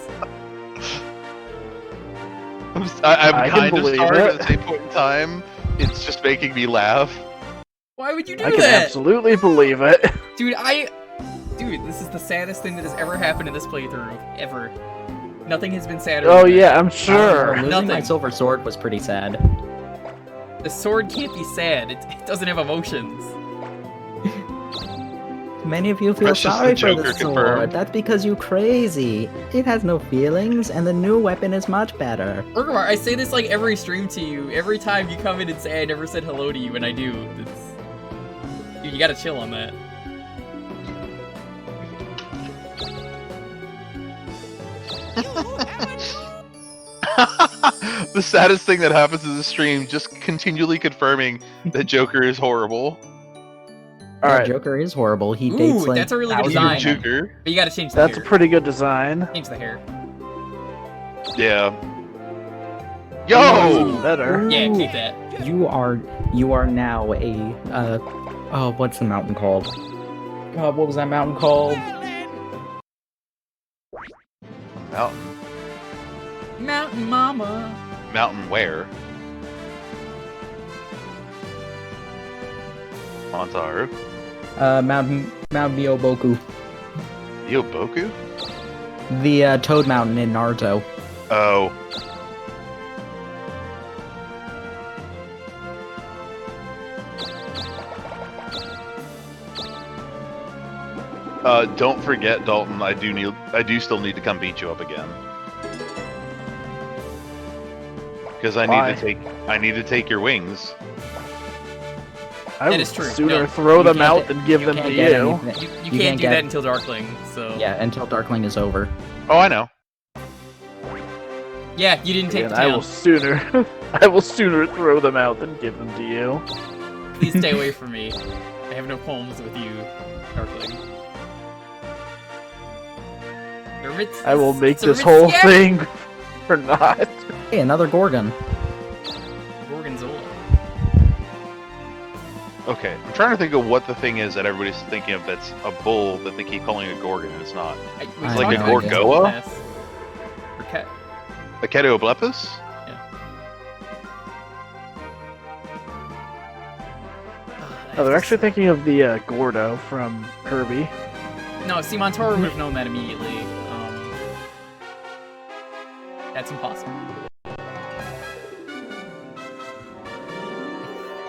I'm I can kind of believe sorry, it. but at the same point in time, it's just making me laugh. Why would you do I can that? absolutely believe it. Dude, this is the saddest thing that has ever happened in this playthrough. Ever. Nothing has been sadder Oh than that. yeah, I'm sure. Losing Nothing. my silver sword was pretty sad. The sword can't be sad. It doesn't have emotions. Many of you feel That's just sorry the for the Joker sword. confirmed. That's because you crazy. It has no feelings, and the new weapon is much better. Urgamar, I say this like every stream to you. Every time you come in and say I never said hello to you, and I do. Dude, you gotta chill on that. The saddest thing that happens in the stream, just continually confirming that Joker is horrible. All right, Joker is horrible. He Ooh, dates like that's a really good Even design. Jewker. But you gotta change the that's a hair. pretty good design. Change the hair. Yeah. Yo! Even better. Yeah, Ooh. keep that. You are now a oh, what's the mountain called? God, what was that mountain called? Mountain. Mountain Mama. Mountain where? Montaru. Mount Myoboku. Yoboku? The Toad Mountain in Naruto. Oh. Don't forget, Dalton. I do still need to come beat you up again. Because I need to take your wings. I That would is true. sooner No, throw You them can't out get- than give you them can't to get you. anything- You You can't can't do get- that until Darkling, so... Yeah, until Darkling is over. Oh, I know. Yeah, you didn't take And the I town. will sooner, I will sooner throw them out than give them to you. Please stay away from me. I have no poems with you, Darkling. I will make this whole thing or not. Hey, another Gorgon. Gorgonzola. Okay, I'm trying to think of what the thing is that everybody's thinking of that's a bull that they keep calling a gorgon, and it's not. We It's talked like a about it in Gorgoa? class. Or A Ketoblepus? Oh, they're actually thinking of the Gordo from Kirby. No, see, Montoro would have known that immediately. That's impossible. I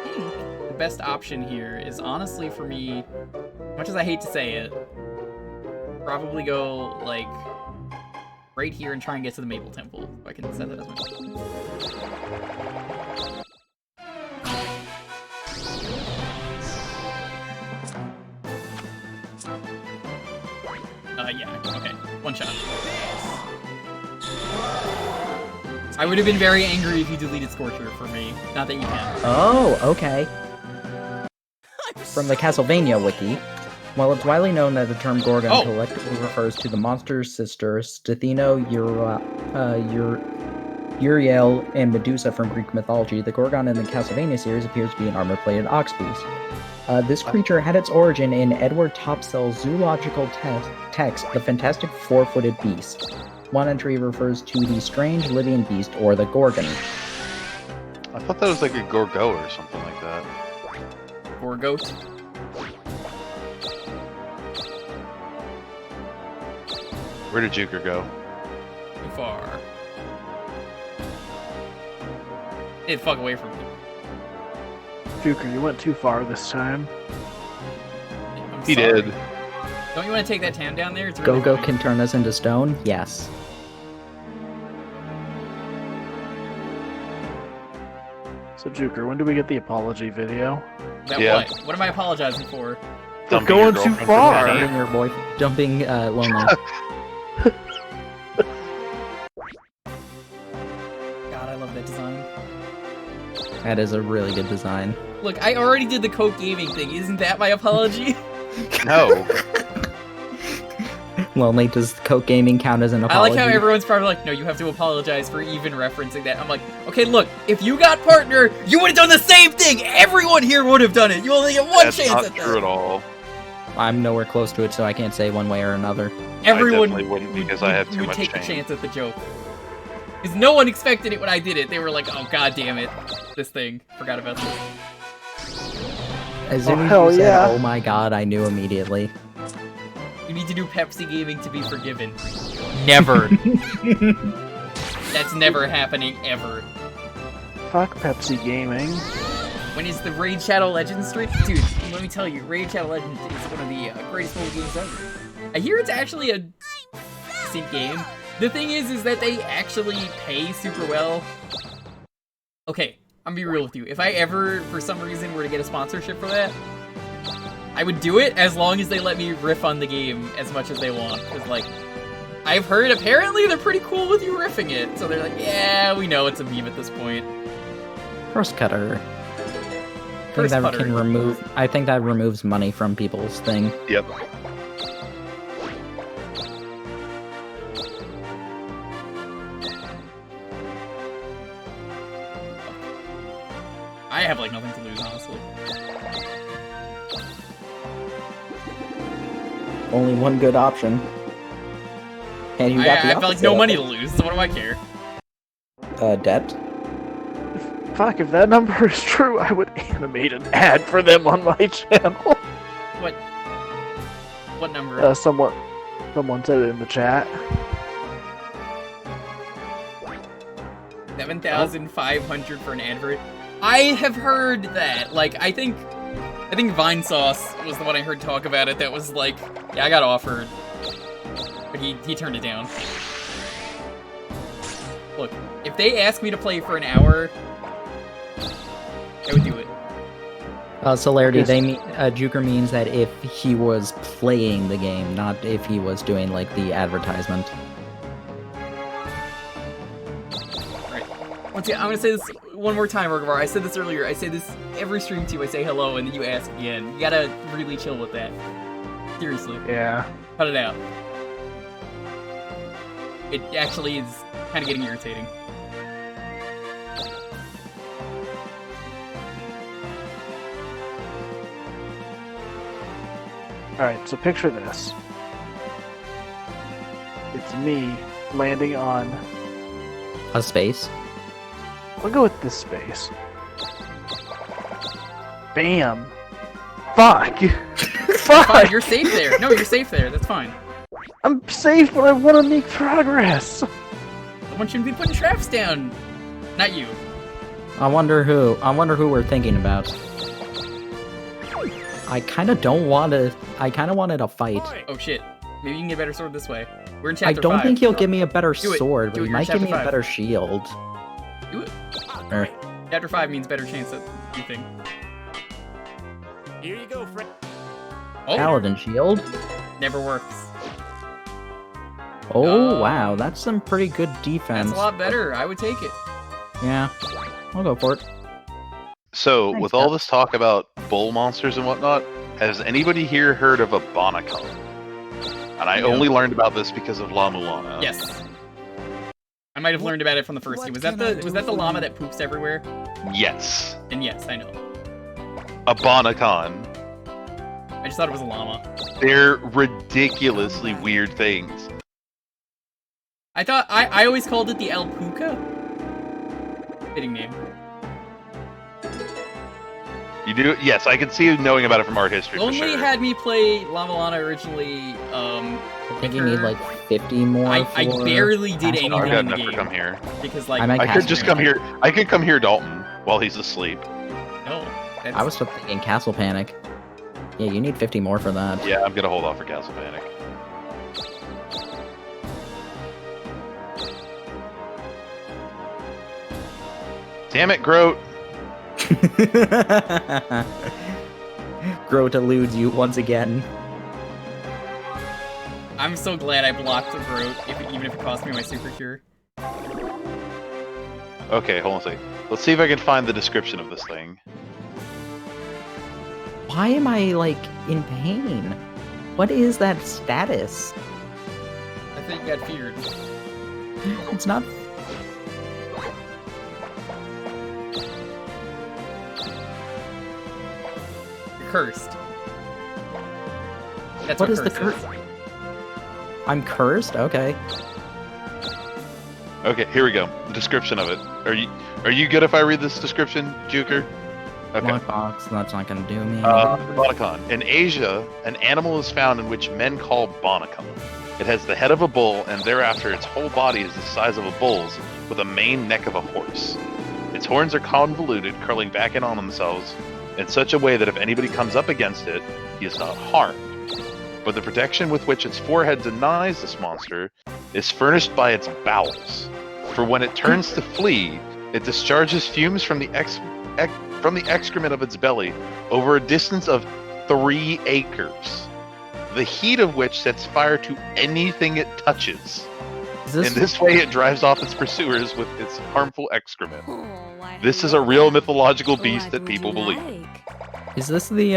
think the best option here is honestly for me, much as I hate to say it, probably go, like, right here and try and get to the Maple Temple. If I can set that as my... Yeah, okay. One shot. I would have been very angry if you deleted Scorcher for me. Not that you can. Oh, okay. From the Castlevania wiki, while it's widely known that the term Gorgon collectively refers to the monster's sisters, Stethino, Uriel, and Medusa from Greek mythology, the Gorgon in the Castlevania series appears to be an armor-plated ox beast. This creature had its origin in Edward Topsell's zoological text, The Fantastic Four-Footed Beast. One entry refers to the strange living beast, or the Gorgon. I thought that was like a Gorgo or something like that. Gorgoat. Where did Jewker go? Too far. Get fuck away from me. Jewker, you went too far this time. I'm He sorry. did. Don't you want to take that town down there? It's really Go-Go funny. can turn us into stone? Yes. So, Jewker, when do we get the apology video? That Yeah. what? What am I apologizing for? They're Dumping your going too girlfriend for far. money. Dumping your boy, dumping Lonely. God, I love that design. That is a really good design. Look, I already did the Coke Gaming thing. Isn't that my apology? No. Lonely, does Coke Gaming count as an I apology? like how everyone's probably like, no, you have to apologize for even referencing that. I'm like, okay, look, if you got partner, you would have done the same thing. Everyone here would have done it. You only get one That's chance not at true that. at all. I'm nowhere close to it, so I can't say one way or another. Everyone definitely wouldn't because I have too would much take the shame. chance at the joke. Because no one expected it when I did it. They were like, oh, god damn it. This thing. Forgot about this. As soon as hell you said, yeah. oh my god, I knew immediately. You need to do Pepsi Gaming to be forgiven. Never. That's never happening, ever. Fuck Pepsi Gaming. When is the Raid Shadow Legends stream? Dude, let me tell you, Raid Shadow Legends is one of the greatest mobile games ever. I hear it's actually a decent game. The thing is that they actually pay super well. Okay, I'm gonna be real with you. If I ever, for some reason, were to get a sponsorship for that, I would do it as long as they let me riff on the game as much as they want. Because, like, I've heard apparently they're pretty cool with you riffing it. So they're like, yeah, we know it's a meme at this point. First cutter. Curse that putter. can remove. I think that removes money from people's thing. Yep. I have, like, nothing to lose, honestly. Only one good option. And you got the I've, like, opposite no of money it. to lose, so what do I care? Debt. Fuck, if that number is true, I would animate an ad for them on my channel. What number? Someone said it in the chat. 7,500 for an advert. I have heard that. Like, I think Vine Sauce was the one I heard talk about it that was like, yeah, I got offered. But he turned it down. Look, if they ask me to play for an hour, I would do it. Celerity, Yes. they mean, Jewker means that if he was playing the game, not if he was doing, like, the advertisement. Once again, I'm gonna say this one more time, Rogovar. I said this earlier. I say this every stream too. I say hello, and then you ask again. You gotta really chill with that. Seriously. Yeah. Cut it out. It actually is kind of getting irritating. Alright, so picture this. It's me landing on... A space. I'll go with this space. Bam! Fuck! Fine, Fuck! you're safe there. No, you're safe there. That's fine. I'm safe, but I want to make progress! Someone shouldn't be putting traps down. Not you. I wonder who we're thinking about. I kind of don't want to. I kind of wanted a fight. Oh shit. Maybe you can get a better sword this way. We're in I chapter don't 5. think he'll give me a better Do it. sword, Do but it. he You're might give chapter me a 5. better shield. Do it. Er, Chapter 5 means better chance at anything. Here you go, friend. Oh, Paladin shield. never works. Oh, wow. That's some pretty good defense. That's a lot better. I would take it. Yeah. I'll go for it. So, Thanks, with all Jeff. this talk about bull monsters and whatnot, has anybody here heard of a Bonacon? And I No. only learned about this because of La Mulana. Yes. I might have learned about it from the first game. Was that the llama that poops everywhere? Yes. And yes, I know. A Bonacon. I just thought it was a llama. They're ridiculously weird things. I always called it the Alpuca. Fitting name. You do? Yes, I can see you knowing about it from art history. Lonely for sure. had me play La Mulana originally. I think you need like 50 more. I for barely did Castle anything I've Rock. got in the enough to game come here. because like I might I could Castle just Rock. come here. I could come here, Dalton, while he's asleep. no. That's, I was still thinking Castle Panic. Yeah, you need 50 more for that. Yeah, I'm gonna hold off for Castle Panic. Damn it, Groat! Groat eludes you once again. I'm so glad I blocked the Groat, even if it cost me my super cure. Okay, hold on a second. Let's see if I can find the description of this thing. Why am I, like, in pain? What is that status? I think you got feared. It's not... You're cursed. That's What is the curse curse? I'm cursed? Okay. Okay, here we go. The description of it. Are you good if I read this description, Jewker? Okay. Lockbox, that's not gonna do me. Bonacon. In Asia, an animal is found in which men call Bonacon. It has the head of a bull, and thereafter its whole body is the size of a bull's, with a mane neck of a horse. Its horns are convoluted, curling back in on themselves in such a way that if anybody comes up against it, he is not harmed. But the protection with which its forehead denies this monster is furnished by its bowels. For when it turns to flee, it discharges fumes from the excrement of its belly over a distance of 3 acres, the heat of which sets fire to anything it touches. In this way, it drives off its pursuers with its harmful excrement. This is a real mythological beast that people believe. Is this the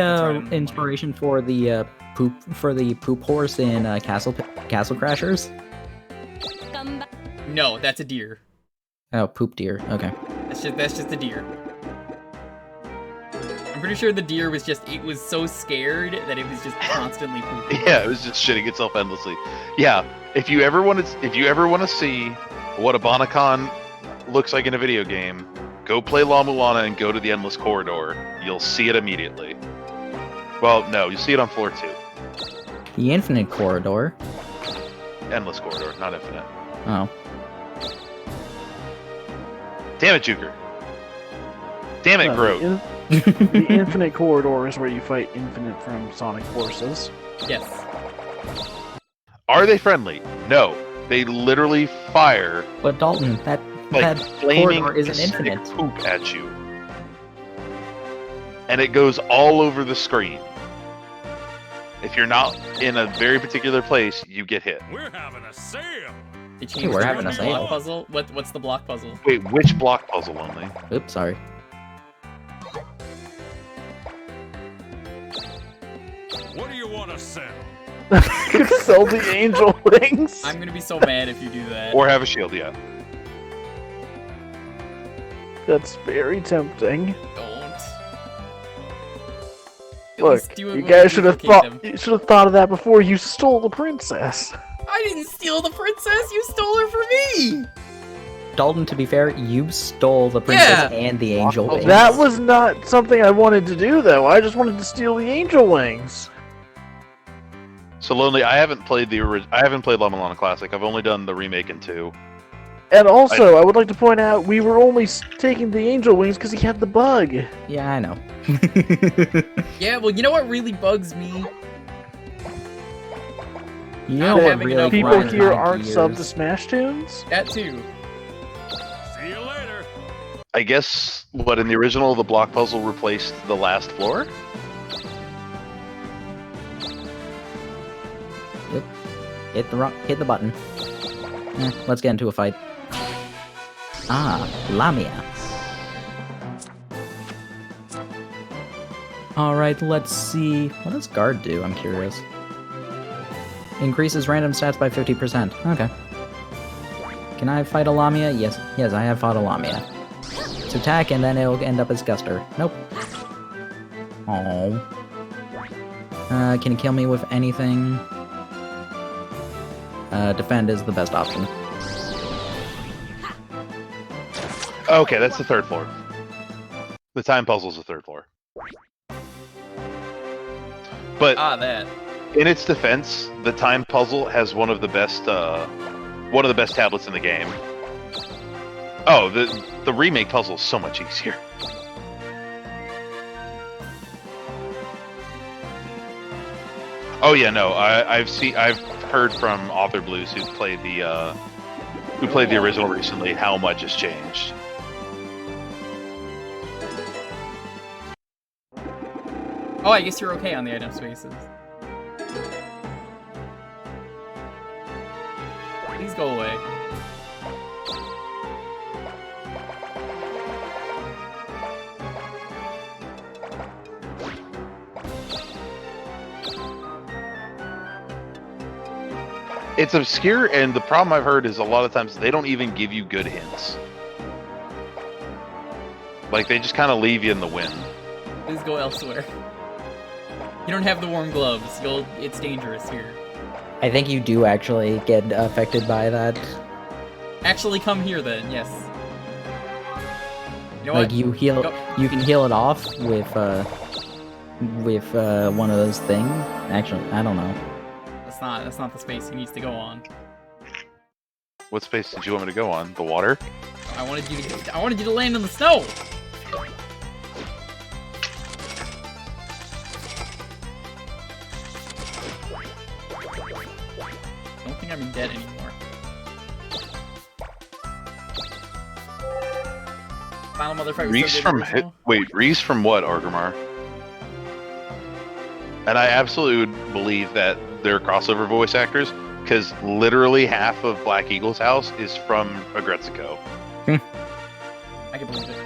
inspiration for the poop horse in Castle Crashers? No, that's a deer. Oh, poop deer. Okay. That's just a deer. I'm pretty sure the deer was so scared that it was just constantly pooping. Yeah, it was just shitting itself endlessly. Yeah, if you ever want to see what a Bonacon looks like in a video game, go play La Mulana and go to the Endless Corridor. You'll see it immediately. Well, no, you see it on floor 2. The Infinite Corridor. Endless Corridor, not Infinite. Oh. Damn it, Jewker. Damn it, Groat. The Infinite Corridor is where you fight Infinite from Sonic Forces. Yes. Are they friendly? No. They literally fire But Dalton, that flaming corridor isn't acidic infinite. poop at you. And it goes all over the screen. If you're not in a very particular place, you get hit. We're having a sale. They changed we're the having a sale. block puzzle. What's the block puzzle? Wait, which block puzzle only? Oops, sorry. What do you want to sell? Sell the angel wings. I'm gonna be so mad if you do that. Or have a shield, yeah. That's very tempting. Don't. At Look, least do it you when guys we should have duplicate them. thought of that before you stole the princess. I didn't steal the princess. You stole her from me. Dalton, to be fair, you stole the princess Yeah. and the angel wings. That was not something I wanted to do, though. I just wanted to steal the angel wings. So Lonely, I haven't played La Mulana Classic. I've only done the remake in 2. And also, I would like to point out, we were only taking the angel wings because he had the bug. Yeah, I know. Yeah, well, you know what really bugs me? You know That what having really enough People grinds here my aren't gears? subbed to Smash Tunes? That too. See you later. I guess, what, in the original, the block puzzle replaced the last floor? Yep. Hit the button. Let's get into a fight. Ah, Lamia. Alright, let's see. What does guard do? I'm curious. Increases random stats by 50%. Okay. Can I fight a Lamia? Yes, I have fought a Lamia. It's attack, and then it'll end up as Guster. Nope. Oh. Can you kill me with anything? Defend is the best option. Okay, that's the third floor. The time puzzle's the third floor. But that. in its defense, the time puzzle has one of the best tablets in the game. Oh, the remake puzzle is so much easier. Oh yeah, no, I've heard from Author Blues who played the original recently how much has changed. Oh, I guess you're okay on the item spaces. Please go away. It's obscure, and the problem I've heard is a lot of times they don't even give you good hints. Like, they just kind of leave you in the wind. Please go elsewhere. You don't have the warm gloves. It's dangerous here. I think you do actually get affected by that. Actually, come here then. Yes. You know Like what? you heal, Go. you can heal it off with one of those things. Actually, I don't know. That's not the space he needs to go on. What space did you want me to go on? The water? I wanted you to land in the snow. I don't think I'm in debt anymore. Final motherfucker. Reese Reese from what, Argramar? And I absolutely would believe that they're crossover voice actors, because literally half of Black Eagle's house is from Agretzico. I can believe it.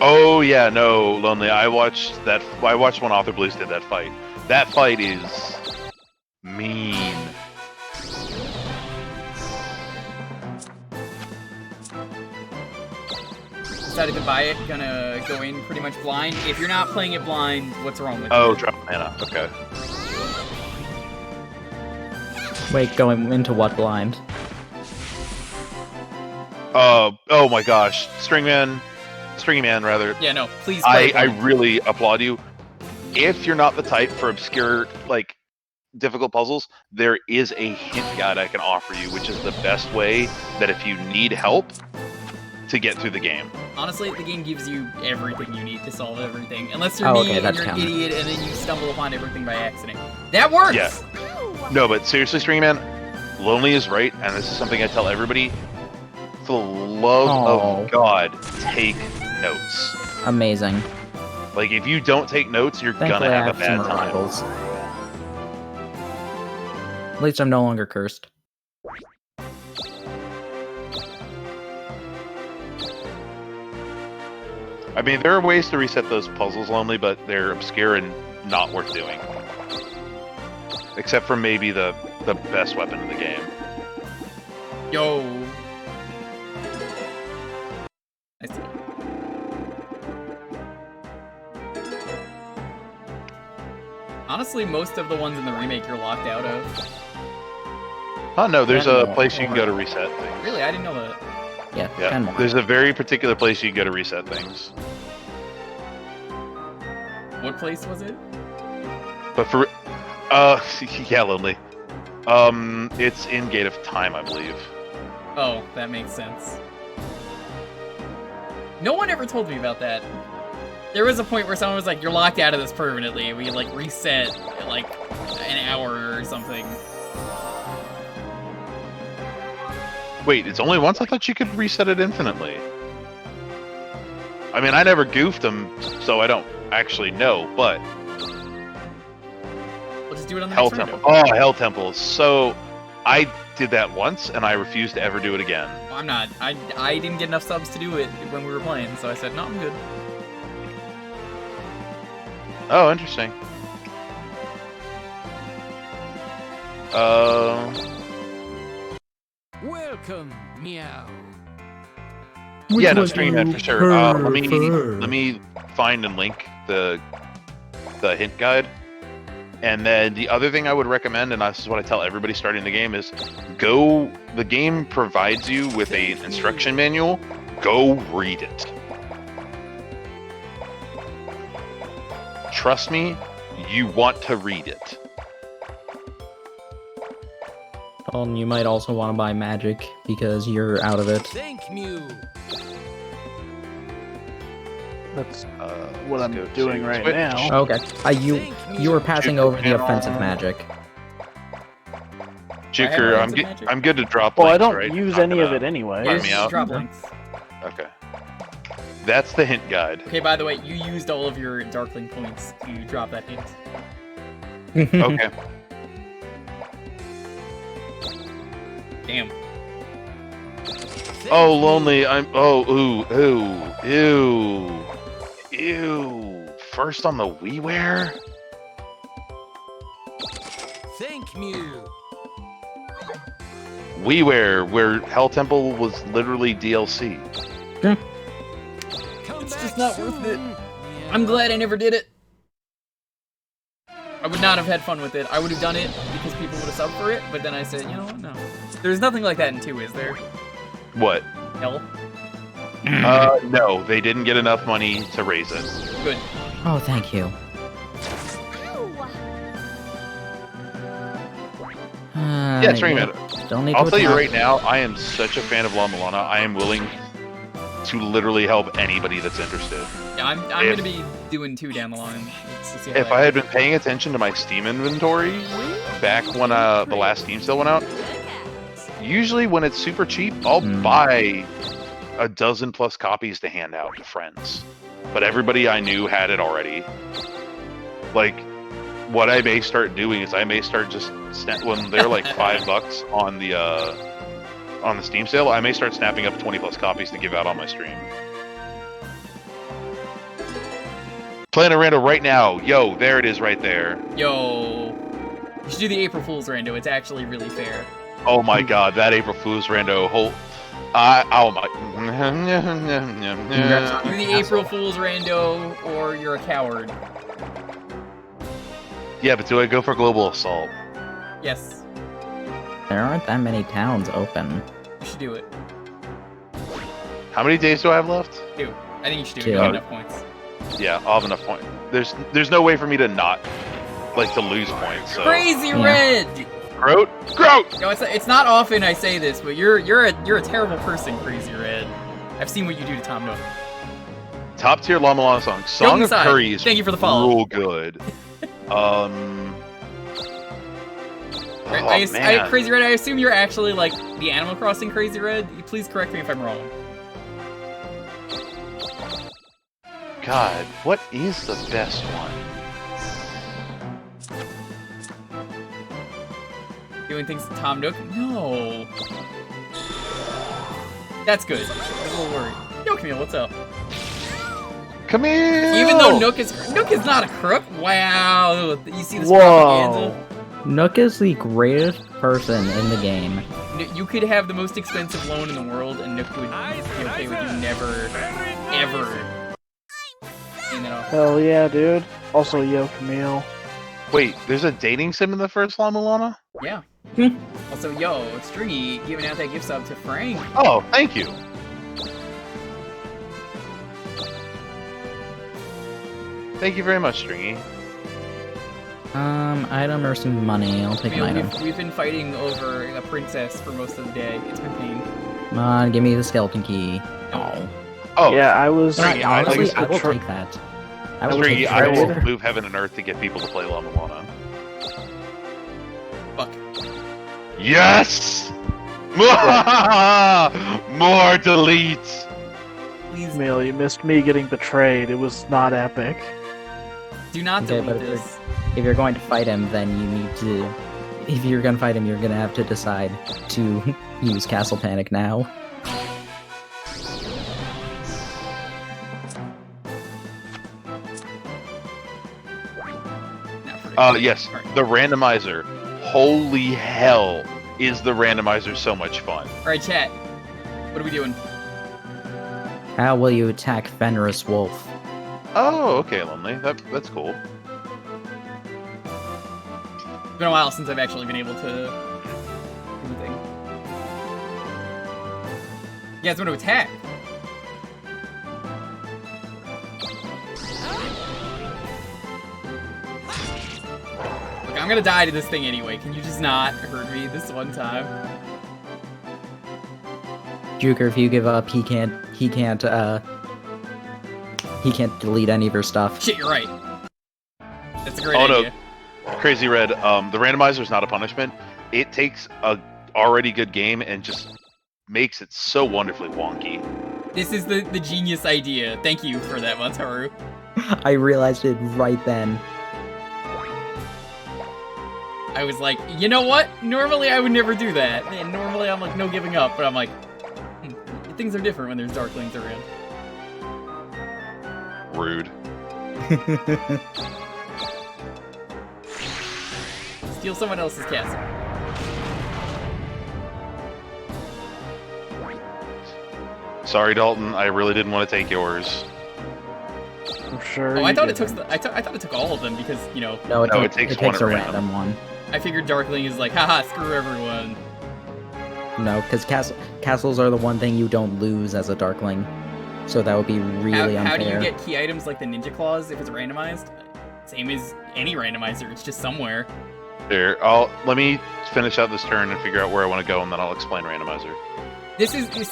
Oh yeah, no, Lonely. I watched when Author Blues did that fight. That fight is mean. Decided to buy it, gonna go in pretty much blind. If you're not playing it blind, what's wrong with Oh, you? drop mana. Okay. Wait, going into what blind? Oh my gosh, Stringy Man, rather. Yeah, no, please play I blind. really applaud you. If you're not the type for obscure, like, difficult puzzles, there is a hint guide I can offer you, which is the best way that if you need help to get through the game. Honestly, the game gives you everything you need to solve everything. Unless you're Oh, me okay, and that's you're an counter. idiot and then you stumble upon everything by accident. That works! Yeah. No, but seriously, Stringy Man, Lonely is right, and this is something I tell everybody. For the love Aw. of God, take notes. Amazing. Like, if you don't take notes, you're Thankfully, gonna I have have a bad some time. rivals. At least I'm no longer cursed. I mean, there are ways to reset those puzzles, Lonely, but they're obscure and not worth doing. Except for maybe the best weapon in the game. Yo. I see. Honestly, most of the ones in the remake you're locked out of. Oh no, there's Yeah, a no. place you can go to reset things. Really, I didn't know that. Yeah, Yeah, 10 more. there's a very particular place you can go to reset things. What place was it? But for, yeah, Lonely. It's in Gate of Time, I believe. Oh, that makes sense. No one ever told me about that. There was a point where someone was like, you're locked out of this permanently, and we like reset at like an hour or something. Wait, it's only once? I thought you could reset it infinitely. I mean, I never goofed them, so I don't actually know, but just do it on the Hell next Temple. round. Oh, Hell Temple. So, I did that once, and I refuse to ever do it again. Well, I'm not. I didn't get enough subs to do it when we were playing, so I said, no, I'm good. Oh, interesting. Welcome, meow. Yeah, no, stream that for sure. Let me find and link the hint guide. And then the other thing I would recommend, and this is what I tell everybody starting the game, is the game provides you with an instruction manual, go read it. Trust me, you want to read it. Well, and you might also want to buy magic because you're out of it. Thank Mew. That's let's what I'm go doing to right Switch. now. Okay. You were passing over the offensive magic. Jewker, offensive magic? I'm good to drop Well, I links, don't right? use Not any of gonna- it anyway. Find Here's me out. drop links. Okay. That's the hint guide. Okay, by the way, you used all of your Darkling points to drop that hint. Okay. Damn. Oh, lonely. Ew. First on the WiiWare? Thank Mew. WiiWare, where Hell Temple was literally DLC. Come It's back just not worth it. soon, I'm meow. glad I never did it. I would not have had fun with it. I would have done it because people would have subbed for it, but then I said, you know what, no. There's nothing like that in 2, is there? What? Hell? No, they didn't get enough money to raise it. Good. Oh, thank you. Yeah, stream it. Don't need I'll to tell you attack. right now, I am such a fan of La Milana. I am willing to literally help anybody that's interested. Yeah, I'm If- gonna be doing 2 down the line. Let's see how If that I had been paying attention to my Steam inventory back when the last Steam sale went out, usually when it's super cheap, I'll buy a dozen plus copies to hand out to friends. But everybody I knew had it already. Like, what I may start doing is I may start just when they're like $5 on the Steam sale, I may start snapping up 20 plus copies to give out on my stream. Playing a rando right now. Yo, there it is right there. Yo. You should do the April Fool's rando. It's actually really fair. Oh my god, that April Fool's rando. Oh my. Do the April Fool's rando, or you're a coward. Yeah, but do I go for global assault? Yes, There aren't that many towns open. you should do it. How many days do I have left? 2. I think you should do it. 2. You got enough points. Yeah, I'll have enough points. There's no way for me to not to lose points. So. Crazy Yeah. Red! Groat. No, it's not often I say this, but you're a terrible person, Crazy Red. I've seen what you do to Tom Nook. Top tier La Milana song. Song of Side, Curry is thank you for the follow. real good. Oh, man. Crazy Red, I assume you're actually like the Animal Crossing Crazy Red. Please correct me if I'm wrong. God, what is the best one? Doing things to Tom Nook? No. That's good. I'm a little worried. Yo, Camille, what's up? Come here. Even though Nook is not a crook. Wow. You see this Whoa. propaganda? Nook is the greatest person in the game. You could have the most expensive loan in the world, and Nook would be okay with you never, ever paying that off. Hell yeah, dude. Also, yo, Camille. Wait, there's a dating sim in the first La Milana? Yeah. Also, yo, Stringy giving out that gift sub to Frank. Oh, thank you. Thank you very much, Stringy. Item or some money? I'll take an Camille, item. we've been fighting over a princess for most of the day. It's been pain. Come on, give me the skeleton key. Oh. Oh, Yeah, I was. Stringy, I Honestly, like I will tr- take that. I will Stringy, take I will that. move heaven and earth to get people to play La Milana. Fuck. Yes! More deletes! Please Camille, you missed me getting betrayed. It was not epic. do not Okay, delete but this. if you're going to fight him, then you need to. If you're gonna fight him, you're gonna have to decide to use Castle Panic now. Yes, the randomizer. Holy hell, is the randomizer so much fun. Alright, chat. What are we doing? How will you attack Fenris Wolf? Oh, okay, Lonely. That's cool. It's been a while since I've actually been able to do the thing. You guys want to attack? Look, I'm gonna die to this thing anyway. Can you just not hurt me this one time? Jewker, if you give up, he can't delete any of your stuff. Shit, you're right. That's a great Oh, idea. no. Crazy Red, the randomizer is not a punishment. It takes a already good game and just makes it so wonderfully wonky. This is the genius idea. Thank you for that, Montaru. I realized it right then. I was like, you know what? Normally I would never do that. And normally I'm like, no giving up. But I'm like, things are different when there's Darklings around. Rude. Steal someone else's castle. Sorry, Dalton. I really didn't want to take yours. I'm sure. Oh, I thought it took I thought it took all of them because, you know, No, it takes one at a random. random one. I figured Darkling is like, haha, screw everyone. No, because castles are the one thing you don't lose as a Darkling. So that would be really unfair. How do you get key items like the Ninja Claws if it's randomized? Same as any randomizer, it's just somewhere. Here, let me finish out this turn and figure out where I want to go, and then I'll explain randomizer.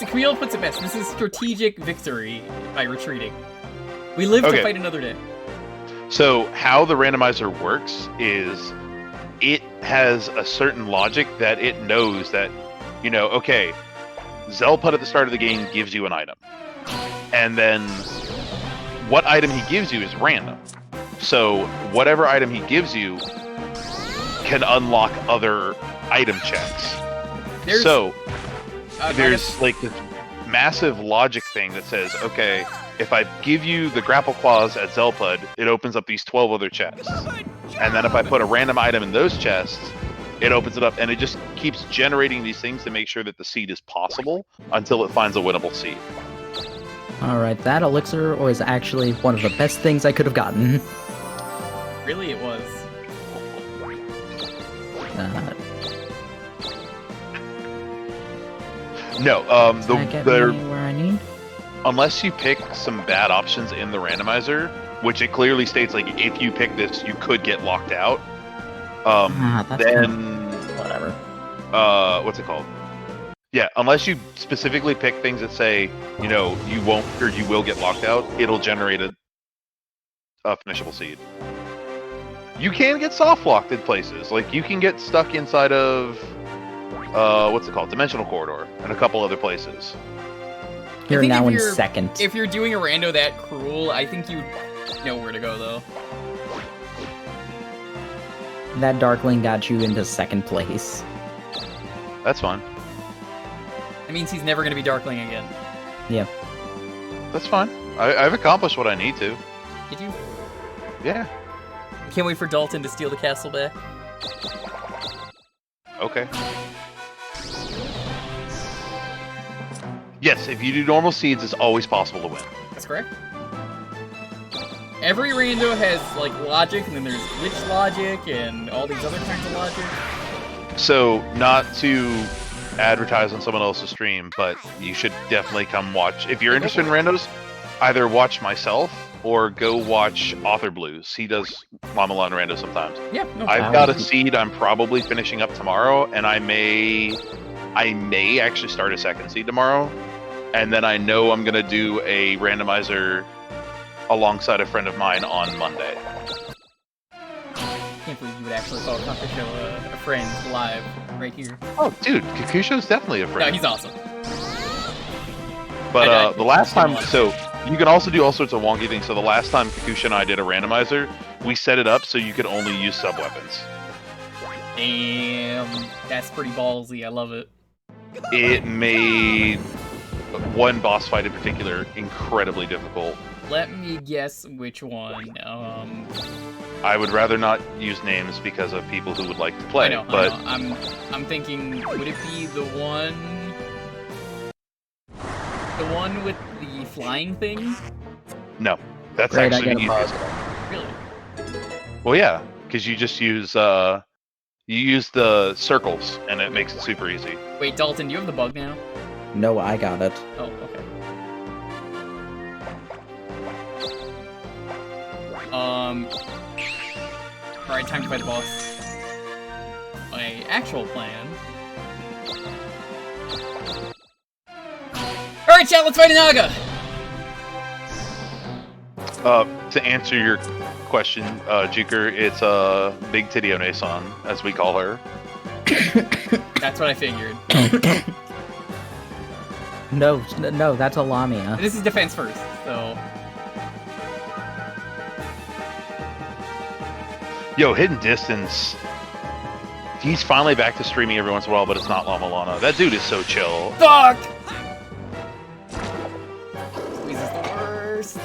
Camille puts it best. This is strategic victory by retreating. We live to fight another day. So how the randomizer works is it has a certain logic that it knows that, you know, okay, Zelpud at the start of the game gives you an item. And then what item he gives you is random. So whatever item he gives you can unlock other item checks. There's like this massive logic thing that says, okay, if I give you the grapple claws at Zelpud, it opens up these 12 other chests. And then if I put a random item in those chests, it opens it up, and it just keeps generating these things to make sure that the seed is possible until it finds a winnable seed. Alright, that elixir was actually one of the best things I could have gotten. Really, it was. No, where I need? Unless you pick some bad options in the randomizer, which it clearly states, like, if you pick this, you could get locked out. Then whatever. What's it called? Yeah, unless you specifically pick things that say, you know, you won't or you will get locked out, it'll generate a finishable seed. You can get soft locked in places. Like, you can get stuck inside of what's it called? Dimensional Corridor and a couple other places. You're now in second. If you're doing a rando that cruel, I think you know where to go, though. That Darkling got you into second place. That's fine. That means he's never going to be Darkling again. Yeah. That's fine. I've accomplished what I need to. Did you? Yeah. Can't wait for Dalton to steal the castle back. Okay. Yes, if you do normal seeds, it's always possible to win. That's correct. Every rando has, like, logic, and then there's glitch logic, and all these other kinds of logic. So, not to advertise on someone else's stream, but you should definitely come watch. If you're interested in randos, either watch myself or go watch Author Blues. He does Mama Lon rando sometimes. Yeah, no, I've got a seed I'm probably finishing up tomorrow, and I may actually start a second seed tomorrow. And then I know I'm gonna do a randomizer alongside a friend of mine on Monday. Can't believe you would actually call Kakusho a friend live right here. Oh, dude, Kakusho's definitely a friend. No, he's awesome. But the last time, so you can also do all sorts of wonky things. So the last time Kakusha and I did a randomizer, we set it up so you could only use sub-weapons. Damn, that's pretty ballsy. I love it. It made one boss fight in particular incredibly difficult. Let me guess which one. I would rather not use names because of people who would like to play. I know. I'm thinking, would it be the one with the flying thing? No, that's Great, I actually the get a easiest. Really? Well, yeah, because you just use the circles and it makes it super easy. Wait, Dalton, do you have the bug now? No, I got it. Oh, okay. Alright, time to fight the boss. My actual plan. Alright, chat, let's fight a Naga! To answer your question, Jewker, it's Big Titty Onesan, as we call her. That's what I figured. No, that's a Lamia. This is defense first, so... Yo, Hidden Distance. He's finally back to streaming every once in a while, but it's not Llama Lana. That dude is so chill. Fuck! Squeeze is the worst.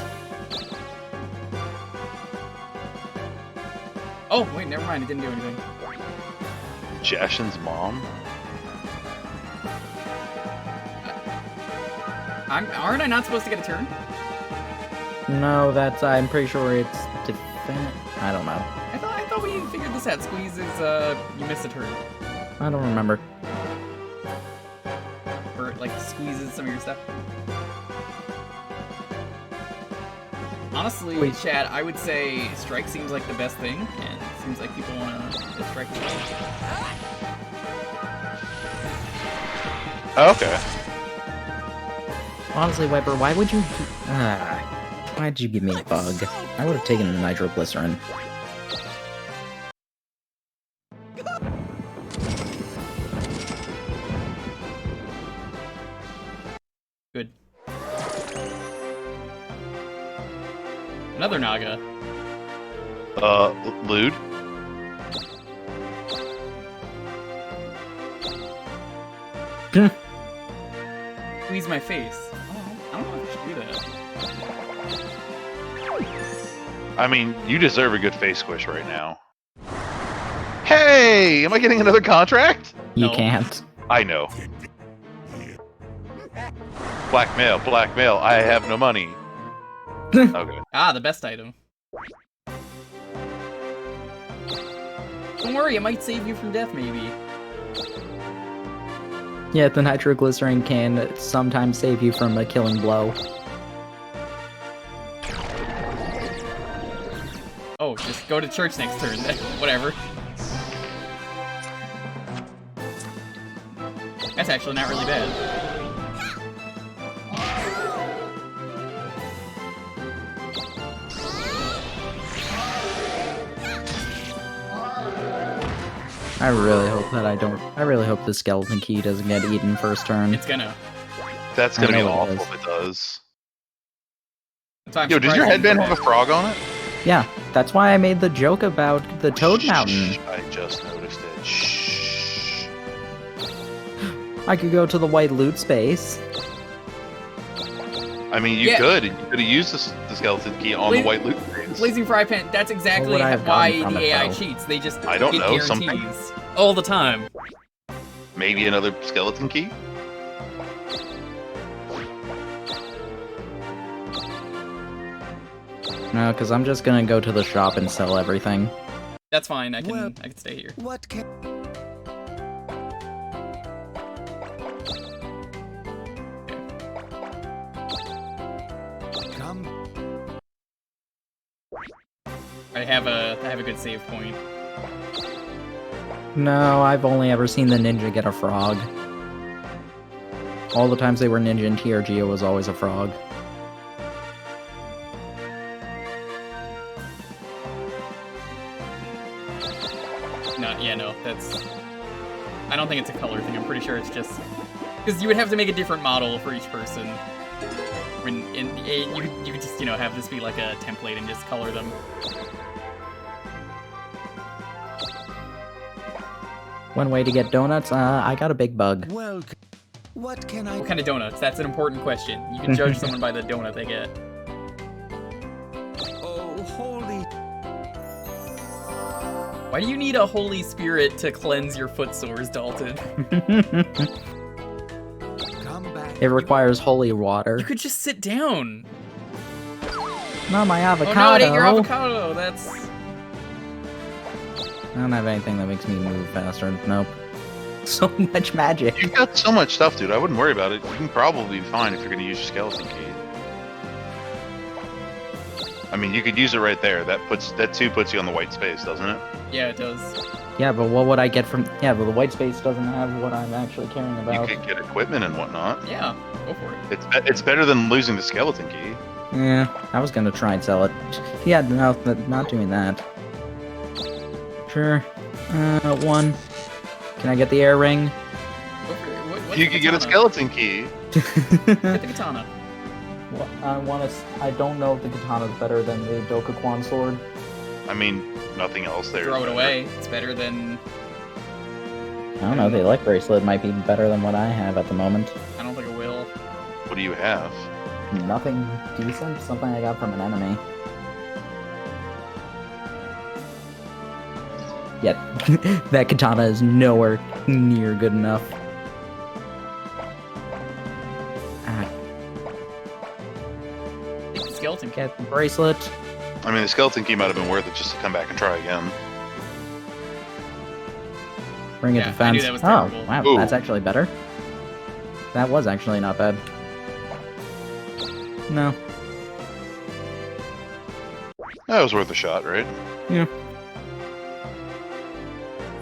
Oh, wait, never mind, it didn't do anything. Jashin's mom? Aren't I not supposed to get a turn? No, I'm pretty sure it's defense. I don't know. I thought we figured this out. Squeeze is, you miss a turn. I don't remember. Or, like, squeezes some of your stuff. Honestly, Wait. chat, I would say strike seems like the best thing, and it seems like people want to strike as well. Okay. Honestly, Weber, why would you... why'd you give me a bug? I would have taken the nitroglycerin. Good. Another Naga. Lewd? Squeeze my face. Oh, I don't know if I should do that. I mean, you deserve a good face squish right now. Hey! Am I getting another contract? You No. can't. I know. Blackmail, blackmail. I have no money. Okay. Ah, the best item. Don't worry, it might save you from death, maybe. Yeah, the nitroglycerin can sometimes save you from a killing blow. Oh, just go to church next turn then. Whatever. That's actually not really bad. I really hope the skeleton key doesn't get eaten first turn. It's gonna. That's gonna I be know it awful is. if it does. That's why I'm Yo, does your surprised it headband didn't have a frog on it? Yeah, that's why I made the joke about the Toad Mountain. Shh, I just noticed it. Shh. I could go to the white loot space. I mean, you Yeah. could. You could have used the skeleton key on the Bla- white loot phase. Blazing Fry Pan, that's exactly What would I have why gotten from the it, AI though? cheats. They just I don't get know, something. guarantees all the time. Maybe another skeleton key? No, because I'm just gonna go to the shop and sell everything. That's fine. I Well- can stay here. What can... Come. I have a good save point. No, I've only ever seen the ninja get a frog. All the times they were ninja in TRG, it was always a frog. No, that's. I don't think it's a color thing. I'm pretty sure it's just because you would have to make a different model for each person. When you could just have this be like a template and just color them. One way to get donuts. I got a big bug. Welcome. What can I... What kind of donuts? That's an important question. You can judge someone by the donut they get. Oh, holy... Why do you need a holy spirit to cleanse your foot sores, Dalton? Come back. It requires holy water. You could just sit down. Not my avocado. Oh no, it ate your avocado. That's... I don't have anything that makes me move faster. Nope. So much magic. You've got so much stuff, dude. I wouldn't worry about it. You can probably be fine if you're going to use your skeleton key. I mean, you could use it right there. That too puts you on the white space, doesn't it? Yeah, it does. Yeah, but what would I get from... Yeah, but the white space doesn't have what I'm actually caring about. You could get equipment and whatnot. Yeah, go for it. It's better than losing the skeleton key. Yeah, I was gonna try and sell it. Yeah, no, not doing that. Sure. One. Can I get the air ring? Go for it. What's You the could get a katana? skeleton key. Get the katana. Well, I don't know if the katana is better than the Dokapon sword. I mean, nothing else there. Throw is it better. away. It's better than... I don't know, the elect bracelet might be better than what I have at the moment. I don't think it will. What do you have? Nothing decent, something I got from an enemy. Yet, that katana is nowhere near good enough. Ah, Take the skeleton key. get the bracelet. I mean, the skeleton key might have been worth it just to come back and try again. Ring of Yeah, I defense. knew that was Oh, terrible. wow, Ooh. that's actually better. That was actually not bad. No. That was worth a shot, right? Yeah.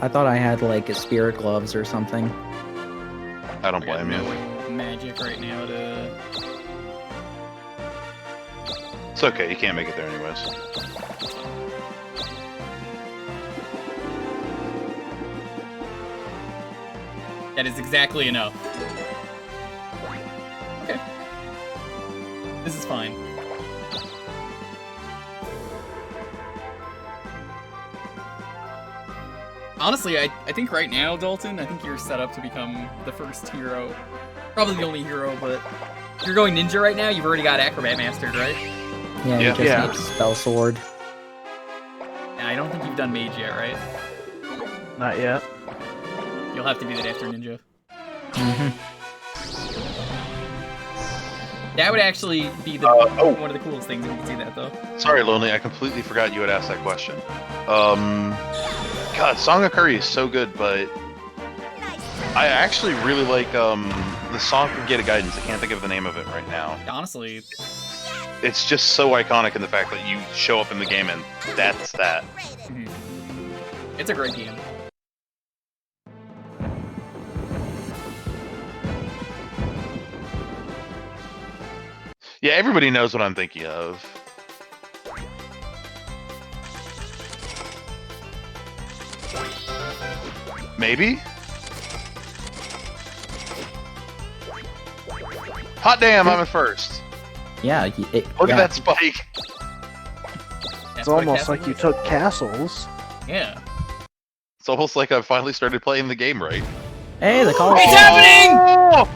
I thought I had, like, a spirit gloves or something. I don't I got blame you. no magic right now to... It's okay, you can't make it there anyways. That is exactly enough. Okay. This is fine. Honestly, I think right now, Dalton, I think you're set up to become the first hero. Probably the only hero, but if you're going ninja right now, you've already got Acrobat mastered, right? Yeah, you Yeah. just Yeah. need spell sword. Nah, I don't think you've done mage yet, right? Not yet. You'll have to do that after ninja. Mm-hmm. That would actually be the one of the coolest things if you could see that, though. Sorry, Lonely, I completely forgot you had asked that question. God, Song of Curry is so good, but I actually really like the Song of Get a Guidance. I can't think of the name of it right now. Honestly, It's just so iconic in the fact that you show up in the game and that's that. it's a great game. Yeah, everybody knows what I'm thinking of. Maybe? Hot damn, I'm at first. Yeah, Look yeah. at that spike. That's It's what almost Castle like you is. took castles. Yeah. It's almost like I've finally started playing the game right. Hey, the call. It's happening! Oh!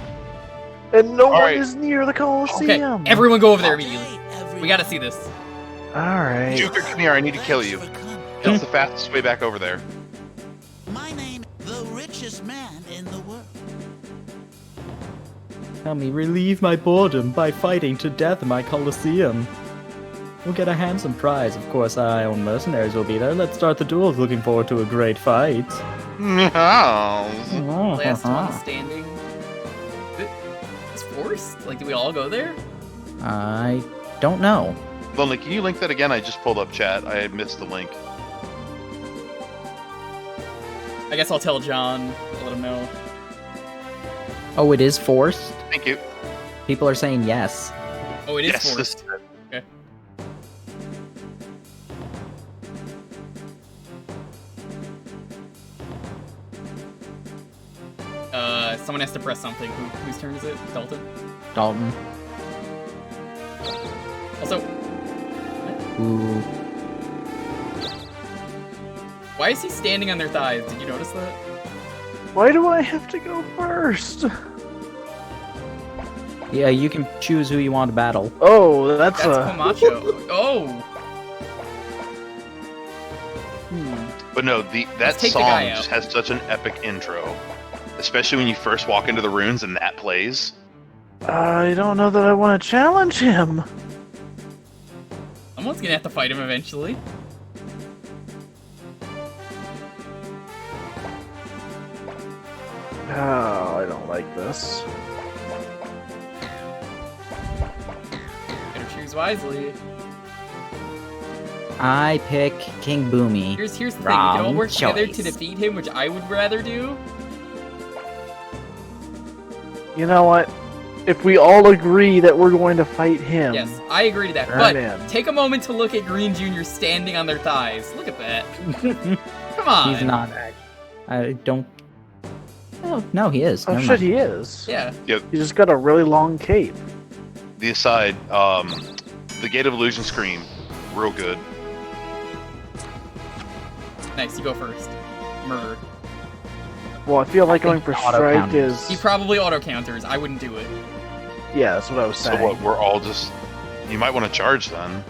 And no one Alright. is near the Okay, Colosseum. everyone go over there immediately. We gotta see this. Alright. Jewker, come here, I need to kill you. That's the fastest way back over there. My name, the richest man in the world. Help me relieve my boredom by fighting to death in my Colosseum. We'll get a handsome prize. Of course, our own mercenaries will be there. Let's start the duels. Looking forward to a great fight. Last one standing. It's forced? Like, do we all go there? I don't know. Lonely, can you link that again? I just pulled up chat. I missed the link. I guess I'll tell John. I'll let him know. Oh, it is forced? Thank you. People are saying yes. Oh, it is Yes, forced. Okay. Someone has to press something. Whose turn is it? Dalton? Dalton. Also, Ooh. why is he standing on their thighs? Did you notice that? Why do I have to go first? Yeah, you can choose who you want to battle. Oh, that's That's Camacho. Oh! But no, that Let's take the song guy just out. has such an epic intro. Especially when you first walk into the ruins and that plays. I don't know that I want to challenge him. Someone's gonna have to fight him eventually. Oh, I don't like this. Better choose wisely. I pick King Boomy. Here's the thing, we can all Wrong work together to choice. defeat him, which I would rather do. You know what? If we all agree that we're going to fight him, Yes, I agree to that. I'm But in. take a moment to look at Green Jr. standing on their thighs. Look at that. Come on. He's not. I don't. Oh no, he is. oh Never shit, mind. he is. Yeah. He just got a really long cape. The aside, the Gate of Illusion Scream, real good. Nice, you go first. Murder. Well, I feel like going for auto strike counters. He is. probably auto counters. I wouldn't do it. Yeah, that's what I was So saying. what? We're all just. You might want to charge then.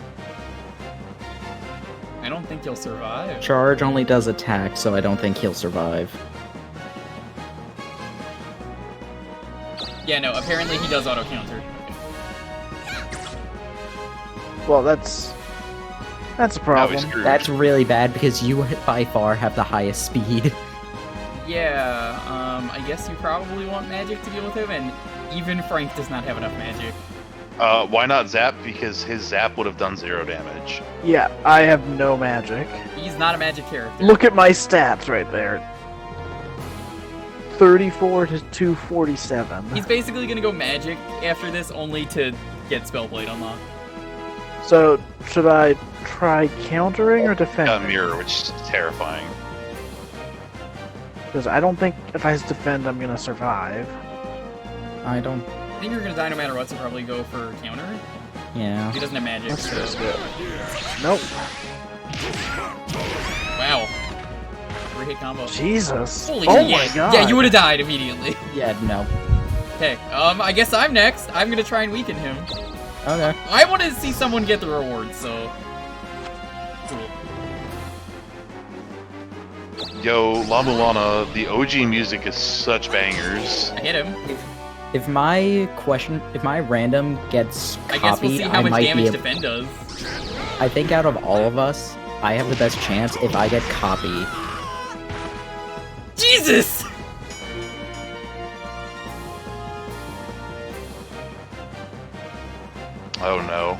I don't think you'll survive. Charge only does attack, so I don't think he'll survive. Yeah, no, apparently he does auto counter. Well, that's a Now he's problem. screwed. That's really bad because you by far have the highest speed. Yeah, I guess you probably want magic to deal with him, and even Frank does not have enough magic. Why not Zap? Because his Zap would have done 0 damage. Yeah, I have no magic. He's not a magic character. Look at my stats right there. 34 to 247. He's basically gonna go magic after this, only to get Spellblade unlocked. So, should I try countering or defending? Mirror, which is terrifying. Because I don't think if I defend, I'm gonna survive. I don't. I think you're gonna die no matter what, so probably go for counter. Yeah. He doesn't have magic, Let's so... risk it. Nope. Wow. 3-hit combo. Jesus. Holy oh shit, my yeah. god. Yeah, you would have died immediately. Yeah. No. Okay, I guess I'm next. I'm gonna try and weaken him. Okay. I want to see someone get the reward, so... Cool. Yo, La Mulana, the OG music is such bangers. I hit him. If my random gets I copied, guess we'll see how much might damage be. defend does. I think out of all of us, I have the best chance if I get copied. Jesus! Oh no.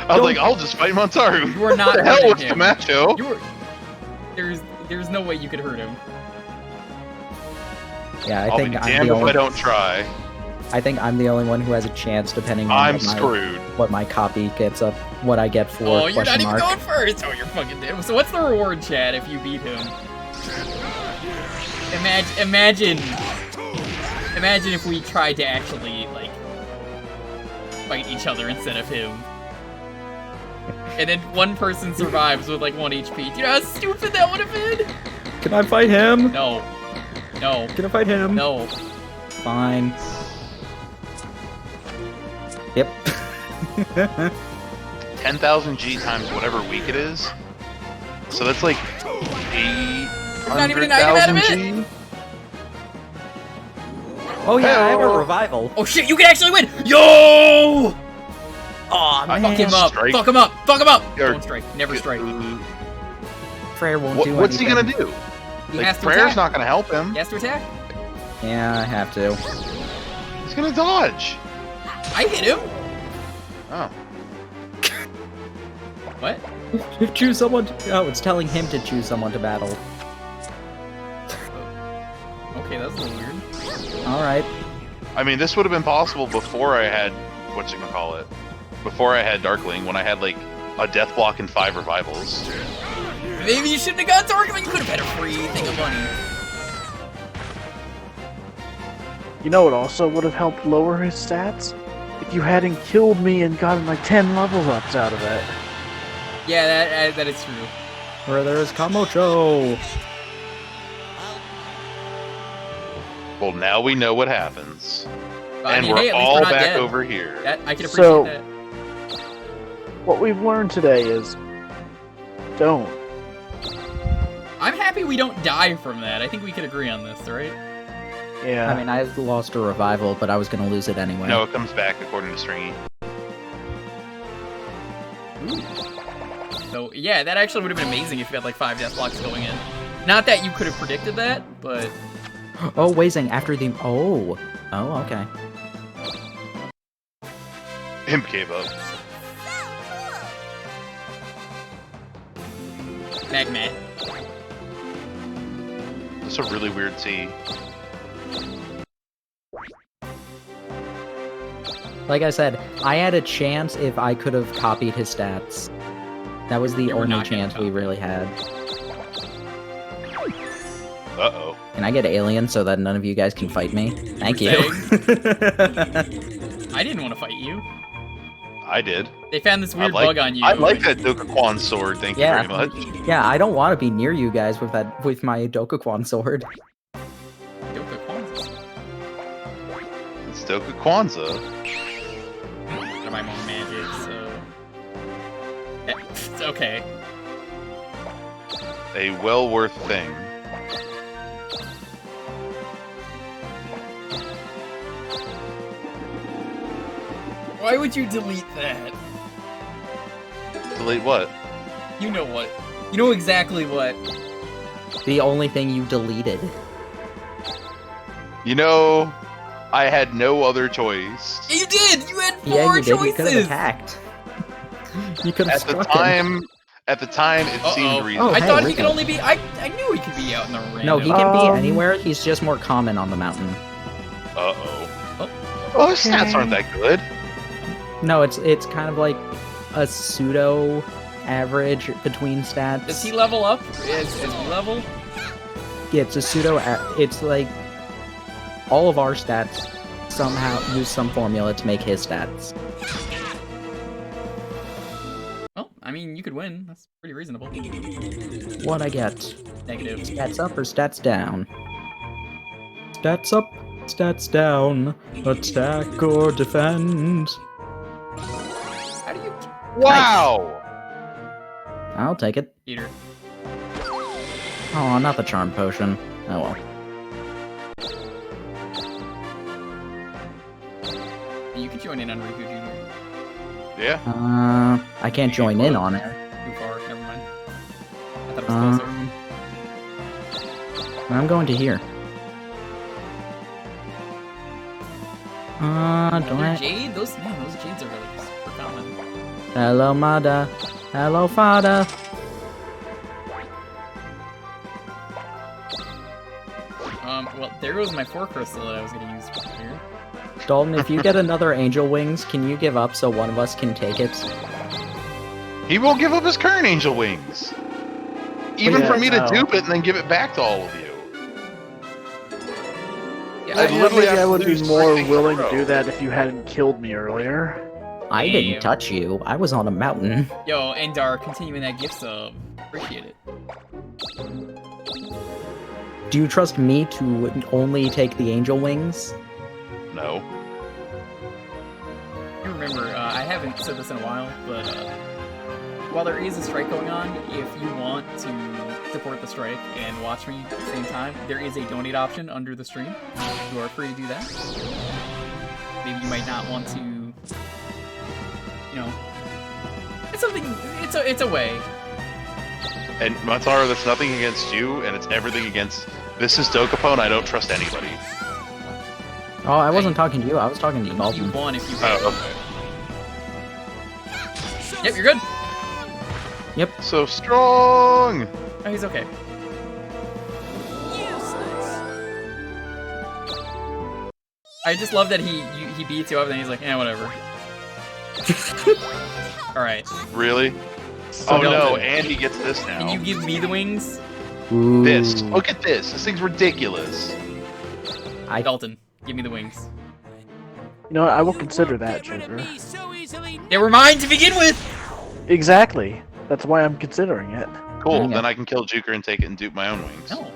I was like, I'll just fight Montaru. You are not What the hell hurting with him. Camacho? You were... There's no way you could hurt him. Yeah, I I'll be think I'm damned the if I only. don't try. I think I'm the only one who has a chance, depending on I'm what my, screwed. what my copy gets up, what I get for Oh, you're not question even mark. going first! Oh, you're fucking dead. So what's the reward, Chad, if you beat him? Imagine if we tried to actually, like, fight each other instead of him. And then one person survives with, like, 1 HP. Do you know how stupid that would have been? Can I fight him? No. No. Can I fight him? No. Fine. Yep. 10,000 G times whatever week it is. So that's like not even an item out of 800,000 it. G. Oh yeah, I have a Hello. revival. Oh shit, you can actually win! Yo! Aw, man. Fuck him up! Strike. Fuck him up! Fuck him up! Or- Don't strike. Never strike. Freyr won't do What's he anything. gonna do? He Like, has to prayer's attack. not gonna help him. He has to attack. Yeah, I have to. He's gonna dodge. I hit him. Oh. What? Choose someone. Oh, it's telling him to choose someone to battle. Okay, that was a little weird. All right. I mean, this would have been possible before I had whatchamacallit. Before I had Darkling, when I had like a death block and 5 revivals. Maybe you shouldn't have got Darkling. You could have had a free thing of money. You know what also would have helped lower his stats? If you hadn't killed me and gotten like 10 level ups out of it. Yeah, that is true. Where there is Camacho. Well, now we know what happens. I And mean, we're hey, at least all we're not back dead. over here. I can appreciate So- that. What we've learned today is, don't. I'm happy we don't die from that. I think we could agree on this, right? Yeah. I mean, I lost a revival, but I was gonna lose it anyway. No, it comes back according to Stringy. So, yeah, that actually would have been amazing if you had like 5 death blocks going in. Not that you could have predicted that, but... Oh, Wazing, after the... Oh, okay. Imp gave up. Magmat. That's a really weird T. Like I said, I had a chance if I could have copied his stats. That was the You were only not gonna chance we copy. really had. Uh-oh. Can I get alien so that none of you guys can fight me? Thank you. I didn't want to fight you. I did. They found this weird like, bug on you. I like that Dokapon sword, thank Yeah. you very much. Yeah, I don't want to be near you guys with my Dokapon sword. It's Dokapon. Out of my own magic, so... okay. A well worth thing. Why would you delete that? Delete what? You know what. You know exactly what. The only thing you deleted. You know, I had no other choice. You did! You had 4 Yeah, you did. choices! You could have attacked. You could have At the struck him. time, it seemed reasonable. Oh, I hey, thought he Rico. could only be... I knew he could be out in the rain. No, he can be Um, anywhere. He's just more common on the mountain. Uh-oh. Oh, his stats aren't that good. No, it's kind of like a pseudo average between stats. Does he level up? Is we level? Yeah, it's a pseudo. It's like all of our stats somehow use some formula to make his stats. Well, I mean, you could win. That's pretty reasonable. What I get? Negative. Stats up or stats down? Stats up, stats down. Attack or defend. How do you... Wow! I'll take it. Peter. Oh, not the charm potion. Oh well. You could join in on Riku Jr. Yeah. I can't join in on it. Too far. Never mind. I thought it was closer. I'm going to here. Do I? Jade? Those jades are really super common. Hello, mother. Hello, father. Well, there goes my 4 crystal that I was gonna use here. Dalton, if you get another angel wings, can you give up so one of us can take it? He won't give up his current angel wings. Even Yeah, for me to no. dupe it and then give it back to all of you. Yeah, I literally I have to would be lose more 3 things in a willing to row. do that if you hadn't killed me earlier. I Damn. didn't touch you. I was on a mountain. Yo, Endar, continuing that gift sub. Appreciate it. Do you trust me to only take the angel wings? No. You remember, I haven't said this in a while, but while there is a strike going on, if you want to support the strike and watch me at the same time, there is a donate option under the stream. You are free to do that. Maybe you might not want to, you know, it's something, it's a way. And Mataro, that's nothing against you, and it's everything against... This is Dokapon, I don't trust anybody. Oh, I wasn't talking to you. I was talking to You Dalton. won if you Oh, okay. Yep, you're good. So strong! Oh, he's okay. I just love that he beats you up and then he's like, eh, whatever. Alright. Really? Oh no, Dalton, and he gets this Can now. you give me the wings? Ooh. This. Look at this. This thing's ridiculous. Dalton, give me the wings. You know what? I will consider that, Jewker. They were mine to begin with! Exactly. That's why I'm considering it. Cool, Dang it. then I can kill Jewker and take it and dupe my own wings. No.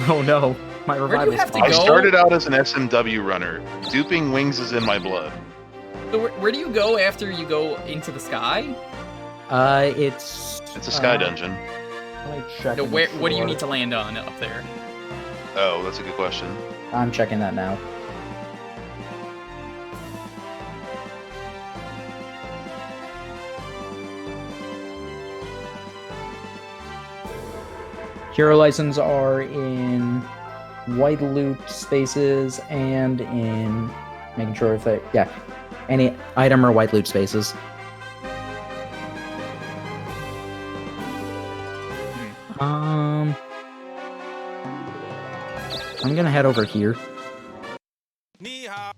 Oh no. My Where do revive you is have to I go? started out as an SMW runner. Duping wings is in my blood. So where do you go after you go into the sky? It's It's a sky dungeon. Let me check. No, and what do you sure. need to land on up there? Oh, that's a good question. I'm checking that now. Hero license are in white loot spaces and in making sure if they any item or white loot spaces. I'm gonna head over here. Ni hao.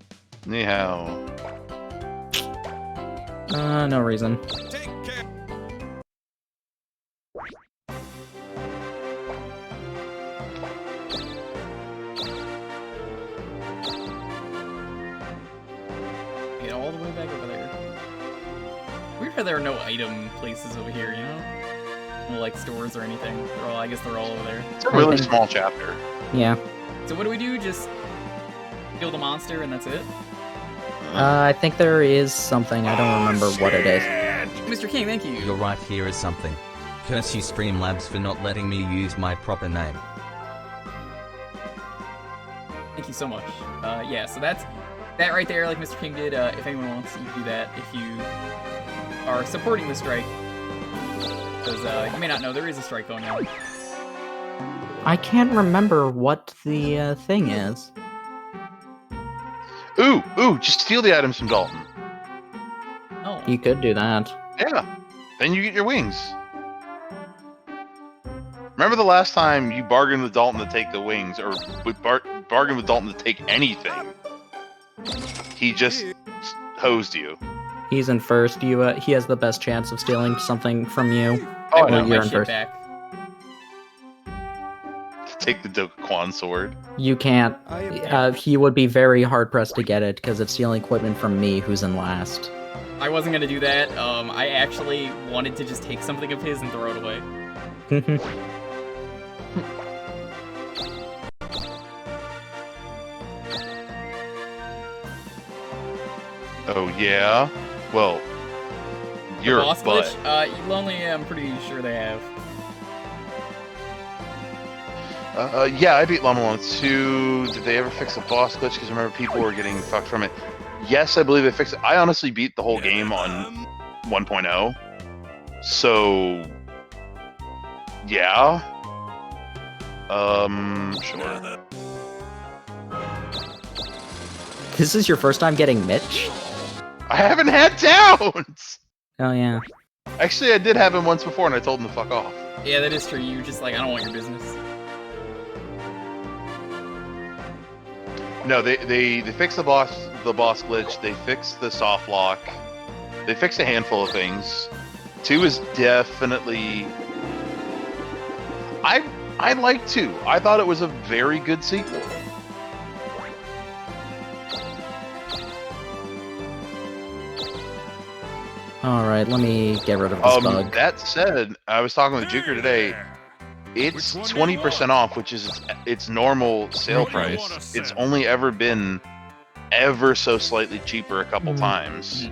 No reason. Get all the way back over there. Weird how there are no item places over here, you know? No, like, stores or anything. I guess they're all over there. It's a really small chapter. Yeah. So what do? Just kill the monster and that's it? I think there is something. I don't remember what it is. Mr. King, thank you. You're right, here is something. Curse you Streamlabs for not letting me use my proper name. Thank you so much. Yeah, so that's that right there, like Mr. King did. If anyone wants, you can do that if you are supporting the strike. Because you may not know, there is a strike going on. I can't remember what the thing is. Ooh, just steal the items from Dalton. Oh. You could do that. Yeah. Then you get your wings. Remember the last time you bargained with Dalton to take the wings, or bargained with Dalton to take anything? He just hosed you. He's in first. He has the best chance of stealing something from you. Oh, I no, want my you're in shit first. back. Take the Dokapon sword. You can't. He would be very hard pressed to get it because it's stealing equipment from me, who's in last. I wasn't gonna do that. I actually wanted to just take something of his and throw it away. Oh yeah. Well, you're The boss a butt. glitch? Lonely, I'm pretty sure they have. Yeah, I beat Llama 2. Did they ever fix the boss glitch? Because remember, people were getting fucked from it. Yes, I believe they fixed it. I honestly beat the whole game on 1.0. So, yeah. Sure. This is your first time getting Mitch? I haven't had downs! Oh yeah. Actually, I did have him once before, and I told him to fuck off. Yeah, that is true. You just like, I don't want your business. No, they fixed the boss glitch. They fixed the soft lock. They fixed a handful of things. 2 is definitely. I like 2. I thought it was a very good sequel. All right, let me get rid of this bug. That said, I was talking with Jewker today. It's 20% off, which is its normal sale price. It's only ever been ever so slightly cheaper a couple times.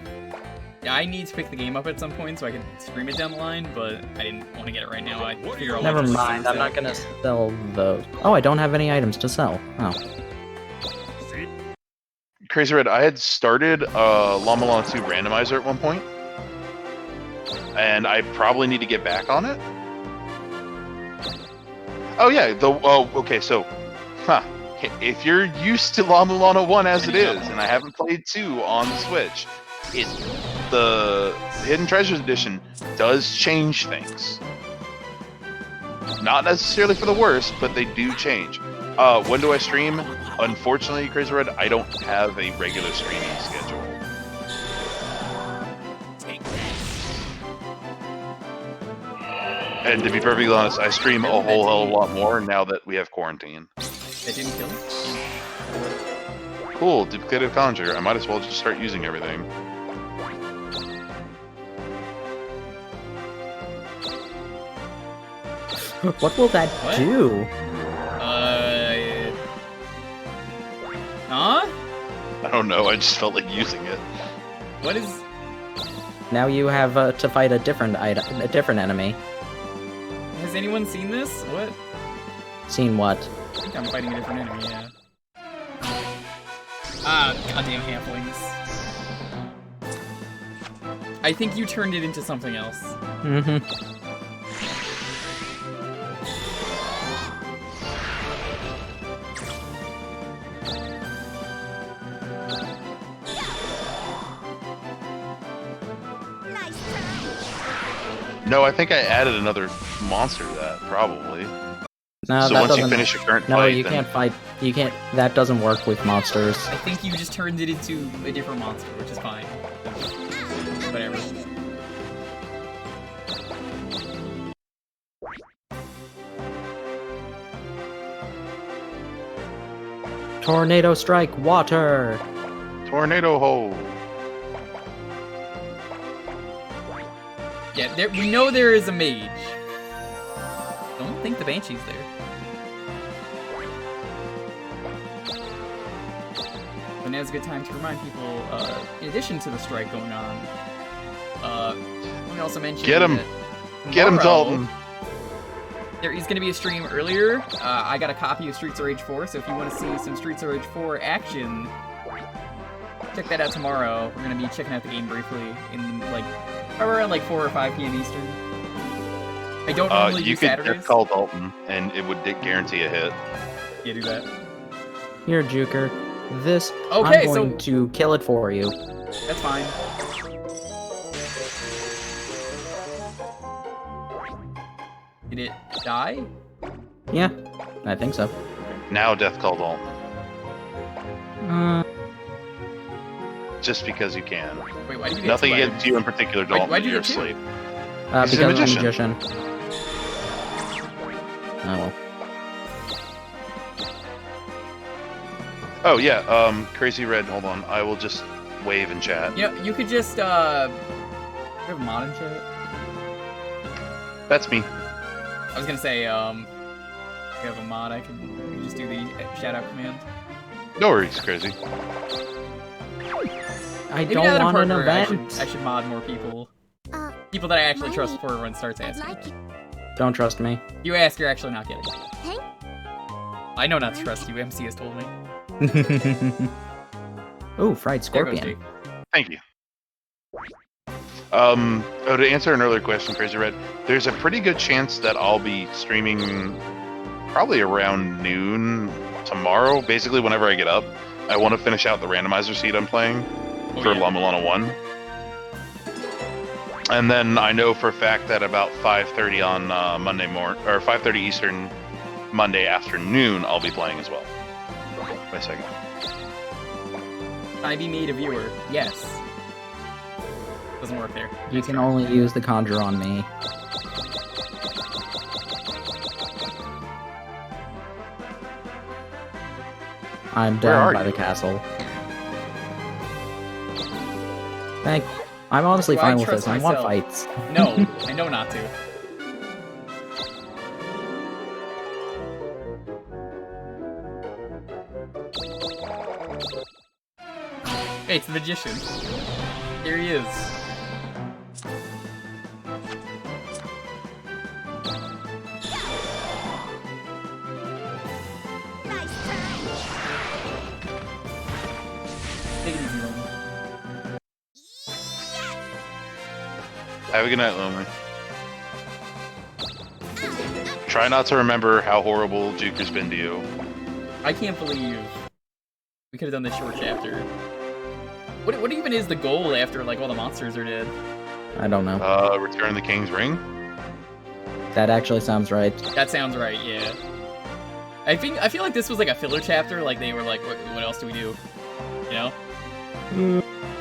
Yeah, I need to pick the game up at some point so I can stream it down the line, but I didn't want to get it right now. I figure I'll Never wait till mind, it's I'm not gonna sell those. Oh, I don't have any items to sell. Oh. Crazy Red, I had started Llama Llama 2 randomizer at one point, and I probably need to get back on it. Oh yeah, okay, so, if you're used to Llama Llama 1 as it is, and I haven't played 2 on the Switch, the Hidden Treasures Edition does change things. Not necessarily for the worse, but they do change. When do I stream? Unfortunately, Crazy Red, I don't have a regular streaming schedule. And to be perfectly honest, I stream a whole hell of a lot more now that we have quarantine. That didn't kill him? Cool, duplicative conjure. I might as well just start using everything. What will that do? Huh? I don't know. I just felt like using it. What is? Now you have to fight a different enemy. Has anyone seen this? What? Seen what? I think I'm fighting a different enemy. Yeah. Ah, goddamn halflings. I think you turned it into something else. Mm-hmm. No, I think I added another monster to that, probably. No, So that once you doesn't- finish your current No, fight, you then... can't fight. You can't. That doesn't work with monsters. I think you just turned it into a different monster, which is fine. Whatever. Tornado strike water. Tornado hole. Yeah, we know there is a mage. Don't think the Banshee's there. But now's a good time to remind people, in addition to the strike going on, let me also mention Get him! that Get him, tomorrow, Dalton! There is going to be a stream earlier. I got a copy of Streets of Rage 4, so if you want to see some Streets of Rage 4 action, check that out tomorrow. We're going to be checking out the game briefly in, like, around, like, 4 or 5 p.m. Eastern. I don't normally do You could Saturdays. just call Dalton, and it would guarantee a hit. Yeah, do that. Here, Jewker. This. Okay, I'm going so- to kill it for you. That's fine. Did it die? Yeah, I think so. Now Death Call Dalton. Just because you can. Wait, why did you get Nothing two against you in particular, Dalton. why'd you You're get two? asleep. Because He's a I'm a magician. magician. Oh well. Oh, yeah, Crazy Red, hold on. I will just wave in chat. You know, you could just, you have a mod in chat? That's me. I was gonna say, if you have a mod, I can just do the shout-out command. No worries, Crazy. I Maybe don't now that I'm want an partner, event. I should mod more people. People that I actually trust before everyone starts asking. Don't trust me. You ask, you're actually not getting it. Hey. I know not to trust you, MC has told me. Ooh, fried There goes scorpion. Jake. Thank you. To answer an earlier question, Crazy Red, there's a pretty good chance that I'll be streaming probably around noon tomorrow. Basically, whenever I get up, I want to finish out the randomizer seed I'm playing for yeah. La Milana 1. And then I know for a fact that about 5:30 on Monday morning, or 5:30 Eastern Monday afternoon, I'll be playing as well. Wait a second. I be made a viewer. Yes. Doesn't work there. You can only use the conjure on me. I'm Where down are by you? the castle. I'm honestly Do I fine with trust this. I want myself? fights. No, I know not to. Hey, it's the magician. Here he is. Take it easy, Logan. Have a good night, Lonely. Try not to remember how horrible Jewker's been to you. I can't believe we could have done this short chapter. What even is the goal after like all the monsters are dead? I don't know. Return the King's Ring? That actually sounds right. That sounds right, yeah. I feel like this was like a filler chapter, like they were like, what else do we do? You know?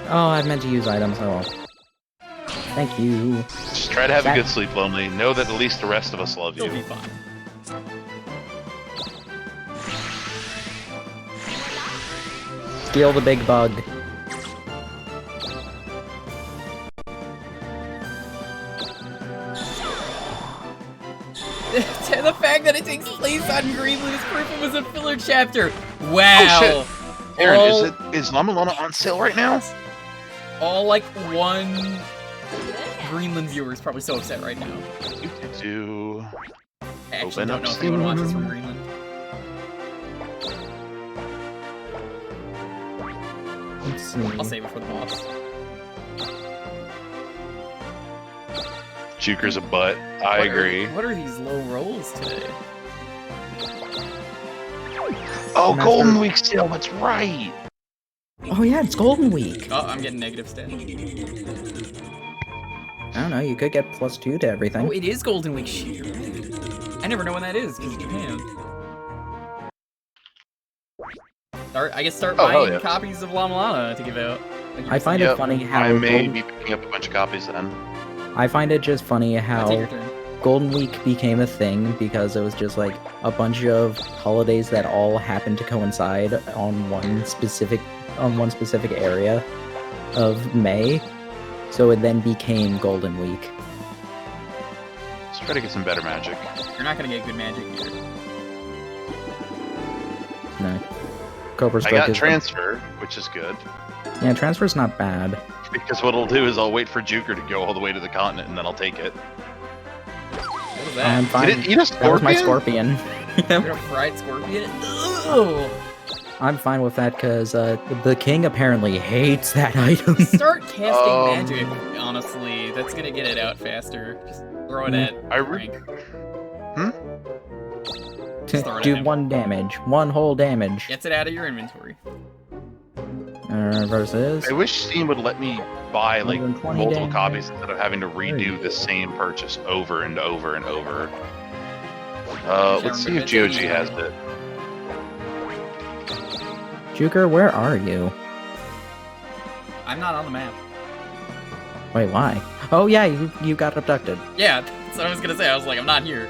Oh, I meant to use items. Oh well. Thank you. Just try to have a good sleep, Lonely. Know that at least the rest of us love You'll be you. fine. Steal the big bug. The fact that it takes place on Greenleaf is proof it was a filler chapter. Wow. Oh, Aaron, is Lamalona on sale right now? All like one Greenland viewer is probably so upset right now. To I actually open don't up know if anyone Steam. watches from Greenland. Let's see. I'll save it for the boss. Jewker's a butt. I agree. What are these low rolls today? Oh, Master- Golden Week sale. That's right. Oh yeah, it's Golden Week. Oh, I'm getting negative stat. I don't know, you could get +2 to everything. Oh, it is Golden Week. Shit, you're right. I never know when that is, because it's Japan. Start Oh, hell buying yeah. copies of Lamalana to give out. Like you I were find saying. it funny how I may Golden- be picking up a bunch of copies then. I find it just funny Take how your turn. Golden Week became a thing because it was just like a bunch of holidays that all happened to coincide on one specific area of May. So it then became Golden Week. Let's try to get some better magic. You're not gonna get good magic here. No. Cobra's I Book got is transfer, which is good. yeah, transfer's not bad. Because what I'll do is I'll wait for Jewker to go all the way to the continent, and then I'll take it. What was I'm that? fine. Did it eat a That was my scorpion? scorpion. You're a fried scorpion? Ugh! I'm fine with that because the king apparently hates that item. Start casting Um, magic, honestly. That's gonna get it out faster. Just throw it at I re- Frank. Just throw it at Do him. 1 damage. 1 whole damage. Gets it out of your inventory. Versus. I wish Steam would let me buy like 120 multiple damage. copies instead of having to redo the same purchase over and over and over. Let's see if GOG has it. Jewker, where are you? I'm not on the map. Wait, why? Oh yeah, you got abducted. Yeah, that's what I was gonna say. I was like, I'm not here.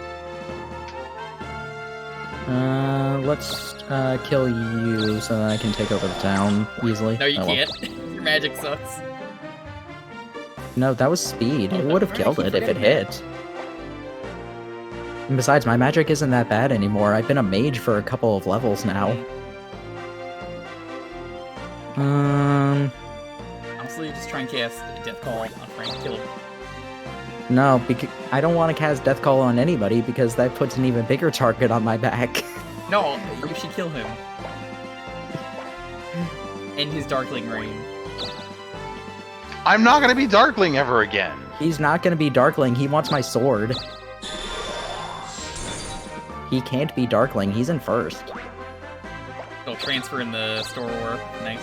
Let's kill you so that I can take over the town easily. No, you Oh, well. can't. Your magic sucks. No, that was speed. It Oh, would have alright, killed keep it if it forgetting hit. And besides, my magic isn't that bad anymore. I've been a mage for a couple of levels now. Honestly, just try and cast Death Call on Frank. Kill him. No, because I don't want to cast Death Call on anybody because that puts an even bigger target on my back. No, you should kill him. And his Darkling Rain. I'm not gonna be Darkling ever again. He's not gonna be Darkling, he wants my sword. He can't be Darkling, he's in first. He'll transfer in the store war. Nice.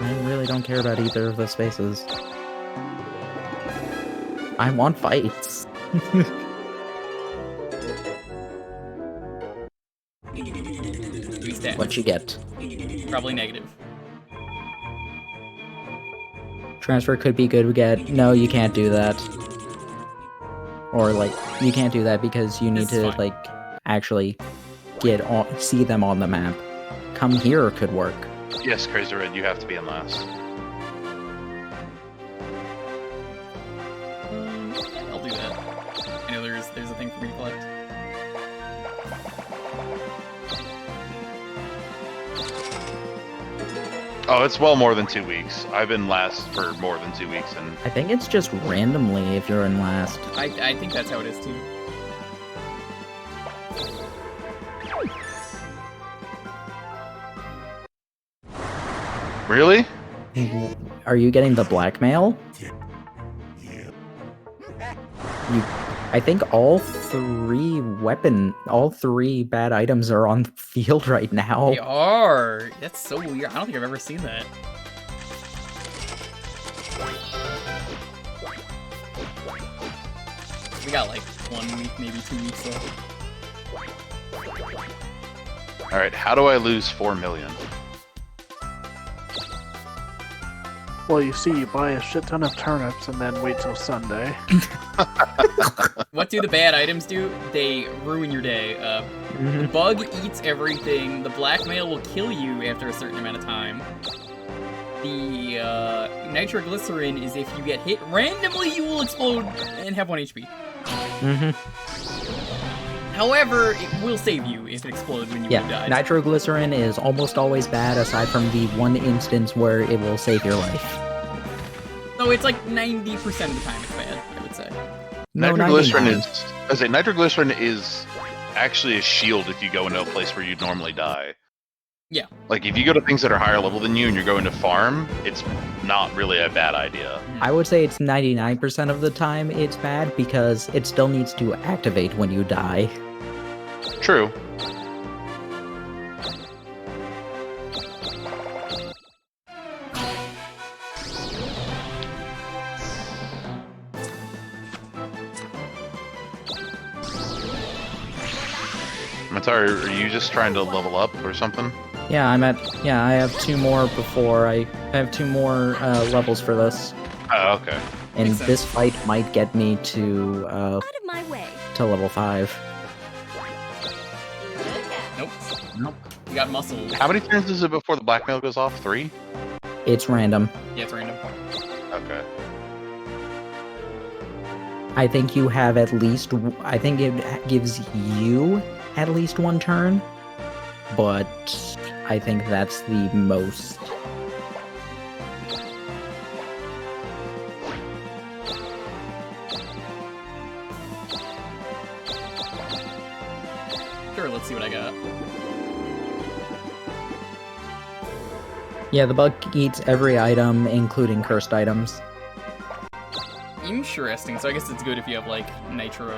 I really don't care about either of those spaces. I want fights. 3 stats. What you get? Probably negative. Transfer could be good, we get... No, you can't do that. Or, like, you can't do that because you need This is to, fine. like, actually see them on the map. Come here could work. Yes, Crazy Red, you have to be in last. Yeah, I'll do that. I know there's a thing for me to collect. Oh, it's well more than 2 weeks. I've been last for more than 2 weeks, and I think it's just randomly if you're in last. I think that's how it is too. really? Are you getting the blackmail? I think all three bad items are on the field right now. They are. That's so weird. I don't think I've ever seen that. We got like 1 week, maybe 2 weeks left. Alright, how do I lose 4 million? Well, you see, you buy a shit ton of turnips and then wait till Sunday. What do the bad items do? They ruin your day. The bug eats everything. The blackmail will kill you after a certain amount of time. The nitroglycerin is if you get hit randomly, you will explode and have 1 HP. However, it will save you if it explodes when you Yeah, die. nitroglycerin is almost always bad, aside from the one instance where it will save your life. So it's like 90% of the time it's bad, I would say. No, Nitroglycerin 99. is. I say nitroglycerin is actually a shield if you go into a place where you'd normally die. Yeah. Like if you go to things that are higher level than you and you're going to farm, it's not really a bad idea. I would say it's 99% of the time it's bad because it still needs to activate when you die. True. Matari, are you just trying to level up or something? Yeah, I have 2 more before I have 2 more levels for this. Oh, okay. And Makes sense. this fight might get me to Out of my way. level 5. Nope. You got muscle. How many turns is it before the blackmail goes off? 3? It's random. Yeah, it's random. Okay. I think you have at least. I think it gives you at least 1 turn, but I think that's the most. Sure, let's see what I got. Yeah, the bug eats every item, including cursed items. Interesting, so I guess it's good if you have, like, nitro.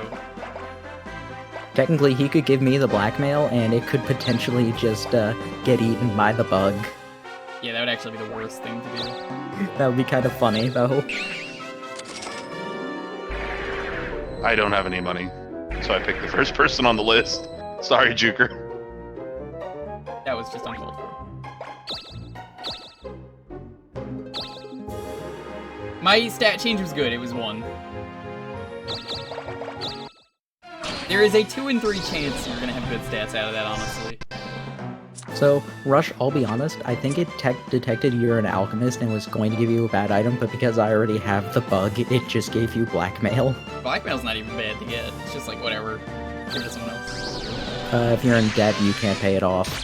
Technically, he could give me the blackmail, and it could potentially just get eaten by the bug. Yeah, that would actually be the worst thing to do. That would be kind of funny, though. I don't have any money, so I picked the first person on the list. Sorry, Jewker. That was just uncalled for. My stat change was good, it was 1. There is a 2 in 3 chance you're gonna have good stats out of that, honestly. So, Rush, I'll be honest, I think it detected you're an alchemist and was going to give you a bad item, but because I already have the bug, it just gave you blackmail. Blackmail's not even bad to get, it's just like, whatever. Give it to someone else. If you're in debt, you can't pay it off.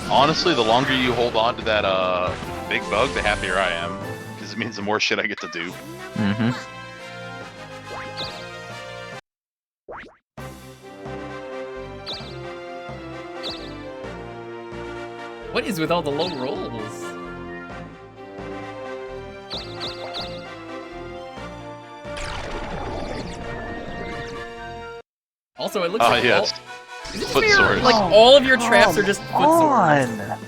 Honestly, the longer you hold on to that big bug, the happier I am, because it means the more shit I get to do. Mm-hmm. What is with all the low rolls? Also, it looks like yes. is it just Foot me or, swords. like all of your traps are just foot swords? on.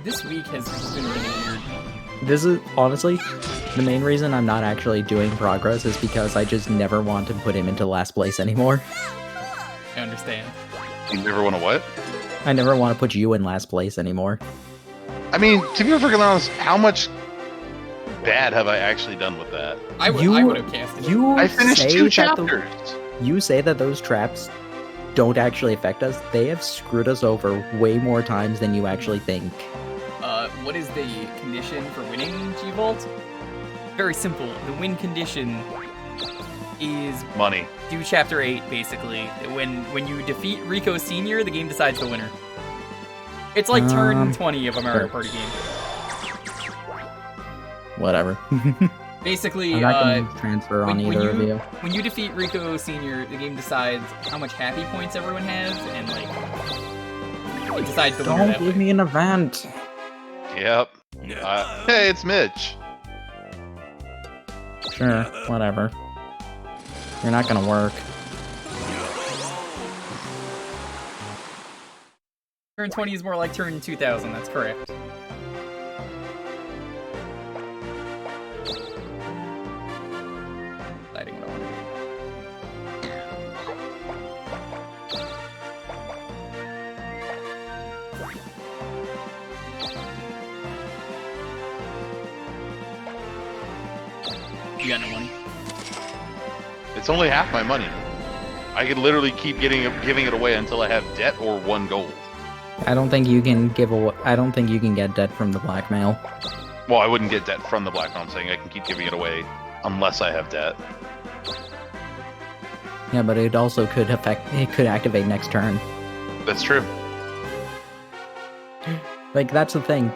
This week has been really weird. This is, honestly, the main reason I'm not actually doing progress is because I just never want to put him into last place anymore. I understand. You never want to what? I never want to put you in last place anymore. I mean, to be freaking honest, how much bad have I actually done with that? I would have casted it. I finished say 2 that chapters. You say that those traps don't actually affect us. They have screwed us over way more times than you actually think. What is the condition for winning G-Vault? Very simple. The win condition is Money. do Chapter 8, basically. When you defeat Rico Sr., the game decides the winner. It's like turn 20 of a Mario sure. Party game. Whatever. Basically, I'm not going to transfer on either of you. when you defeat Rico Sr., the game decides how much happy points everyone has, and like it decides the winner Don't that give way. me an event. Yep. Hey, it's Mitch. Sure, whatever. You're not gonna work. Turn 20 is more like turn 2000. That's correct. Deciding what I want to do. You got no money. It's only half my money. I could literally keep giving it away until I have debt or 1 gold. I don't think you can give away. I don't think you can get debt from the blackmail. Well, I wouldn't get debt from the blackmail. I'm saying I can keep giving it away unless I have debt. Yeah, but it also could activate next turn. That's true. Like, that's the thing.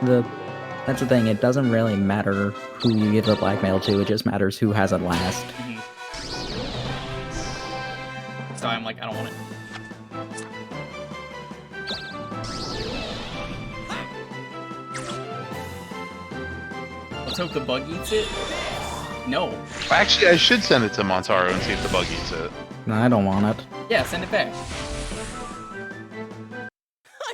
That's the thing. It doesn't really matter who you give the blackmail to. It just matters who has it last. So I'm like, I don't want it. Let's hope the bug eats it. No. Actually, I should send it to Montaro and see if the bug eats it. No, I don't want it. Yeah, send it back.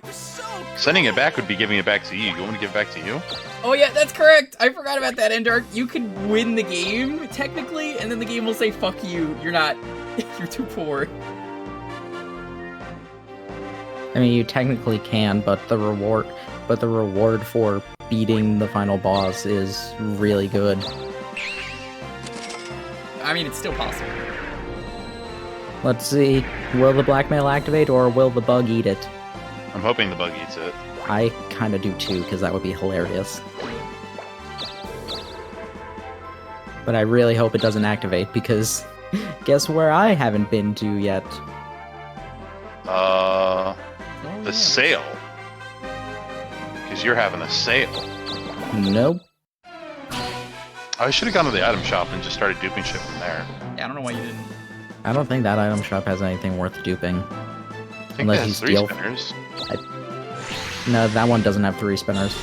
I'm so Sending it back would be giving it back to you. You want me to give it back to you? Oh yeah, that's correct! I forgot about that, Endark. You could win the game, technically, and then the game will say, fuck you, you're not... you're too poor. I mean, you technically can, but the reward for beating the final boss is really good. I mean, it's still possible. Let's see. Will the blackmail activate, or will the bug eat it? I'm hoping the bug eats it. I kind of do too, because that would be hilarious. But I really hope it doesn't activate, because guess where I haven't been to yet? The sale. Because you're having a sale. Nope. I should have gone to the item shop and just started duping shit from there. Yeah, I don't know why you didn't. I don't think that item shop has anything worth duping. I think Unless that you has 3 steal. spinners. No, that one doesn't have 3 spinners.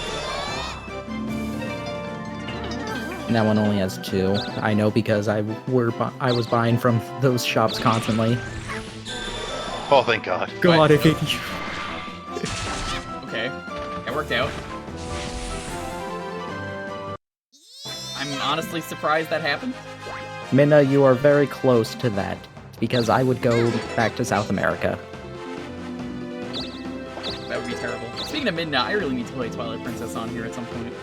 And that one only has 2. I know because I was buying from those shops constantly. Oh, thank God. God, I hate you. Okay, that worked out. I'm honestly surprised that happened. Minna, you are very close to that, because I would go back to South America. That would be terrible. Speaking of Midna, I really need to play Twilight Princess on here at some point.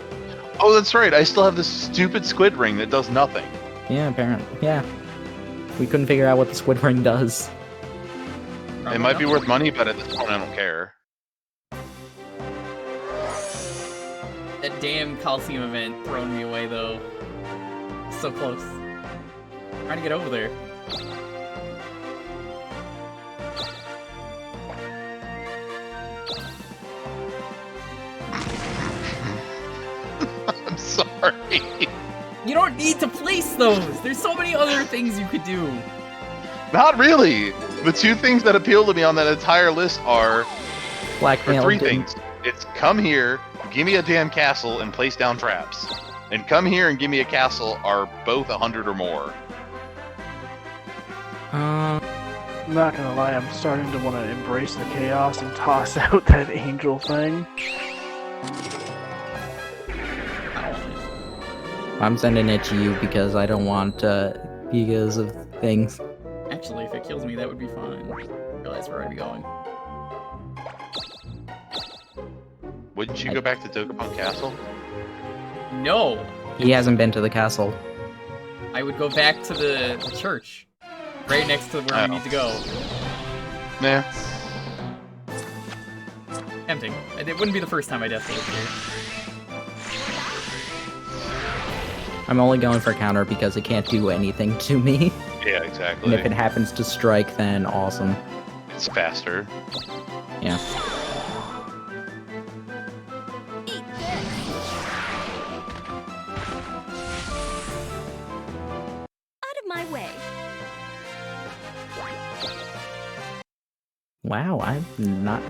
Oh, that's right. I still have this stupid squid ring that does nothing. Yeah, apparently. Yeah. We couldn't figure out what the squid ring does. Probably It might be nothing. worth money, but at this point I don't care. That damn Coliseum event throwing me away, though. So close. Trying to get over there. I'm sorry. You don't need to place those! There's so many other things you could do. Not really. The 2 things that appeal to me on that entire list are Blackmail 3 didn't- things. It's come here, give me a damn castle, and place down traps. And come here and give me a castle are both 100 or more. I'm not gonna lie, I'm starting to want to embrace the chaos and toss out that angel thing. I'm sending it to you because I don't want, because of things. Actually, if it kills me, that would be fine. I realize where I'd be going. Wouldn't you go back to Dokapon Castle? No! He hasn't been to the castle. I would go back to the church. Right next to where we need to go. Nah. Tempting. It wouldn't be the first time I definitely here. I'm only going for counter because it can't do anything to me. Yeah, And exactly. if it happens to strike, then awesome. It's faster. Yeah. eat this. Out of my way. Wow, I'm not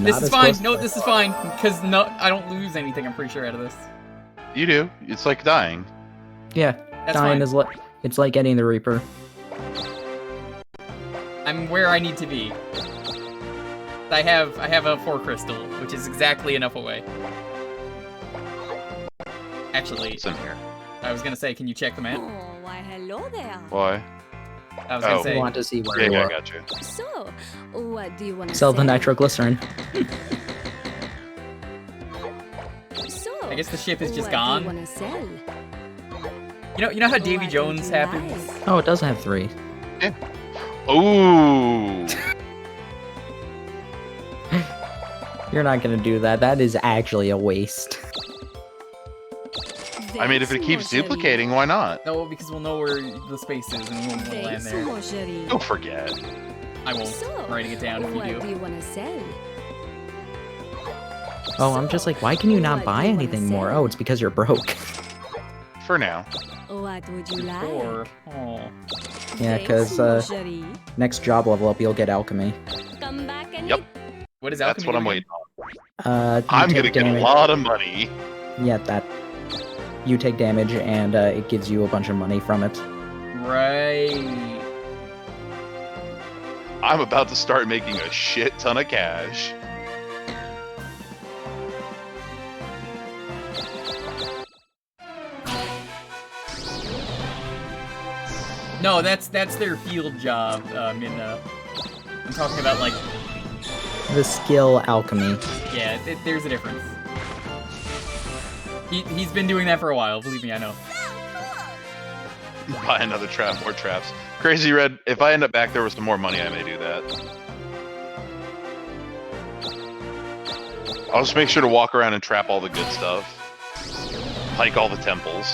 This is as fine. close- No, this is fine. Because no, I don't lose anything, I'm pretty sure, out of this. You do. It's like dying. Yeah, That's dying fine. is it's like getting the Reaper. I'm where I need to be. I have a 4 crystal, which is exactly enough away. Actually, It's in here. I was gonna say, can you check the map? Oh, why hello there. Why? I was Oh. gonna I say, want to see where Yeah, you yeah, I are. got you. So, what do you want to Sell the nitroglycerin. So, I guess the ship is just what gone. do you want to sell? You know how Davy What would Jones you happens? like? Oh, it does have 3. Ooh. You're not gonna do that. That is actually a waste. I mean, if it keeps duplicating, why not? No, because we'll know where the space is and we won't land there. Don't forget. I won't. So, I'm writing it down if you what do do. you want to sell? Oh, I'm just like, why can you not buy anything more? Oh, it's because you're broke. For now. What would you like? Or, oh. Yeah, because next job level up, you'll get alchemy. Come back and Yep. What is That's alchemy? what I'm do waiting again? on. You I'm take gonna get a damage. lot of money. Yeah, that. You take damage, and it gives you a bunch of money from it. Right. I'm about to start making a shit ton of cash. No, that's their field job, Minna. I'm talking about, like, The skill alchemy. yeah, there's a difference. He's been doing that for a while, believe me, I know. Buy another trap, more traps. Crazy Red, if I end up back there with some more money, I may do that. I'll just make sure to walk around and trap all the good stuff. Like all the temples.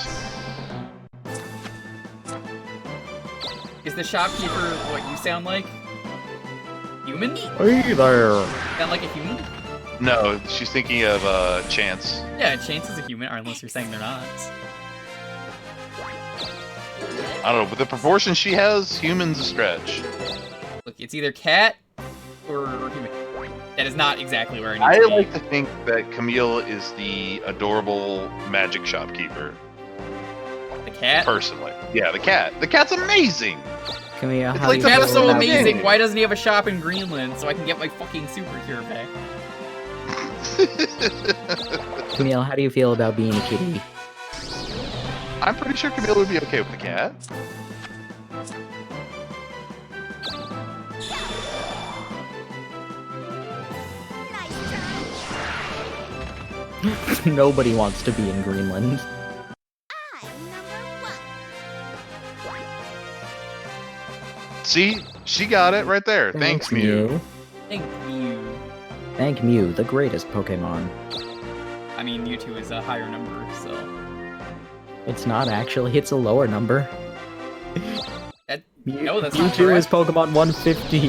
Is the shopkeeper what you sound like? Human? Hey there! Sound like a human? No, she's thinking of Chance. Yeah, Chance is a human, or unless you're saying they're not. I don't know, but the proportion she has, human's a stretch. Look, it's either cat or human. That is not exactly where I need I to be. like to think that Camille is the adorable magic shopkeeper. The cat? Personally. Yeah, the cat. The cat's amazing! Camille, It's how like do you that feel Cat's so about amazing, game. why doesn't he have a shop in Greenland so I can get my fucking super cure back? Camille, how do you feel about being a kitty? I'm pretty sure Camille would be okay with the cat. Nobody wants to be in Greenland. I'm number one. See? She got it right there. Thanks, Mew. Thank you. Thank Mew, the greatest Pokemon. I mean, Mewtwo is a higher number, so... It's not actually, it's a lower number. No, that's not Mewtwo is correct. Pokemon 150.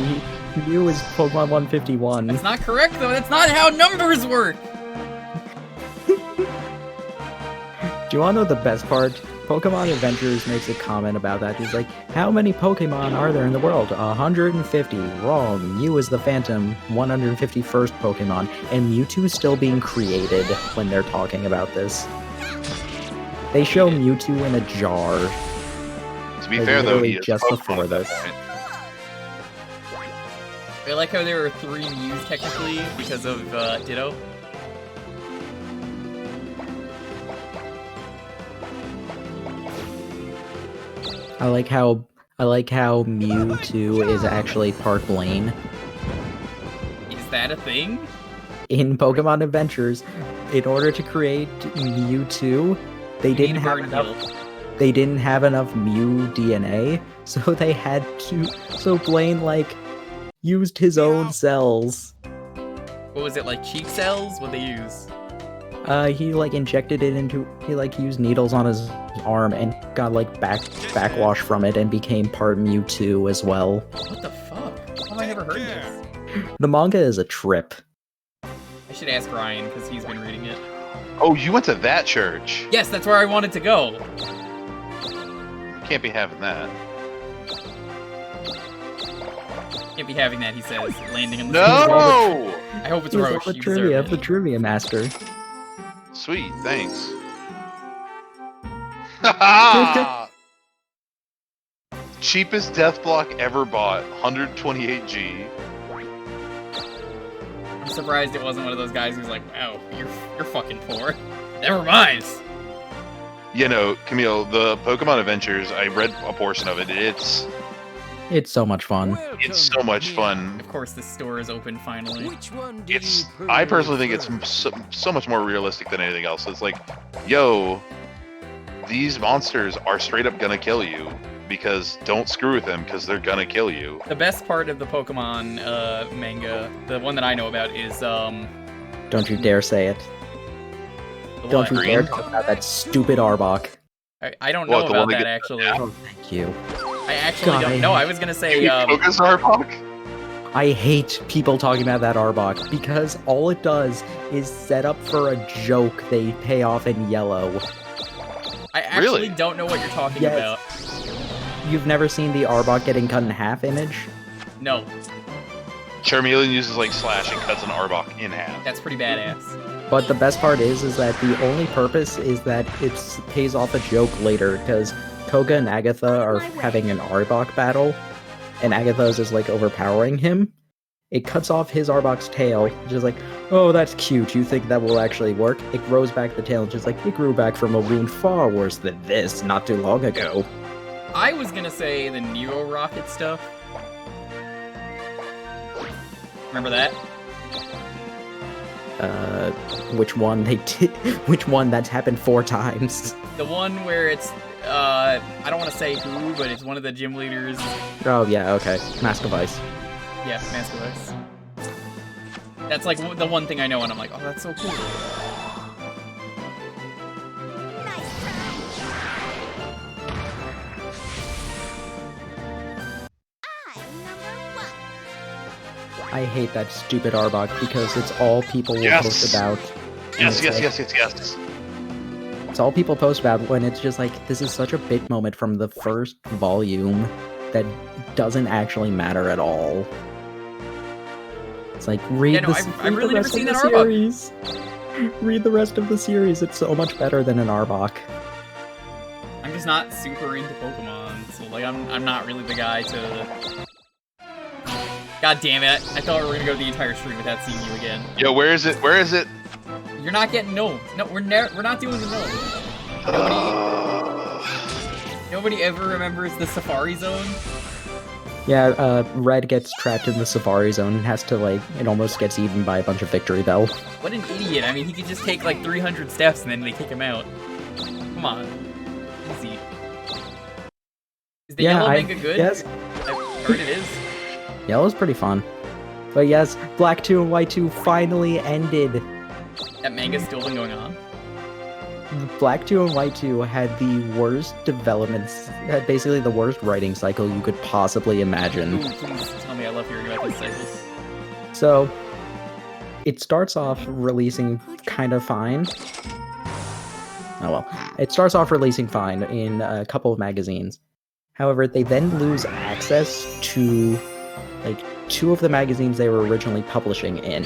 Mew is Pokemon 151. That's not correct, though. That's not how numbers work! Do you want to know the best part? Pokemon Adventures makes a comment about that. He's like, how many Pokemon are there in the world? 150. Wrong. Mew is the Phantom 151st Pokemon, and Mewtwo is still being created when they're talking about this. They show Mewtwo in a jar. To be Like, fair, though, he literally is just Pokemon before at that this. point. I like how there were 3 Mews, technically, because of Ditto. I like how Mewtwo is actually part Blaine. Is that a thing? In Pokemon Adventures, in order to create Mewtwo, they You didn't need a have bird enough. heal. They didn't have enough Mew DNA, so they had to. So Blaine used his own cells. What was it, like cheek cells? What'd they use? He injected it into. He used needles on his arm and got backwash from it and became part Mewtwo as well. What the fuck? How have I never heard this? The manga is a trip. I should ask Ryan, because he's been reading it. Oh, you went to that church. Yes, that's where I wanted to go! Can't be having that. Can't be having that, he says, landing in the school. No! I hope it's He's Roche. the You trivia deserve of the it. trivia master. Sweet, thanks. Cheapest death block ever bought, 128G. I'm surprised it wasn't one of those guys who's like, wow, you're fucking poor. Never mind. You know, Camille, the Pokemon Adventures, I read a portion of it. It's so much fun. so much fun. Of course, the store is open finally. I personally think it's so much more realistic than anything else. It's like, yo, these monsters are straight up gonna kill you, because don't screw with them, because they're gonna kill you. The best part of the Pokemon manga, the one that I know about, is Don't you dare say it. Don't you What? dare talk about that stupid Arbok. I don't know What, the one about that that, gets- actually. Oh, thank you. I actually God, don't know. I was gonna say, Koga's Arbok? I hate people talking about that Arbok because all it does is set up for a joke they pay off in yellow. I actually Really? don't know what you're talking Yes. about. You've never seen the Arbok getting cut in half image? No, Charmeleon uses like slash and cuts an Arbok in half. that's pretty badass. But the best part is that the only purpose is that it pays off a joke later, because Koga and Agatha are having an Arbok battle, and Agatha's is like overpowering him. It cuts off his Arbok's tail, just like, oh, that's cute, you think that will actually work? It grows back the tail, just like, it grew back from a wound far worse than this not too long ago. I was gonna say the Neo Rocket stuff. Remember that? Which one they did? Which one that's happened 4 times? The one where it's, I don't want to say who, but it's one of the gym leaders. Oh yeah, okay. Mask of Ice. Yeah, Mask of Ice. That's like the one thing I know, and I'm like, oh, that's so cool. I hate that stupid Arbok because it's all people will Yes! post about. Yes, And yes, it's yes, yes, yes. It's all people post about when it's just like, this is such a big moment from the first volume that doesn't actually matter at all. It's like, read Yeah, no, the, I've read really the never rest seen of the that Arbok. series. Read the rest of the series. It's so much better than an Arbok. I'm just not super into Pokemon, so like I'm not really the guy to. God damn it! I thought we were gonna go the entire stream without seeing you again. Yo, where is it? Where is it? You're not getting gnomes. No, we're not doing the gnomes. Nobody ever remembers the Safari Zone. Yeah, Red gets trapped in the Safari Zone and has to, like, it almost gets eaten by a bunch of Victory Bell. What an idiot! I mean, he could just take like 300 steps and then they kick him out. Come on, easy. Is the yellow manga good? Yes, I've heard it is. Yellow's pretty fun. But yes, Black 2 and White 2 finally ended. That manga's still been going on. Black 2 and White 2 had the worst developments, had basically the worst writing cycle you could possibly imagine. Ooh, please tell me. I love hearing about these cycles. So, it starts off releasing kind of fine. Oh well. It starts off releasing fine in a couple of magazines. However, they then lose access to, like, 2 of the magazines they were originally publishing in.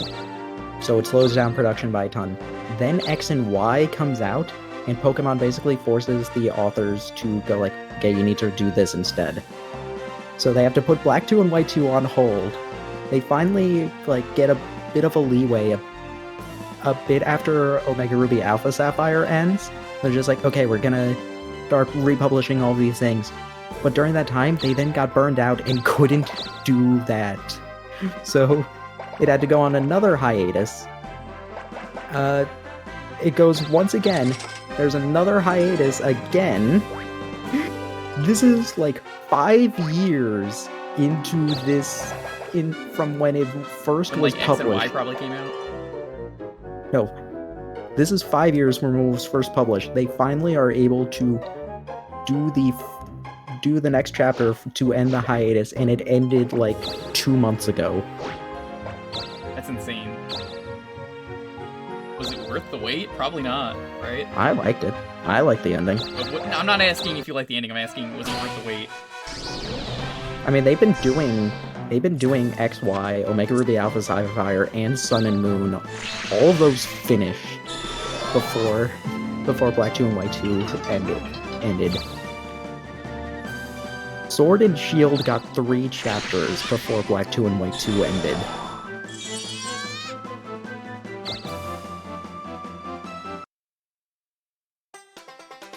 So it slows down production by a ton. Then X and Y comes out, and Pokemon basically forces the authors to go like, okay, you need to do this instead. So they have to put Black 2 and White 2 on hold. They finally, like, get a bit of a leeway a bit after Omega Ruby Alpha Sapphire ends. They're just like, okay, we're gonna start republishing all these things. But during that time, they then got burned out and couldn't do that. So it had to go on another hiatus. It goes once again. There's another hiatus again. This is like 5 years into this, from when it first When, was like, X and Y published. probably came out. No, this is 5 years from when it was first published. They finally are able to do the next chapter to end the hiatus, and it ended like 2 months ago. That's insane. Was it worth the wait? Probably not, right? I liked it. I liked the ending. But I'm not asking if you like the ending. I'm asking, was it worth the wait? I mean, they've been doing XY, Omega Ruby Alpha Sapphire, and Sun and Moon. All of those finished before Black 2 and White 2 ended. Sword and Shield got 3 chapters before Black 2 and White 2 ended.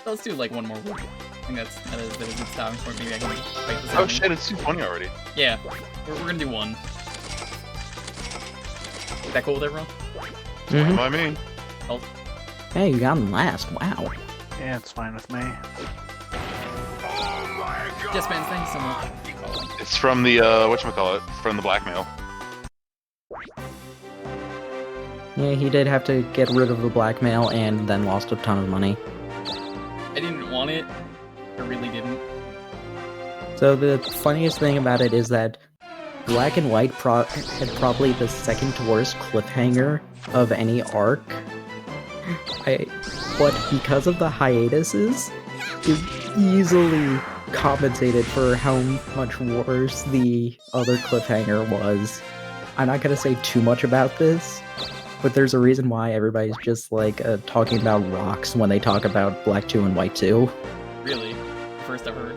Let's do like one more week. I think that is a good stopping point. Maybe I can fight this Oh out. shit, it's 220 already. Yeah, we're gonna do one. Is that cool with everyone? Mhm. I mean, Hey, you got him last. Wow. Yeah, it's fine with me. Yes, man. Thank you so much. it's from the whatchamacallit, from the blackmail. Yeah, he did have to get rid of the blackmail and then lost a ton of money. I didn't want it. I really didn't. So the funniest thing about it is that Black and White had probably the second worst cliffhanger of any arc. But because of the hiatuses, it easily compensated for how much worse the other cliffhanger was. I'm not gonna say too much about this, but there's a reason why everybody's just like talking about rocks when they talk about Black 2 and White 2. Really? First I've heard.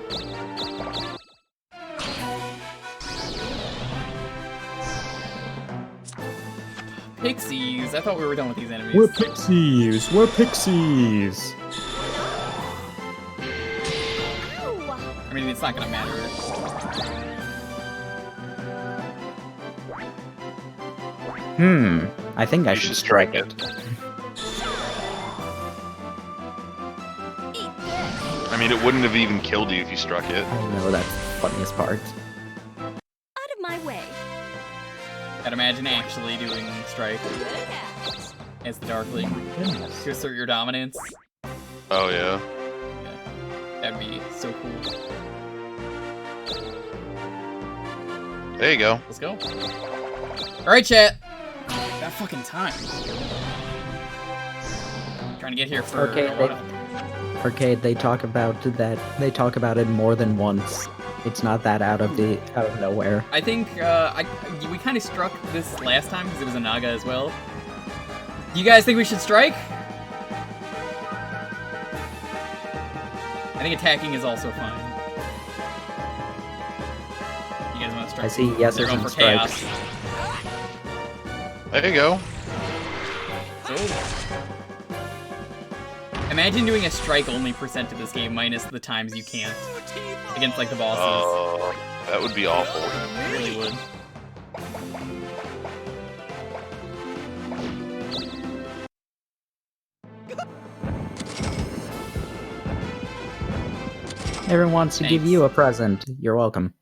Pixies! I thought we were done with these enemies. We're pixies! We're pixies! I mean, it's not gonna matter. I think I should strike it. I mean, it wouldn't have even killed you if you struck it. I know, that's the funniest part. Out of my way. I'd imagine actually doing strike as the Darkling to assert your dominance. Oh, yeah. That'd be so cool. There you go. Let's go. Alright, chat. That fucking time. Trying to get here for Arcade, they talk about that. They talk about it more than once. It's not that out of nowhere. I think we kind of struck this last time because it was a Naga as well. Do you guys think we should strike? I think attacking is also fine. You guys want to strike? I see yeses They're going and for strikes. chaos. There you go. So, imagine doing a strike-only percent to this game minus the times you can't against like the bosses. That would be awful. It really would. Everyone wants to give you a present. You're welcome.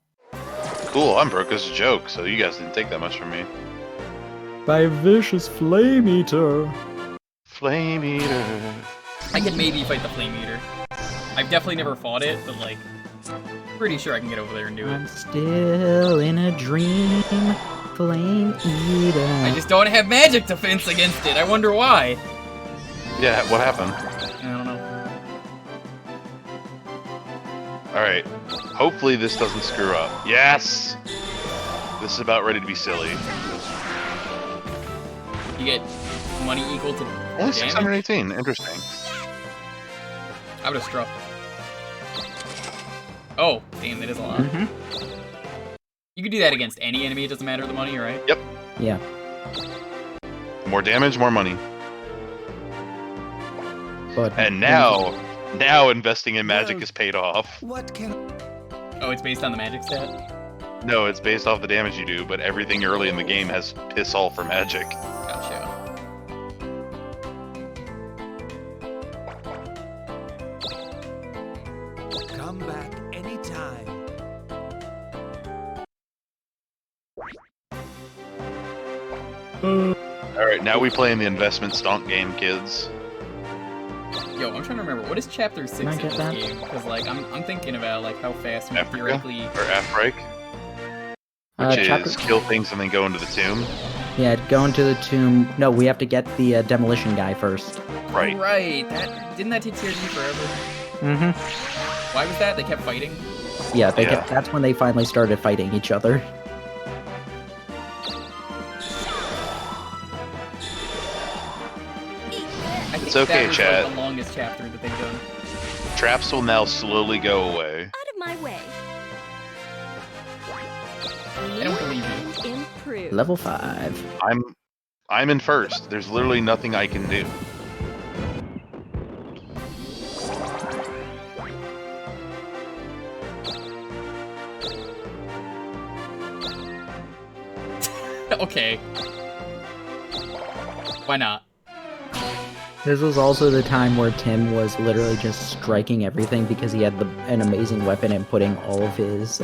Cool, I'm broke as a joke, so you guys didn't take that much from me. By Vicious Flame Eater. Flame Eater. I could maybe fight the Flame Eater. I've definitely never fought it, but like, pretty sure I can get over there and do I'm it. still in a dream, Flame Eater. I just don't have magic defense against it. I wonder why. Yeah, what happened? I don't know. Alright. Hopefully this doesn't screw up. Yes! This is about ready to be silly. You get money equal to Only damage? 618. Interesting. I would have struck. Oh, damn, that is a lot. You could do that against any enemy, it doesn't matter the money, right? Yep. Yeah. More damage, more money. But And now investing in magic is paid off. What can Oh, it's based on the magic stat? No, it's based off the damage you do, but everything early in the game has piss all for magic. Gotcha. come back anytime? Alright, now we play in the investment stonk game, kids. Yo, I'm trying to remember, what is chapter 6 Can I in get this that? game? Because, like, I'm thinking about, like, how fast we Africa? theoretically... Or F-break. Which is kill things and then go into the tomb. Yeah, go into the tomb. No, we have to get the demolition guy first. Right. Right, didn't that take TRG forever? Mm-hmm. Why was that? They kept fighting? Yeah, they Yeah. Kept, that's when they finally started fighting each other. I think It's okay, that was, chat. like, the longest chapter that they've done. Traps will now slowly go away. Out of my way. I don't believe you. And improve. Level 5. I'm in first. There's literally nothing I can do. Okay. Why not? This was also the time where Tim was literally just striking everything because he had an amazing weapon and putting all of his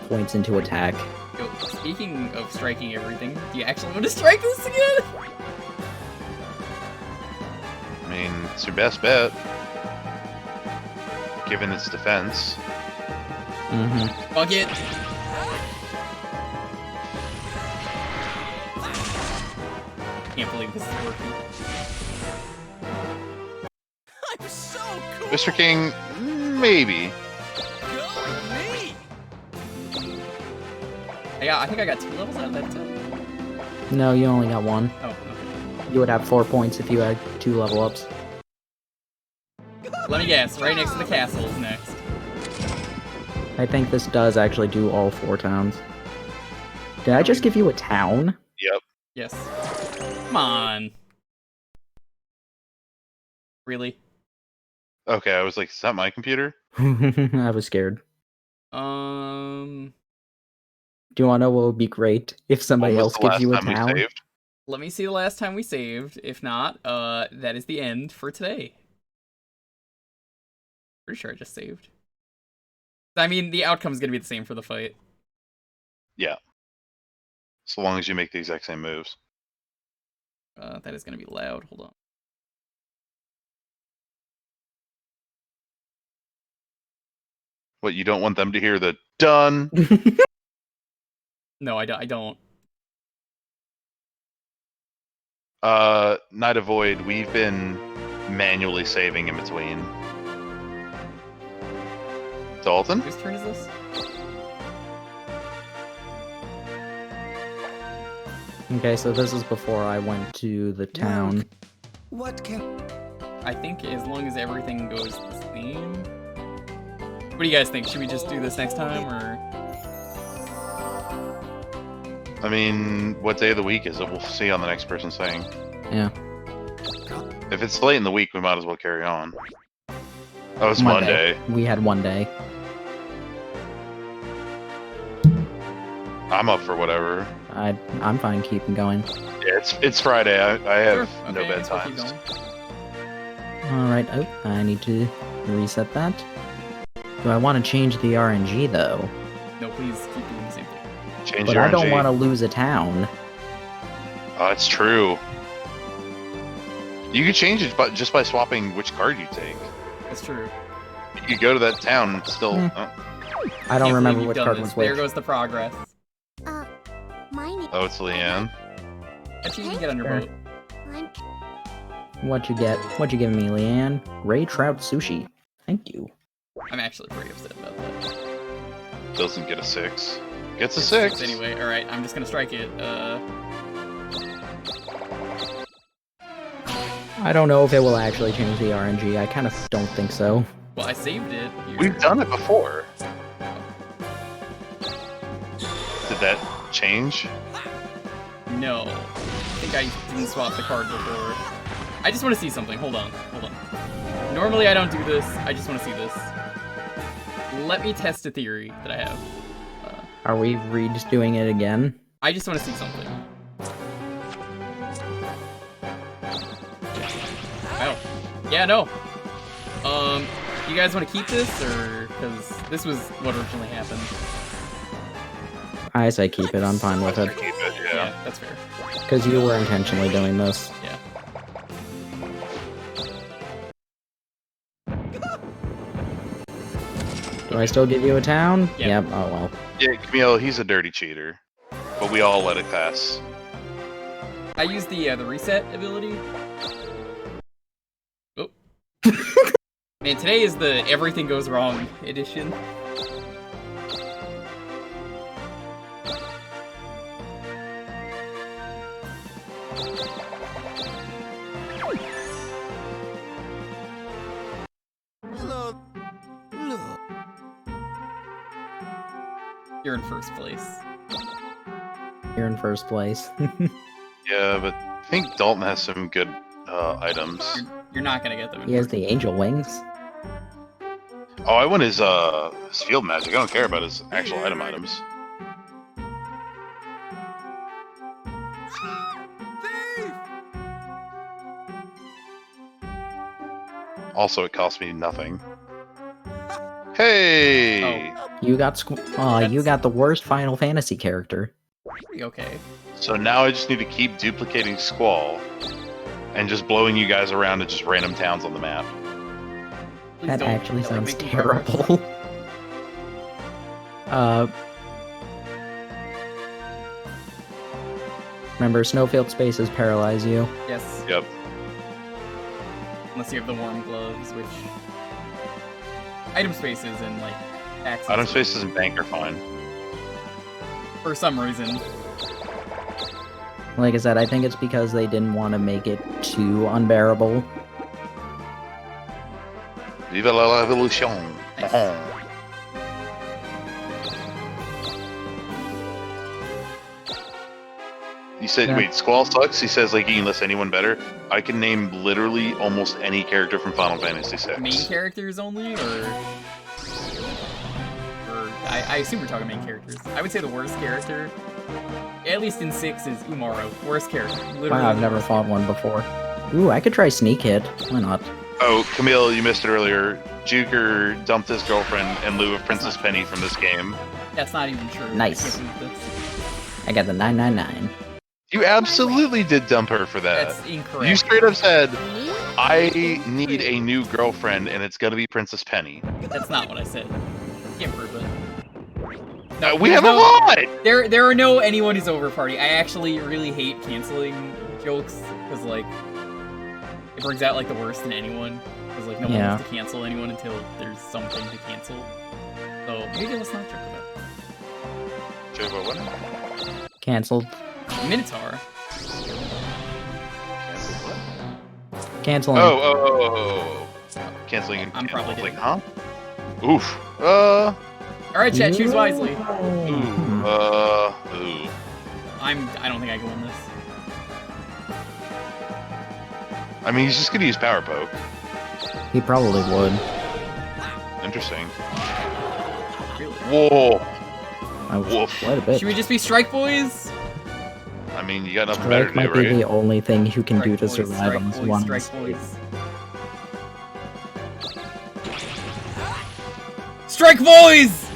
points into attack. Yo, speaking of striking everything, do you actually want to strike this again? mean, it's your best bet. Given its defense. Mm-hmm. Fuck it. Can't believe this is working. I'm so cool. Mr. King, maybe. Go me. I think I got 2 levels out of that too. No, you only got 1. Oh, okay. You would have 4 points if you had 2 level ups. Let me guess, right next to the castle is next. I think this does actually do all 4 towns. Did I just give you a town? Yep. Yes. Come on. Really? Okay, I was like, is that my computer? I was scared. Do you want to know what would be great if somebody When was else the gives you a last time we town? saved? Let me see the last time we saved. If not, that is the end for today. Pretty sure I just saved. I mean, the outcome's gonna be the same for the fight. Yeah. So long as you make the exact same moves. That is gonna be loud. Hold on. What, you don't want them to hear the done? No, I don't. Night of Void, we've been manually saving in between. Dalton? Whose turn is this? Okay, so this is before I went to the town. What can... I think as long as everything goes the same. What do you guys think? Should we just do this next time, or? I mean, what day of the week is it? We'll see on the next person's thing. Yeah. If it's late in the week, we might as well carry on. Oh, it's Monday. We had 1 day. I'm up for whatever. I'm fine keeping going. Yeah, it's Friday. I have Sure. no Okay, let's keep bedtimes. going. Alright, oh, I need to reset that. Do I want to change the RNG though? No, please keep doing the same thing. Change But your I don't RNG. want to lose a town. Oh, it's true. You could change it just by swapping which card you take. That's true. You could go to that town and still... I don't Can't believe remember you've which done card this. was which. There goes the progress. Oh, it's Leanne. Actually, you can get on your Sure. boat. What you get? What you giving me, Leanne? Ray Trout Sushi. Thank you. I'm actually pretty upset about that. Doesn't get a 6. Gets a It's 6. anyway. All right, I'm just gonna strike it. I don't know if it will actually change the RNG. I kind of don't think so. Well, I saved it. Here. We've done it before. Did that change? No. I think I didn't swap the card before. I just want to see something. Hold on. Normally I don't do this. I just want to see this. Let me test a theory that I have. Are we redoing it again? I just want to see something. Oh. Yeah, no. You guys want to keep this, or... Because this was what originally happened. I say keep it. I'm fine with it. Keep it, yeah. Yeah, that's fair. Because you were intentionally doing this. Yeah. Do I still give you a town? Yeah. Yep. Oh well. Yeah, Camille, he's a dirty cheater. But we all let it pass. I used the reset ability. Oh. Man, today is the everything goes wrong edition. Hello. Look. You're in first place. You're in first place. Yeah, but I think Dalton has some good items. You're not gonna get them. He has the angel wings. Oh, I want his field magic. I don't care about his actual items. Thief! Also, it cost me nothing. Hey! Oh. You got you got the worst Final Fantasy character. Okay. So now I just need to keep duplicating Squall. and just blowing you guys around to just random towns on the map. Please That don't, actually like, sounds make me progress. terrible. Remember, snowfield spaces paralyze you. Yes. Yep. Unless you have the warm gloves, which item spaces and like access. Item spaces and bank are fine. For some reason. Like I said, I think it's because they didn't want to make it too unbearable. Viva la revolution! Nice. You said, Yeah. wait, Squall sucks? He says, like, he can list anyone better. I can name literally almost any character from Final Fantasy VI. Main characters only, or I assume we're talking main characters. I would say the worst character, at least in 6, is Umaro. Worst character. Literally. Wow, I've never fought one before. Ooh, I could try Sneak Hit. Why not? Oh, Camille, you missed it earlier. Jewker dumped his girlfriend in lieu of Princess Penny from this game. That's not even true. Nice. I can't believe this. I got the 999. You absolutely did dump her for that. That's incorrect. You straight up said, I need a new girlfriend, and it's gonna be Princess Penny. That's not what I said. Can't prove it. We there's have a lot! There are no anyone who's over party. I actually really hate canceling jokes, because, like, it brings out, like, the worst in anyone. Because, like, no one wants to cancel anyone until there's something to cancel. So, maybe let's not joke about it. Joke about what? Cancelled. Minotaur. Canceling. Oh. Canceling and I'm probably like, kidding. huh? Oof. Alright, chat, choose wisely. Ooh. I don't think I can win this. I mean, he's just gonna use Power Poke. He probably would. Interesting. Really? Whoa. I was Woof. quite a bit. Should we just be Strike Boys? I mean, you got nothing better Strike to might do, be right? the only thing you can do to Strike Boys, survive on this one Strike stage. Boys. Strike Boys!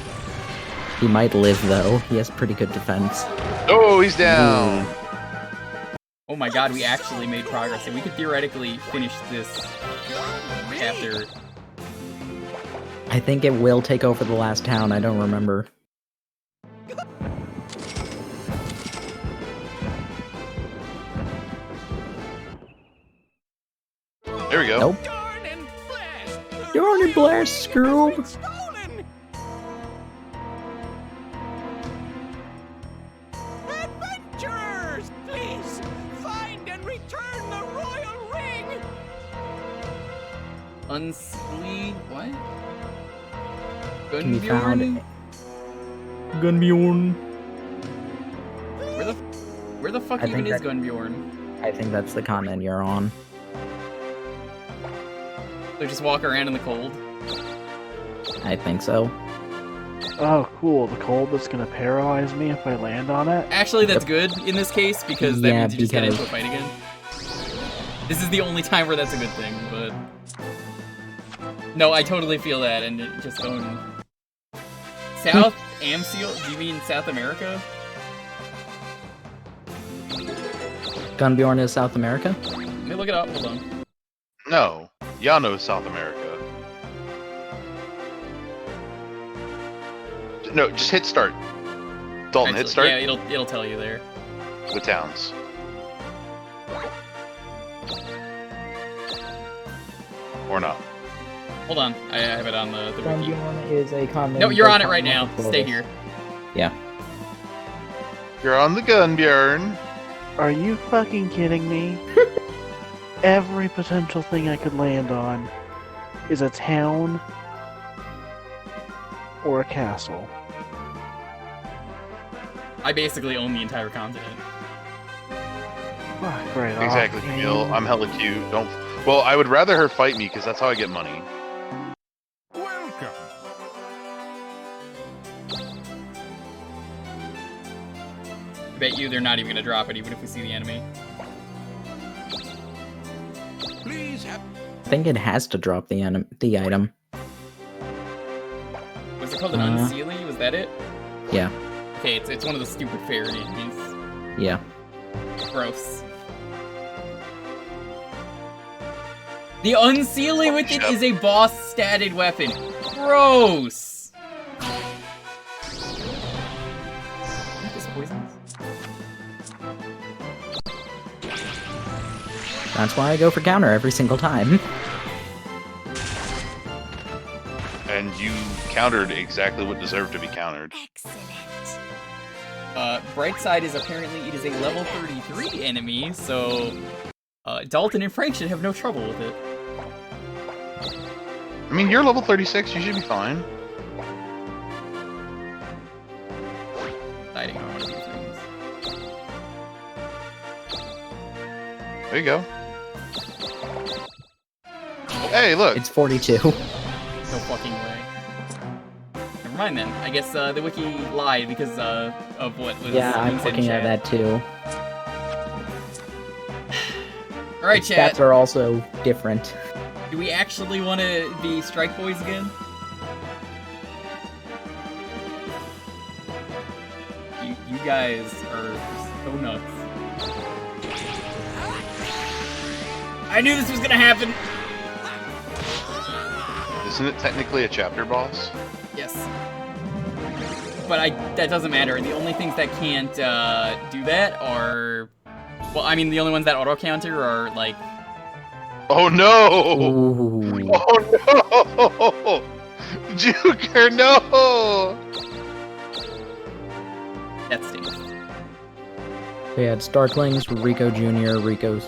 He might live though. He has pretty good defense. Oh, he's down. Oh my god, we actually made progress, and we could theoretically finish this chapter. I think it will take over the last town. I don't remember. There we go. Nope. Darn and blast! Darn and blast, Scroob! Stolen! Adventurers, please find and return the royal ring. Unsleeve what? Can be found. Gunbjorn? Gunbjorn. Where the fuck I even think is that- Gunbjorn? I think that's the continent you're on. They just walk around in the cold. I think so. Oh, cool. The cold that's gonna paralyze me if I land on it. Actually, that's good in this case, because that Yeah, means you just get into a because- fight again. This is the only time where that's a good thing, but... No, I totally feel that, and it just going... South Amseal? Do you mean South America? Gunbjorn is South America? Let me look it up, hold on. No. Yano, South America. No, just hit start. Dalton, hit start. Yeah, it'll tell you there. The towns. Or not. Hold on, I have it on the wiki. Gunbjorn is a continent. No, you're on it right now. Stay here. Yeah. You're on the Gunbjorn. Are you fucking kidding me? Every potential thing I could land on is a town or a castle. I basically own the entire continent. Fuck right Exactly, off, Camille. man. I'm hella cute. Don't. Well, I would rather her fight me because that's how I get money. Welcome. I bet you they're not even gonna drop it, even if we see the enemy. Please have. I think it has to drop the item. Was it called an Unseelie? Was that it? Yeah. Okay, it's one of the stupid fairy enemies. Yeah. Gross. The unsealing with it is a boss-statted weapon. Gross! This poisonous? That's why I go for counter every single time. And you countered exactly what deserved to be countered. Excellent. Bright side is apparently it is a level 33 enemy, so Dalton and Frank should have no trouble with it. I mean, you're level 36, you should be fine. Deciding on one of these things. There you go. Hey, look! It's 42. No fucking way. Never mind then. I guess the wiki lied because of what was Yeah, I'm being said in looking at chat. that too. Alright, chat. Stats are also different. Do we actually want to be Strike Boys again? You guys are so nuts. I knew this was gonna happen! Isn't it technically a chapter boss? Yes. But that doesn't matter. The only things that can't do that are... Well, I mean, the only ones that auto-counter are, like... Oh no! Ooh. Oh no! Jewker, no! That stinks. We had Starklings, Rico Jr., Rico's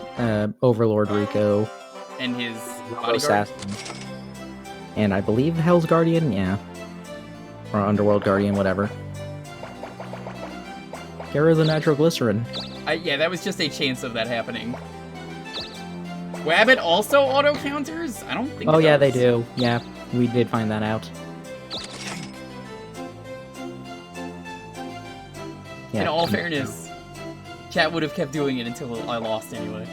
Overlord Rico, And his bodyguard? Robo-Sassin, and I believe Hell's Guardian, yeah. Or Underworld Guardian, whatever. Get rid of the nitroglycerin. Yeah, that was just a chance of that happening. Wabbit also auto-counters? I don't think Oh it yeah, does. they do. Yeah, we did find that out. Yeah. In all fairness, chat would have kept doing it until I lost anyway.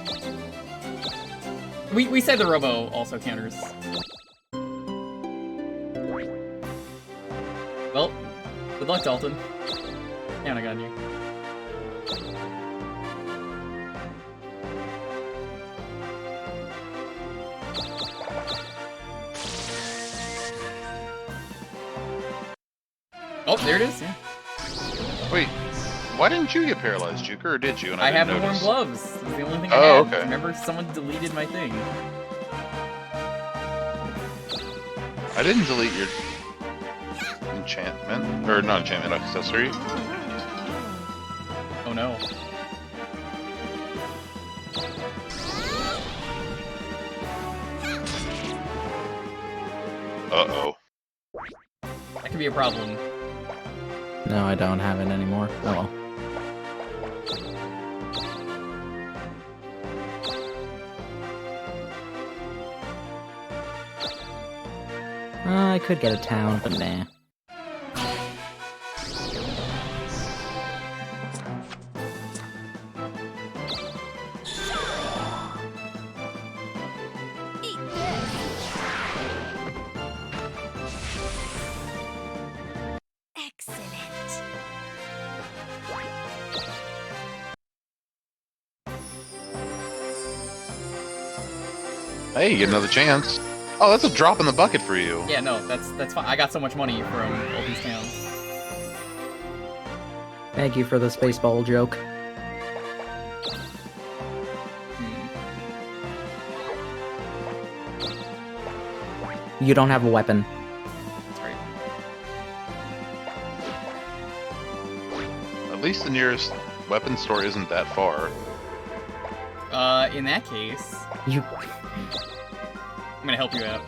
We said the Robo also counters. Well, good luck, Dalton. Count on you. Oh, there it is, yeah. Wait, why didn't you get paralyzed, Jewker, or did you? And I have didn't the warm notice? gloves. It's the only thing I Oh, had. okay. Remember, someone deleted my thing. I didn't delete your enchantment, or not enchantment, accessory. Oh no. Uh-oh. That could be a problem. No, I don't have it anymore. Oh well. I could get a town, but nah. Eat this. Excellent. Hey, you get another chance. Oh, that's a drop in the bucket for you. Yeah, no, that's fine. I got so much money from all these towns. Thank you for the Spaceball joke. You don't have a weapon. That's right. At least the nearest weapon store isn't that far. In that case, You. I'm gonna help you out.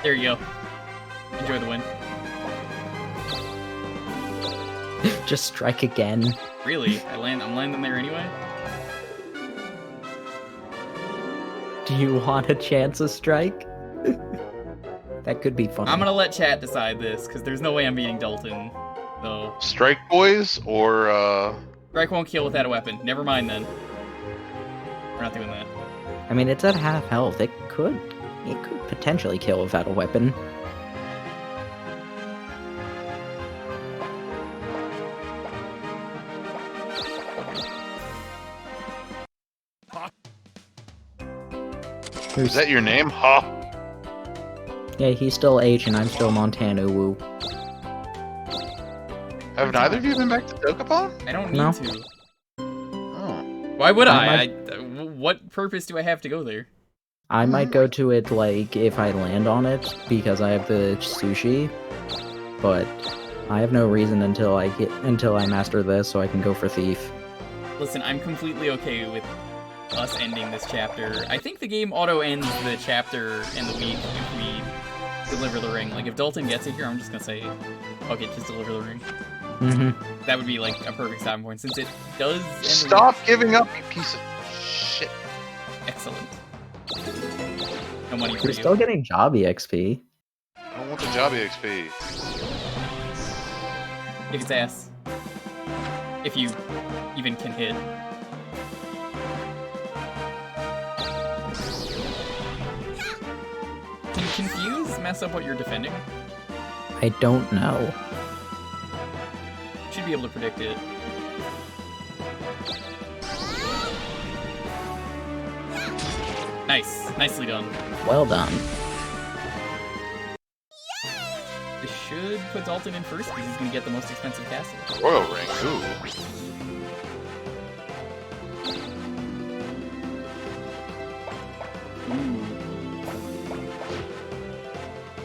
There you go. Enjoy the win. Just strike again. Really? I'm landing there anyway? Do you want a chance to strike? That could be fun. I'm gonna let chat decide this, because there's no way I'm beating Dalton. So, Strike Boys or, Strike won't kill without a weapon. Never mind then. We're not doing that. I mean, it's at half health. It could potentially kill without a weapon. Is that your name? Huh? Yeah, he's still H and I'm still Montana. Woo. Have neither of you been back to Dokapon? I don't need No. to. Oh. Why would I I? What purpose do I have to go there? I might go to it, like, if I land on it, because I have the sushi, but I have no reason until I master this, so I can go for Thief. Listen, I'm completely okay with us ending this chapter. I think the game auto-ends the chapter and the week if we deliver the ring. Like, if Dalton gets it here, I'm just gonna say, okay, just deliver the ring. Mm-hmm. That would be, like, a perfect stopping point, since it does end the Stop giving up, you piece of shit. week. Excellent. No money for You're you. still getting job EXP. I don't want the job EXP. If it's ass. If you even can hit. Can Confuse mess up what you're defending? I don't know. Should be able to predict it. Nice. Nicely done. Well done. This should put Dalton in first because he's going to get the most expensive castle. Royal ring, ooh.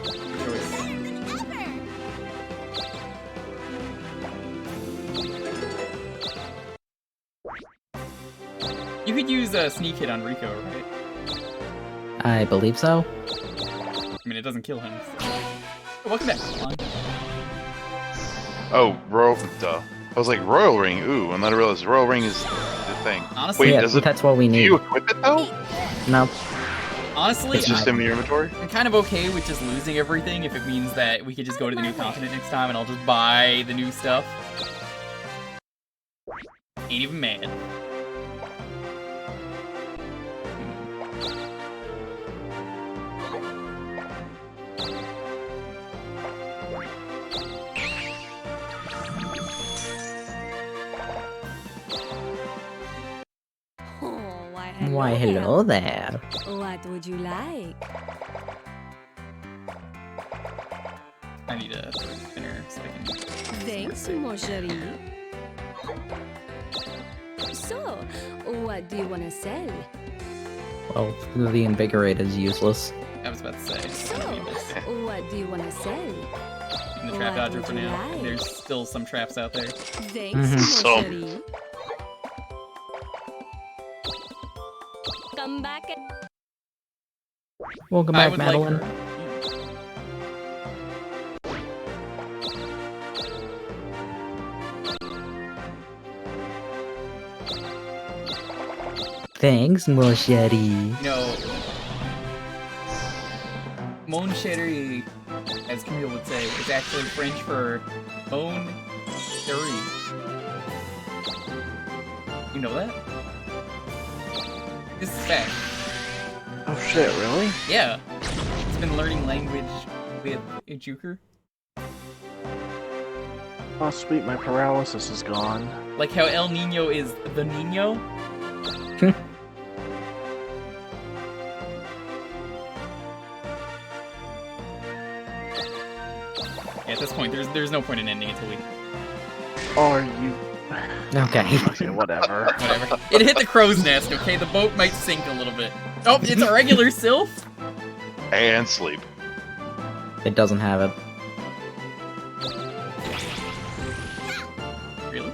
Good choice. You could use a sneak hit on Rico, right? I believe so. I mean, it doesn't kill him. So. Oh, welcome back. Come on. Oh, Royal, duh. I was like, Royal ring, ooh, and then I realized Royal ring is the thing. Honestly, Wait, Yeah, does it, that's what we do need. you equip it though? No. honestly, It's just in the inventory? I'm kind of okay with just losing everything if it means that we could just go to the new continent next time and I'll just buy the new stuff. Ain't even mad. Oh, Why, hello there. What would you like? I need a spinner so I can... Thanks, mon chéri. So, what do you want to sell? Well, the Invigorate is useless. I was about to say. So, I mean, this. what do you want to sell? In the trap What dodger for would you now. like? There's still some traps out there. Thanks, Mhm. mon Some. chéri. Come back and... Welcome I back, would Madeline. like her. Thanks, Mosheri. You know, mon chéri, as Camille would say, is actually French for mon chéri. You know that? This is fact. Oh shit, really? Yeah. He's been learning language with Jewker. Oh sweet, my paralysis is gone. Like how El Nino is the Nino. Yeah, at this point, there's no point in ending until we... Are you... Okay. Okay, whatever. Whatever. It hit the crow's nest, okay? The boat might sink a little bit. Oh, it's a regular sylph? And sleep. It doesn't have it. Really?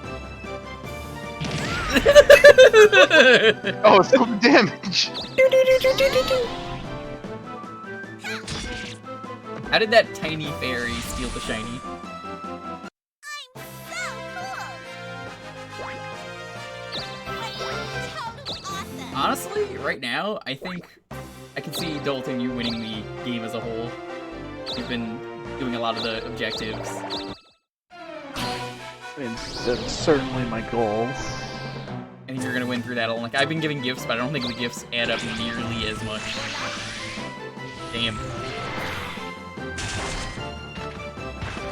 Oh, it's so damage! How did that tiny fairy steal the shiny? Honestly, right now, I think I can see Dalton you winning the game as a whole. You've been doing a lot of the objectives. I mean, that's certainly my goal. I think you're gonna win through that alone. Like, I've been giving gifts, but I don't think the gifts add up nearly as much. Damn.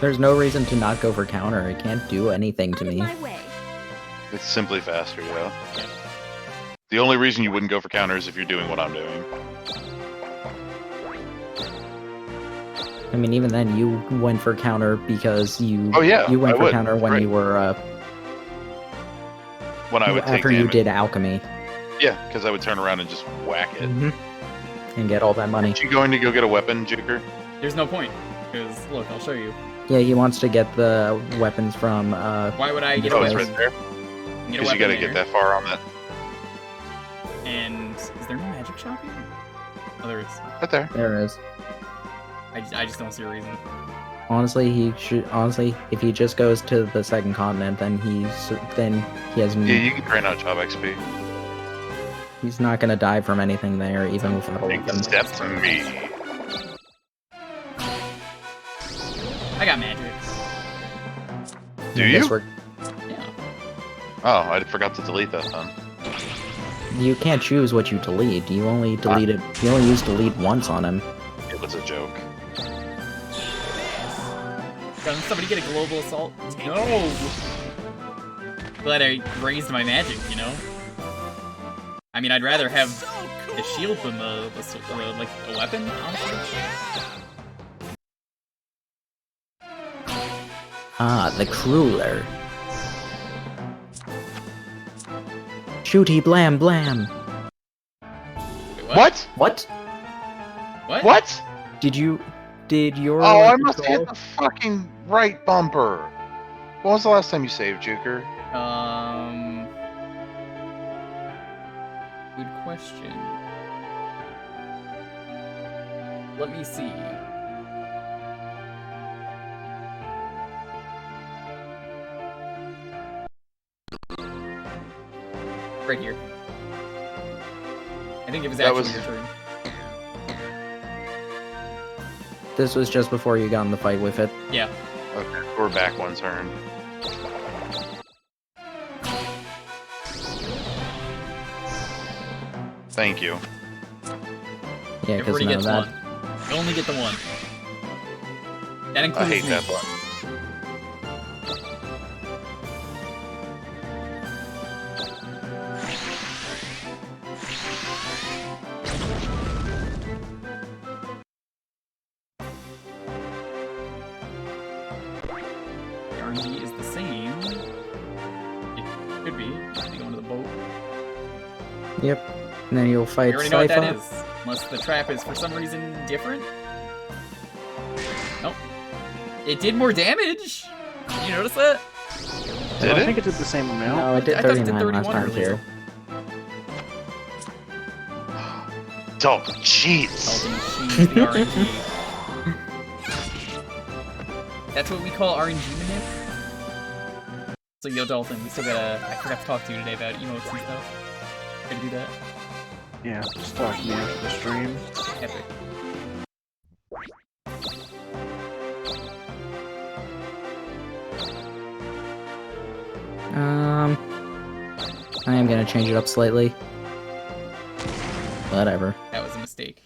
There's no reason to not go for counter. It can't do anything to Out of me. my way. It's simply faster, yeah. The only reason you wouldn't go for counter is if you're doing what I'm doing. I mean, even then, you went for counter because you. Oh, yeah, You went I for would, counter when right. you were. When I would take after you damage. did alchemy. Yeah, because I would turn around and just whack it. And get all that money. Aren't you going to go get a weapon, Jewker? There's no point. Because, look, I'll show you. Yeah, he wants to get the weapons from. Why would I get Oh, a it's weapon? right there? Because you gotta get that far on that. And is there no magic shop here? Oh, there is. Right there. There is. I just don't see a reason. Honestly, he should. Honestly, if he just goes to the second continent, then he has. Yeah, you can drain out job XP. He's not gonna die from anything there, even without a weapon. Step to me. I got magic. Do I guess you? we're- Yeah. Oh, I forgot to delete that then. You can't choose what you delete. You only delete it. You only use delete once on him. It was a joke. Doesn't somebody get a global assault? No! Glad I raised my magic, you know? I mean, I'd rather have a shield than like a weapon, honestly. Ah, the crueler. Shooty blam blam. Wait, What? What? What? What? Did your Oh, I must have control- hit the fucking right bumper. When was the last time you saved, Jewker? Good question. Let me see. Right here. I think it was That actually was- your turn. This was just before you got in the fight with it. Yeah. Okay, we're back one turn. Thank you. Yeah, because Everybody none gets of that. one. You only get the one. That I includes hate me. that button. The RNG is the same. It could be. You go into the boat. Yep. And then you'll You fight already know what that Sypha. is. Unless the trap is for some reason different. Nope. It did more damage. Did you notice that? Did I it? think it did the same amount. No, it did I thought it did 39 last 31 time earlier. too. Dalton cheats. Dalton cheats the RNG. That's what we call RNG manip. So yo, Dalton, we still gotta. I forgot to talk to you today about emotes and stuff. Gotta do that. Yeah, just talk to me after the stream. Epic. I am gonna change it up slightly. Whatever. That was a mistake.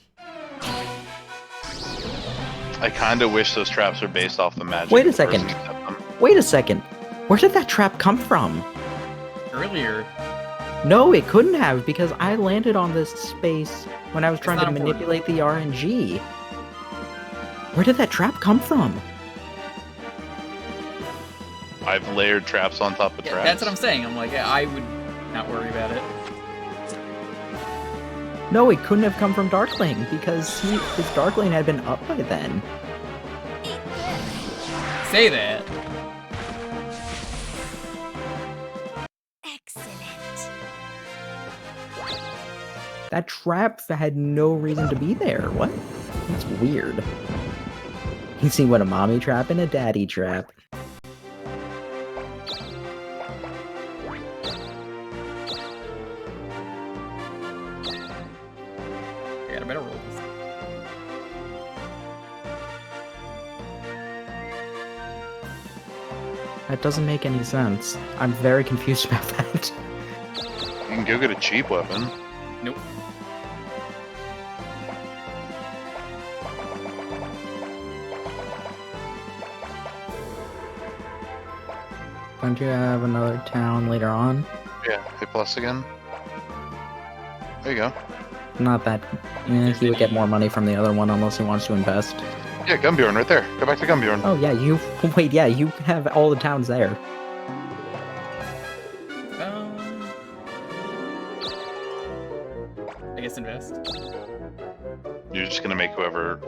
I kind of wish those traps were based off the magic. Wait a of the person second. who set them. Wait a second. Where did that trap come from? Earlier, No, it couldn't have, because I landed on this space when I was trying to not important. manipulate the RNG. Where did that trap come from? I've layered traps on top of yeah, traps. that's what I'm saying. I'm like, I would not worry about it. No, it couldn't have come from Darkling, because his Darkling had been up by then. Say that. Excellent. That trap had no reason to be there. What? That's weird. You see what a mommy trap and a daddy trap. I gotta better roll this. That doesn't make any sense. I'm very confused about that. You can go get a cheap weapon. Nope. Don't you have another town later on? Yeah, hit plus again. There you go. Not that. He would get more money from the other one unless he wants to invest. Yeah, Gumbjorn right there. Go back to Gumbjorn. Oh yeah, you wait. Yeah, you have all the towns there. I guess invest. You're just gonna make whoever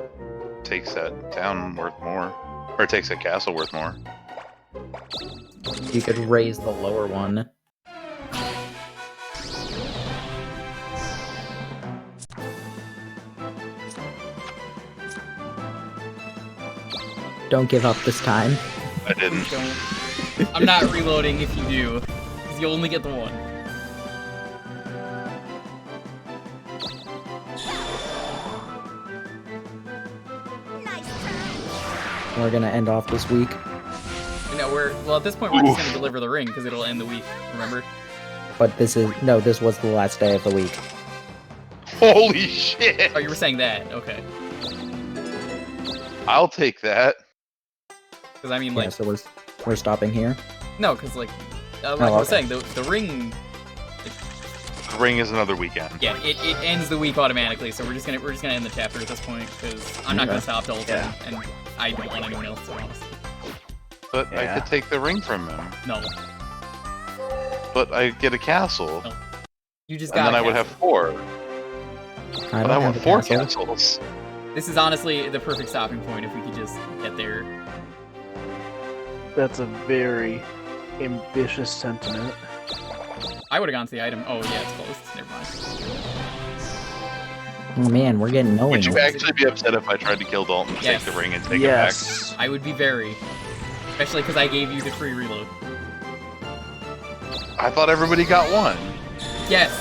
takes that town worth more, or takes that castle worth more. You could raise the lower one. Don't give up this time. I didn't. Don't. I'm not reloading if you do, because you only get the one. We're gonna end off this week. No, well at this point we're just gonna deliver the ring because it'll end the week. Remember? But this was the last day of the week. Holy shit! Oh, you were saying that? Okay. I'll take that. Because I mean, like, Yeah, so we're stopping here. no, because like I was saying, the ring. The ring is another weekend. Yeah, it ends the week automatically, so we're just gonna end the chapter at this point because I'm not gonna stop the whole thing, and I don't want anyone else to, honestly. But I could take the ring from him. No. But I get a castle. No. You just and got. then I would have 4. I But I want 4 castles. This is honestly the perfect stopping point if we could just get there. That's a very ambitious sentiment. I would have gone to the item. Oh yeah, it's closed. Never mind. Oh man, we're getting nowhere. Would you actually be upset if I tried to kill Dalton, Yes. take the ring, and take it back? I would be very. Especially because I gave you the free reload. I thought everybody got 1. Yes!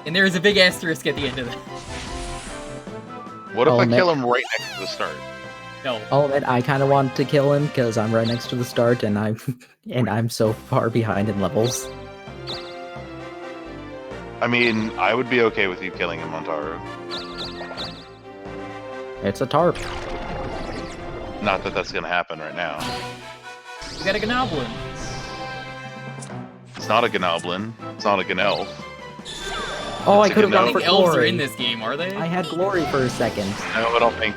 And there is a big asterisk at the end of that. What if Oh, I man. kill him right next to the start? No. All of it. I kind of want to kill him because I'm right next to the start, and I'm so far behind in levels. I mean, I would be okay with you killing him, Montaru. It's a tarp. Not that that's gonna happen right now. You got a Gnoblin. It's not a Gnoblin. It's not a Gnelf. Oh, I It's a could have I gone don't for think elves are glory. in this game, are they? I had glory for a second. No, I don't think.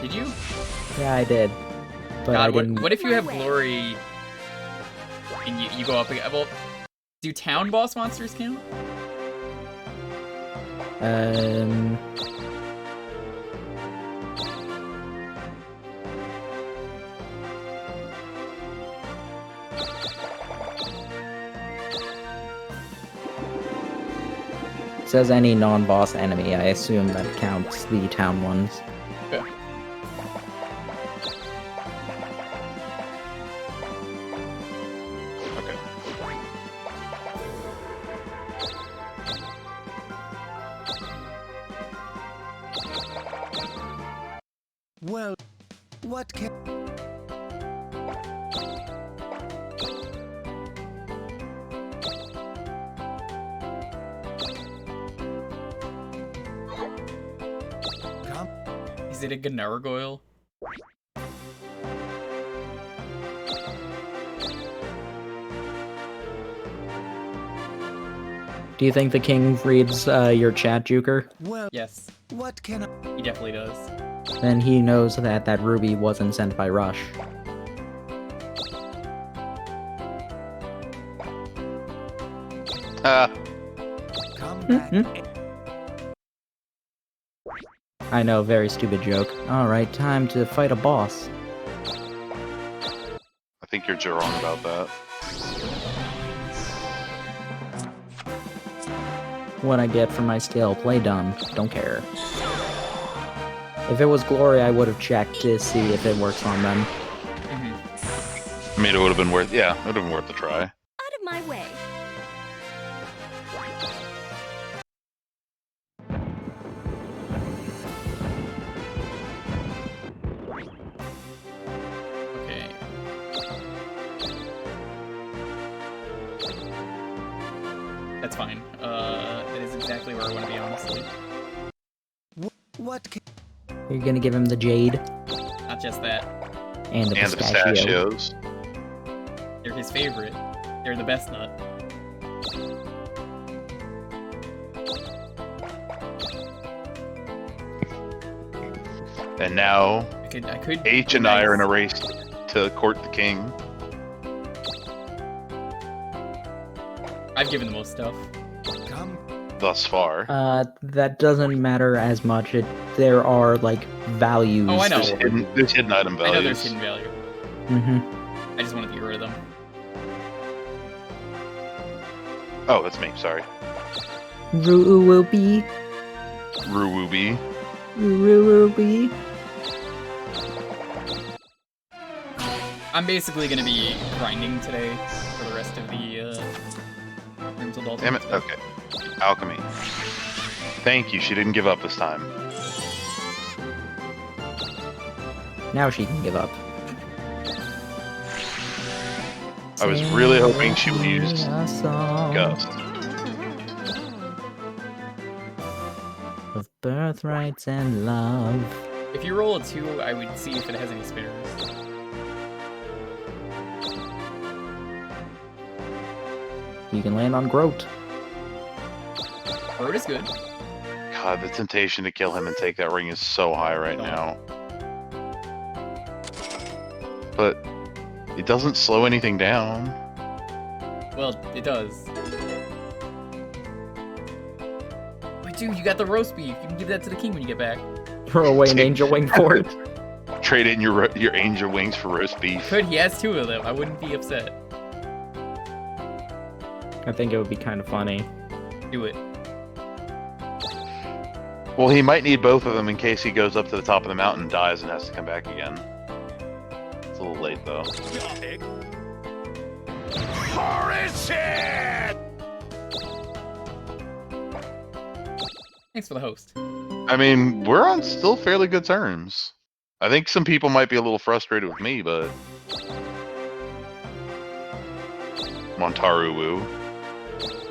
Did you? Yeah, I did. But I God, didn't. what if you have glory and you go up again? Well, do town boss monsters count? It says any non-boss enemy. I assume that counts the town ones. Okay. Okay. Well, what can... Is it a Gnargoyle? Do you think the king reads your chat, Jewker? Well, Yes, what can I... he definitely does. Then he knows that that ruby wasn't sent by Rush. Come back. I know, very stupid joke. Alright, time to fight a boss. I think you're wrong about that. What I get for my skill, play dumb. Don't care. If it was glory, I would have checked to see if it works on them. I mean, it would have been worth. Yeah, it would have been worth a try. Out of my way. Okay. That's fine. That is exactly where I want to be, honestly. What can... You're gonna give him the jade Not just that. and the And the pistachio. pistachios. They're his favorite. They're the best nut. And now, I could. H and I are in a race to court the king. I've given the most stuff. Thus far. That doesn't matter as much. There are like values. Oh, I know. There's hidden item values. I know there's hidden value. Mm-hmm. I just wanted to get rid of them. Oh, that's me. Sorry. Ruby. Ruby. Ruby. I'm basically gonna be grinding today for the rest of the rooms of Damn it. Okay. Alchemy. Thank you. She didn't give up this time. Now she can give up. I was really hoping she would use Gust. Of birthrights and love. If you roll a 2, I would see if it has any spinners. You can land on Groat. Road is good. God, the temptation to kill him and take that ring is so high right now. But it doesn't slow anything down. Well, it does. Wait, dude, you got the roast beef. You can give that to the king when you get back. Throw away an angel wing for it. Trade in your angel wings for roast beef. Could, he has 2 of them. I wouldn't be upset. I think it would be kind of funny. Do it. Well, he might need both of them in case he goes up to the top of the mountain, dies, and has to come back again. It's a little late, though. Thanks for the host. I mean, we're on still fairly good terms. I think some people might be a little frustrated with me, but... Montaru Wu.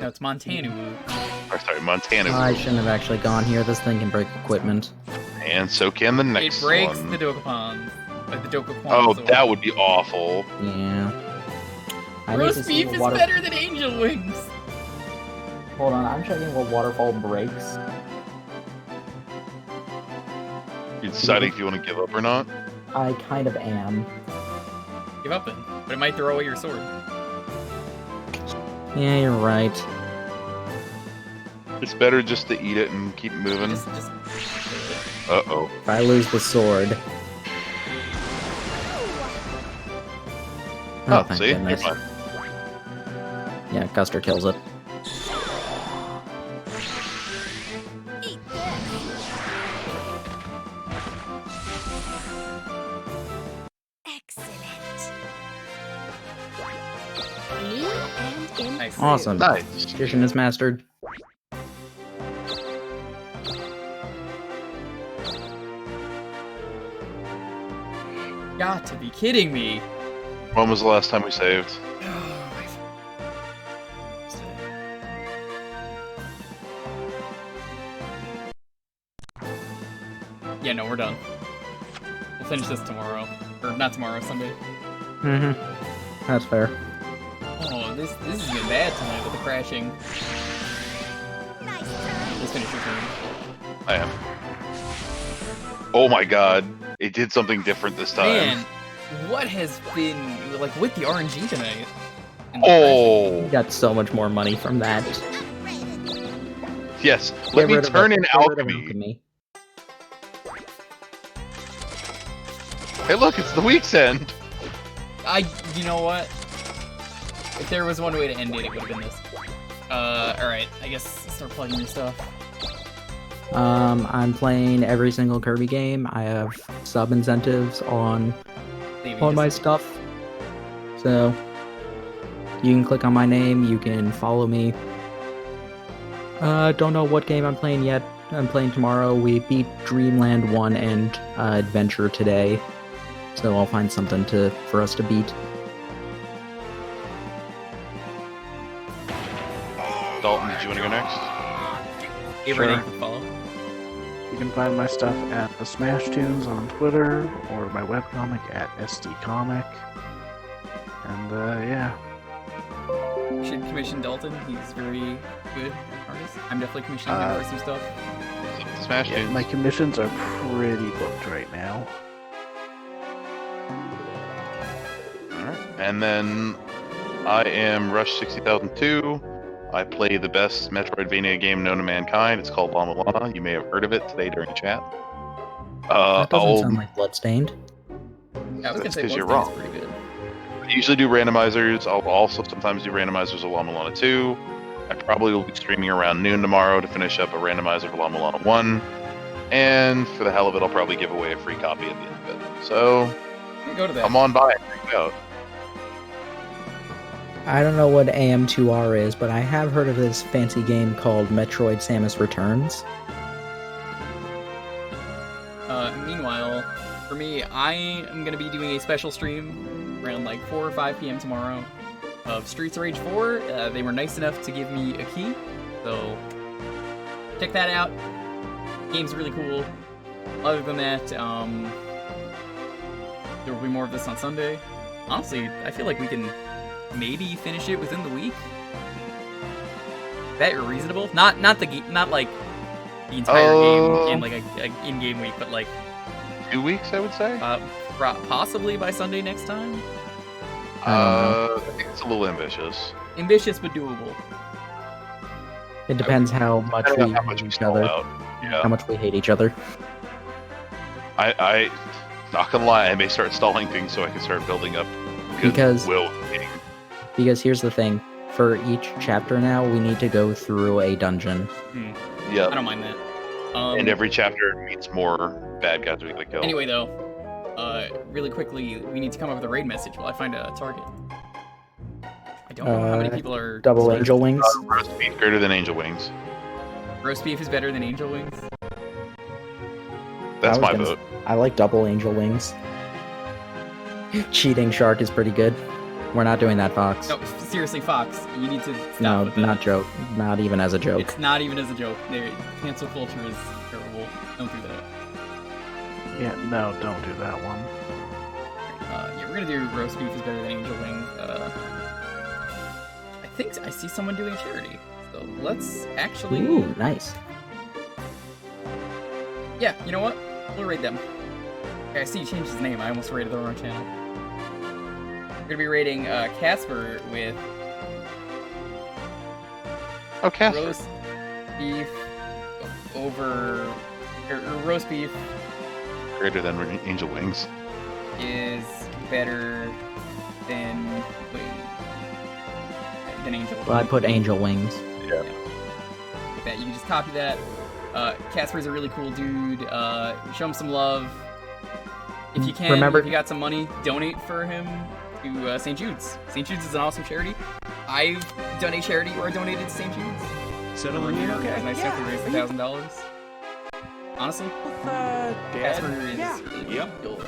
No, it's Montana Wu. Or sorry, Montana Wu. I shouldn't have actually gone here. This thing can break equipment. And so can the next It breaks one. the Dokapon. The Dokapon. Oh, that would be awful. Yeah. I need to Roast see beef what is better than angel wings. Hold on, I'm checking what waterfall breaks. You're deciding if you want to give up or not? I kind of am. Give up then. But it might throw away your sword. Yeah, you're right. It's better just to eat it and keep moving. Just Uh-oh. If I lose the sword... Oh, thank see? goodness. You're fine. Yeah, Custer kills it. Nice. Awesome. Nice. Tradition is mastered. Got to be kidding me. When was the last time we saved? Yeah, no, we're done. We'll finish this tomorrow. Or not tomorrow, Sunday. Mm-hmm. That's fair. Oh, this is getting bad tonight with the crashing. Let's finish your turn. I am. Oh my god. It did something different this time. Man, what has been, like, with the RNG tonight? Oh! Got so much more money from that. Yes, let me turn in alchemy. Hey look, it's the week's end! You know what? If there was one way to end it, it would have been this. Alright, I guess start plugging your stuff. I'm playing every single Kirby game. I have sub incentives on my stuff. So you can click on my name, you can follow me. Don't know what game I'm playing yet. I'm playing tomorrow. We beat Dreamland 1 and Adventure today. So I'll find something for us to beat. Dalton, did you want to go next? Sure. Follow. You can find my stuff at the Smash Tunes on Twitter or my webcomic at SDComic. And yeah. You should commission Dalton. He's very good artist. I'm definitely commissioning him for some stuff. Smash Yeah, Tunes. my commissions are pretty booked right now. Alright. And then I am Rush 60,002. I play the best Metroidvania game known to mankind. It's called Llama Llama. You may have heard of it today during chat. That doesn't sound like Bloodstained. Yeah, I was gonna That's say 'cause you're Bloodstained's wrong. pretty good. I usually do randomizers. I'll also sometimes do randomizers of Llama Llama 2. I probably will be streaming around noon tomorrow to finish up a randomizer for Llama Llama 1. And for the hell of it, I'll probably give away a free copy at the end of it. So, Yeah, go to that. come on by and check it out. I don't know what AM2R is, but I have heard of this fancy game called Metroid Samus Returns. Meanwhile, for me, I am gonna be doing a special stream around like 4 or 5 p.m. tomorrow of Streets of Rage 4. They were nice enough to give me a key, so check that out. Game's really cool. Other than that, there will be more of this on Sunday. Honestly, I feel like we can maybe finish it within the week. Is that reasonable? Not like the entire game in like a in-game week, but like 2 weeks, I would say. Possibly by Sunday next time. I think it's a little ambitious. Ambitious but doable. It depends how much we How much hate we each stall other. out. Yeah. How much we hate each other. I not gonna lie, I may start stalling things so I can start building up Because- goodwill. Because here's the thing. For each chapter now, we need to go through a dungeon. Yeah. I don't mind that. And every chapter meets more bad guys we gotta kill. Anyway, though, really quickly, we need to come up with a raid message while I find a target. I don't know how many people are. Double angel wings. Roast beef greater than angel wings. Roast beef is better than angel wings. That's I was my gonna vote. I like double angel wings. Cheating shark is pretty good. We're not doing that, Fox. No, seriously, Fox, you need to stop No, with that. not joke. Not even as a joke. It's not even as a joke. Cancel culture is terrible. Don't do that. Yeah, no, don't do that one. Yeah, we're gonna do roast beef is better than angel wings. I think I see someone doing charity, so let's actually. Ooh, nice. Yeah, you know what? We'll raid them. Okay, I see you changed his name. I almost raided the wrong channel. We're gonna be raiding Casper with Casper. roast beef over or roast beef Greater than angel wings. is better than angel wings. Well, I put angel wings. Yeah. Like that, you can just copy that. Casper's a really cool dude. Show him some love. If you can, Remember- if you got some money, donate for him to St. Jude's. St. Jude's is an awesome charity. I've done a charity where I donated to St. Jude's. Settling in okay? Nice enough to raise $1,000. Honestly, Casper is really cool.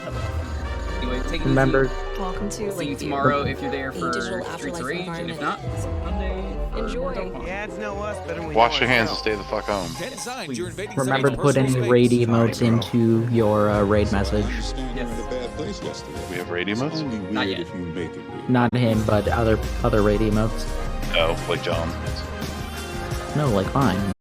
Anyway, take it Remember, easy. Welcome to See you Lakeview. tomorrow if you're there A for digital Streets of afterlife Rage, and if environment. not, Sunday for Enjoy. Dokapon. Yeah, it's no us better than we Wash know your hands and ourselves. stay the fuck home. Ten signs you're invading remember to someone's put any personal raid space. emotes into your raid message. We have raid emotes? Not yet. Not him, but other raid emotes. No, like John. No, like mine.